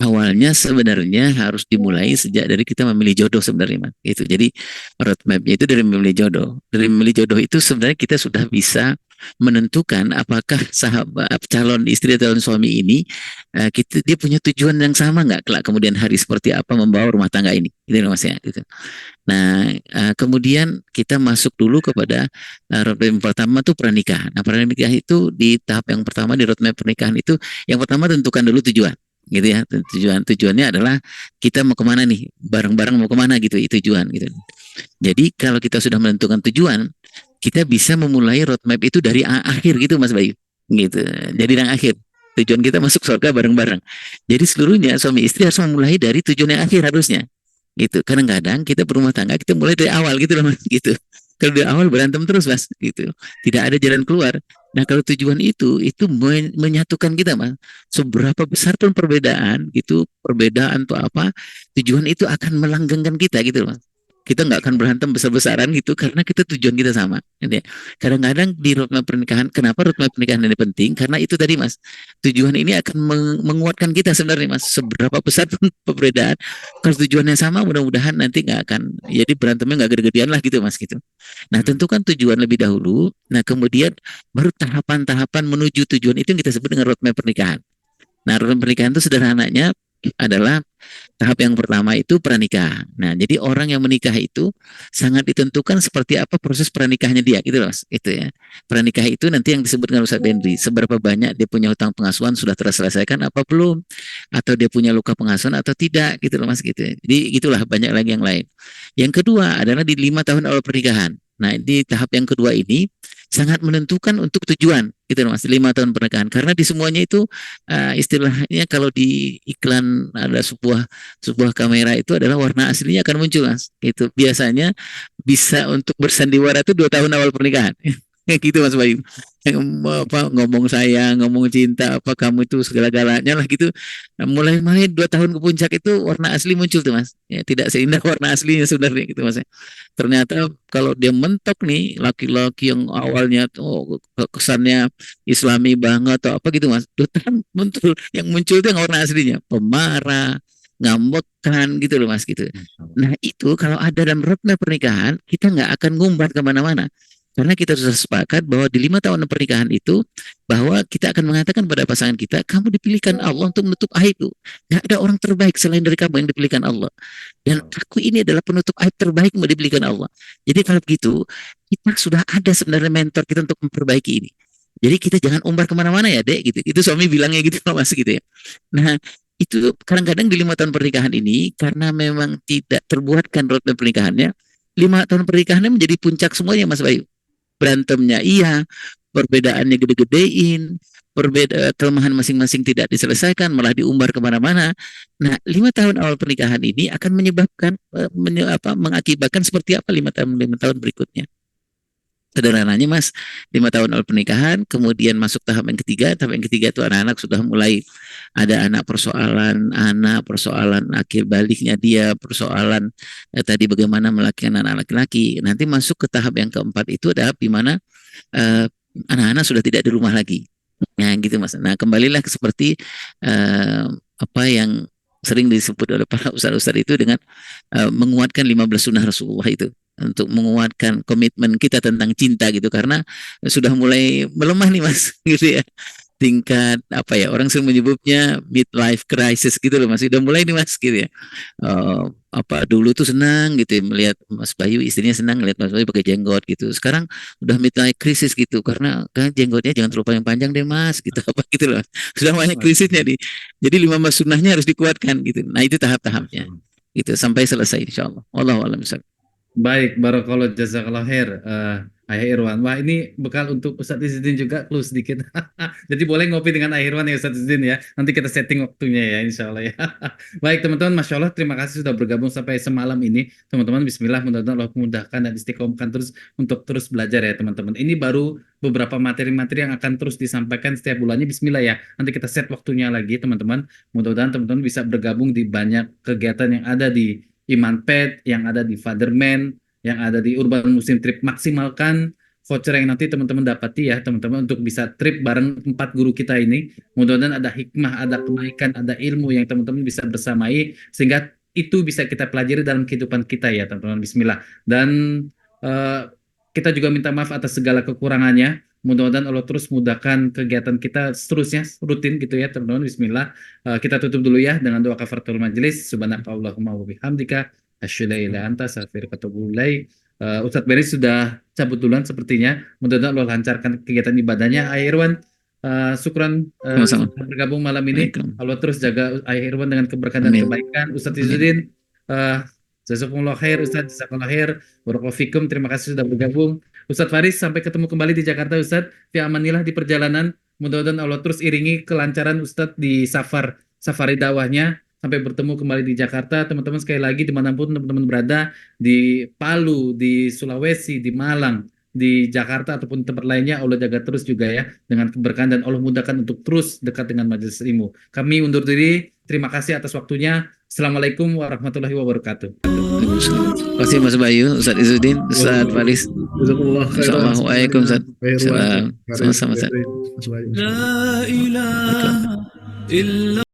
Awalnya sebenarnya harus dimulai sejak dari kita memilih jodoh sebenarnya Mas. Itu. Jadi roadmapnya itu dari memilih jodoh. Dari memilih jodoh itu sebenarnya kita sudah bisa menentukan apakah calon istri atau calon suami ini dia punya tujuan yang sama nggak kelak kemudian hari seperti apa membawa rumah tangga ini. Itu Mas ya. Gitu. Nah, kemudian kita masuk dulu kepada roadmap yang pertama tuh pernikahan. Nah, pernikahan itu di tahap yang pertama di roadmap pernikahan itu yang pertama tentukan dulu tujuan, gitu ya. Tujuannya adalah kita mau kemana nih, bareng-bareng mau kemana gitu, itu tujuan gitu. Jadi kalau kita sudah menentukan tujuan, kita bisa memulai roadmap itu dari akhir gitu, Mas Bayu, gitu. Jadi yang akhir. Tujuan kita masuk surga bareng-bareng. Jadi seluruhnya suami istri harus memulai dari tujuan yang akhir harusnya. Gitu. Kadang-kadang kita berumah tangga kita mulai dari awal gitu loh Mas gitu. Kalau dari awal berantem terus Mas gitu. Tidak ada jalan keluar. Nah, kalau tujuan itu menyatukan kita, Mas. Seberapa besar pun perbedaan, itu perbedaan tuh apa, tujuan itu akan melanggengkan kita gitu, Mas. Kita nggak akan berantem besar-besaran gitu karena kita tujuan kita sama. Gitu ya. Kadang-kadang di roadmap pernikahan, kenapa roadmap pernikahan ini penting? Karena itu tadi, Mas. Tujuan ini akan menguatkan kita sebenarnya, Mas. Seberapa besar pun perbedaan, kalau tujuannya sama, mudah-mudahan nanti nggak akan, jadi berantemnya nggak gede-gedean lah gitu, Mas gitu. Nah, tentukan tujuan lebih dahulu. Nah, kemudian baru tahapan-tahapan menuju tujuan itu yang kita sebut dengan roadmap pernikahan. Nah, roadmap pernikahan itu sederhananya adalah tahap yang pertama itu pranikah. Nah, jadi orang yang menikah itu sangat ditentukan seperti apa proses pernikahannya dia, gitu loh, Mas. Itu ya. Pranikah itu nanti yang disebut dengan Ustadz Benri, seberapa banyak dia punya hutang pengasuhan sudah terselesaikan apa belum, atau dia punya luka pengasuhan atau tidak, gitu loh, Mas gitu. Jadi itulah banyak lagi yang lain. Yang kedua adalah di 5 tahun awal pernikahan. Nah, di tahap yang kedua ini sangat menentukan untuk tujuan, gitu loh, Mas. 5 tahun pernikahan, karena di semuanya itu istilahnya kalau di iklan ada sebuah kamera itu adalah warna aslinya akan muncul, Mas. Itu biasanya bisa untuk bersandiwara itu 2 tahun awal pernikahan. Gitu, Mas Bayu. Apa, ngomong sayang, ngomong cinta, apa kamu itu segala-galanya lah gitu. Nah, mulai 2 tahun ke puncak itu warna asli muncul tuh, Mas. Ya, tidak seindah warna aslinya sebenarnya gitu, Mas. Ternyata kalau dia mentok nih, laki-laki yang awalnya tuh kesannya Islami banget atau apa gitu, Mas. 2 tahun muncul, yang muncul itu yang warna aslinya pemarah, ngambekan gitu loh, Mas gitu. Nah, itu kalau ada dalam roadmap pernikahan, kita nggak akan ngumpat kemana-mana. Karena kita sudah sepakat bahwa di 5 tahun pernikahan itu, bahwa kita akan mengatakan pada pasangan kita, kamu dipilihkan Allah untuk menutup aib itu. Nggak ada orang terbaik selain dari kamu yang dipilihkan Allah. Dan aku ini adalah penutup aib terbaik yang dipilihkan Allah. Jadi kalau begitu, kita sudah ada sebenarnya mentor kita untuk memperbaiki ini. Jadi kita jangan umbar kemana-mana ya, Dek, gitu. Itu suami bilangnya gitu, Mas, gitu ya. Nah, itu kadang-kadang di 5 tahun pernikahan ini, karena memang tidak terbuatkan roadmap pernikahannya, 5 tahun pernikahannya menjadi puncak semuanya, Mas Bayu. Berantemnya iya, perbedaannya gede-gedein, kelemahan masing-masing tidak diselesaikan, malah diumbar kemana-mana. Nah, 5 tahun awal pernikahan ini akan menyebabkan, mengakibatkan seperti apa 5 tahun berikutnya. Sederhananya, Mas, 5 tahun awal pernikahan, kemudian masuk tahap yang ketiga. Tahap yang ketiga itu anak-anak sudah mulai ada anak persoalan akhir baliknya dia, persoalan tadi bagaimana melahirkan anak laki-laki. Nanti masuk ke tahap yang keempat itu adalah di mana anak-anak sudah tidak di rumah lagi. Nah, gitu, Mas. Nah, kembalilah seperti apa yang sering disebut oleh para ustadz-ustadz itu dengan menguatkan 15 sunnah Rasulullah itu, untuk menguatkan komitmen kita tentang cinta gitu, karena sudah mulai melemah nih, Mas, gitu ya, tingkat apa ya, orang sering menyebutnya midlife crisis gitu loh, Mas. Sudah mulai nih, Mas, gitu ya. Apa dulu tuh senang gitu ya, melihat Mas Bayu, istrinya senang melihat Mas Bayu pakai jenggot gitu. Sekarang udah midlife crisis gitu, karena kan jenggotnya jangan terlalu panjang deh, Mas, gitu apa gitu loh. Sudah banyak krisisnya nih. Jadi 15 sunnahnya harus dikuatkan gitu. Nah, itu tahap-tahapnya. Gitu sampai selesai insyaallah. Wallahu a'lam bishawab. Baik, barakallah jazakallah khair, Ayah Irwan. Wah, ini bekal untuk Ustadz Izzuddin juga, clue sedikit. Jadi boleh ngopi dengan Ayah Irwan ya Ustadz Izzuddin ya. Nanti kita setting waktunya ya, insya Allah ya. Baik teman-teman, Masya Allah, terima kasih sudah bergabung sampai semalam ini. Teman-teman, Bismillah, mudah-mudahan Allah memudahkan dan istiqomahkan terus untuk terus belajar ya teman-teman. Ini baru beberapa materi-materi yang akan terus disampaikan setiap bulannya. Bismillah ya. Nanti kita set waktunya lagi teman-teman. Mudah-mudahan teman-teman bisa bergabung di banyak kegiatan yang ada di Iman Pet, yang ada di Fatherman, yang ada di Urban Muslim Trip. Maksimalkan voucher yang nanti teman-teman dapati ya teman-teman, untuk bisa trip bareng 4 guru kita ini. Mudah-mudahan ada hikmah, ada kebaikan, ada ilmu yang teman-teman bisa bersamai, sehingga itu bisa kita pelajari dalam kehidupan kita ya teman-teman. Bismillah. Dan kita juga minta maaf atas segala kekurangannya. Mudah-mudahan Allah terus mudahkan kegiatan kita seterusnya rutin gitu ya teman-teman. Bismillah. Kita tutup dulu ya dengan doa kafaratul majelis. Subhanakallahumma wa bihamdika asyhadu an la ilaha illa anta astaghfiruka wa atubu ilaik. Ustadz Beris sudah cabut duluan sepertinya. Mudah-mudahan Allah lancarkan kegiatan ibadahnya. Ayah Irwan, syukran Sama-sama. sudah bergabung malam ini. Baik. Allah terus jaga Ayah Irwan dengan keberkahan dan Amin. kebaikan. Ustadz Amin. Izzuddin, jazakumullah khair. Ustadz, jazakallah khair. Barakallahu fikum. Terima kasih sudah bergabung. Ustadz Faris, sampai ketemu kembali di Jakarta Ustadz. Fi amanillah di perjalanan. Mudah-mudahan Allah terus iringi kelancaran Ustadz di safari dakwahnya. Sampai bertemu kembali di Jakarta. Teman-teman sekali lagi dimanapun teman-teman berada, di Palu, di Sulawesi, di Malang, di Jakarta ataupun tempat lainnya, Allah jaga terus juga ya dengan keberkahan, dan Allah mudahkan untuk terus dekat dengan majelis ilmu. Kami undur diri. Terima kasih atas waktunya. Assalamualaikum warahmatullahi wabarakatuh. Terima kasih Mas Bayu, Ustaz Izzuddin, Ustaz Faris. Jazakumullah khairan. Assalamualaikum, Ustaz. Khair, Salam. Faris, Sama-sama, Ustaz. Febri, Mas Bayu. لا إله إلا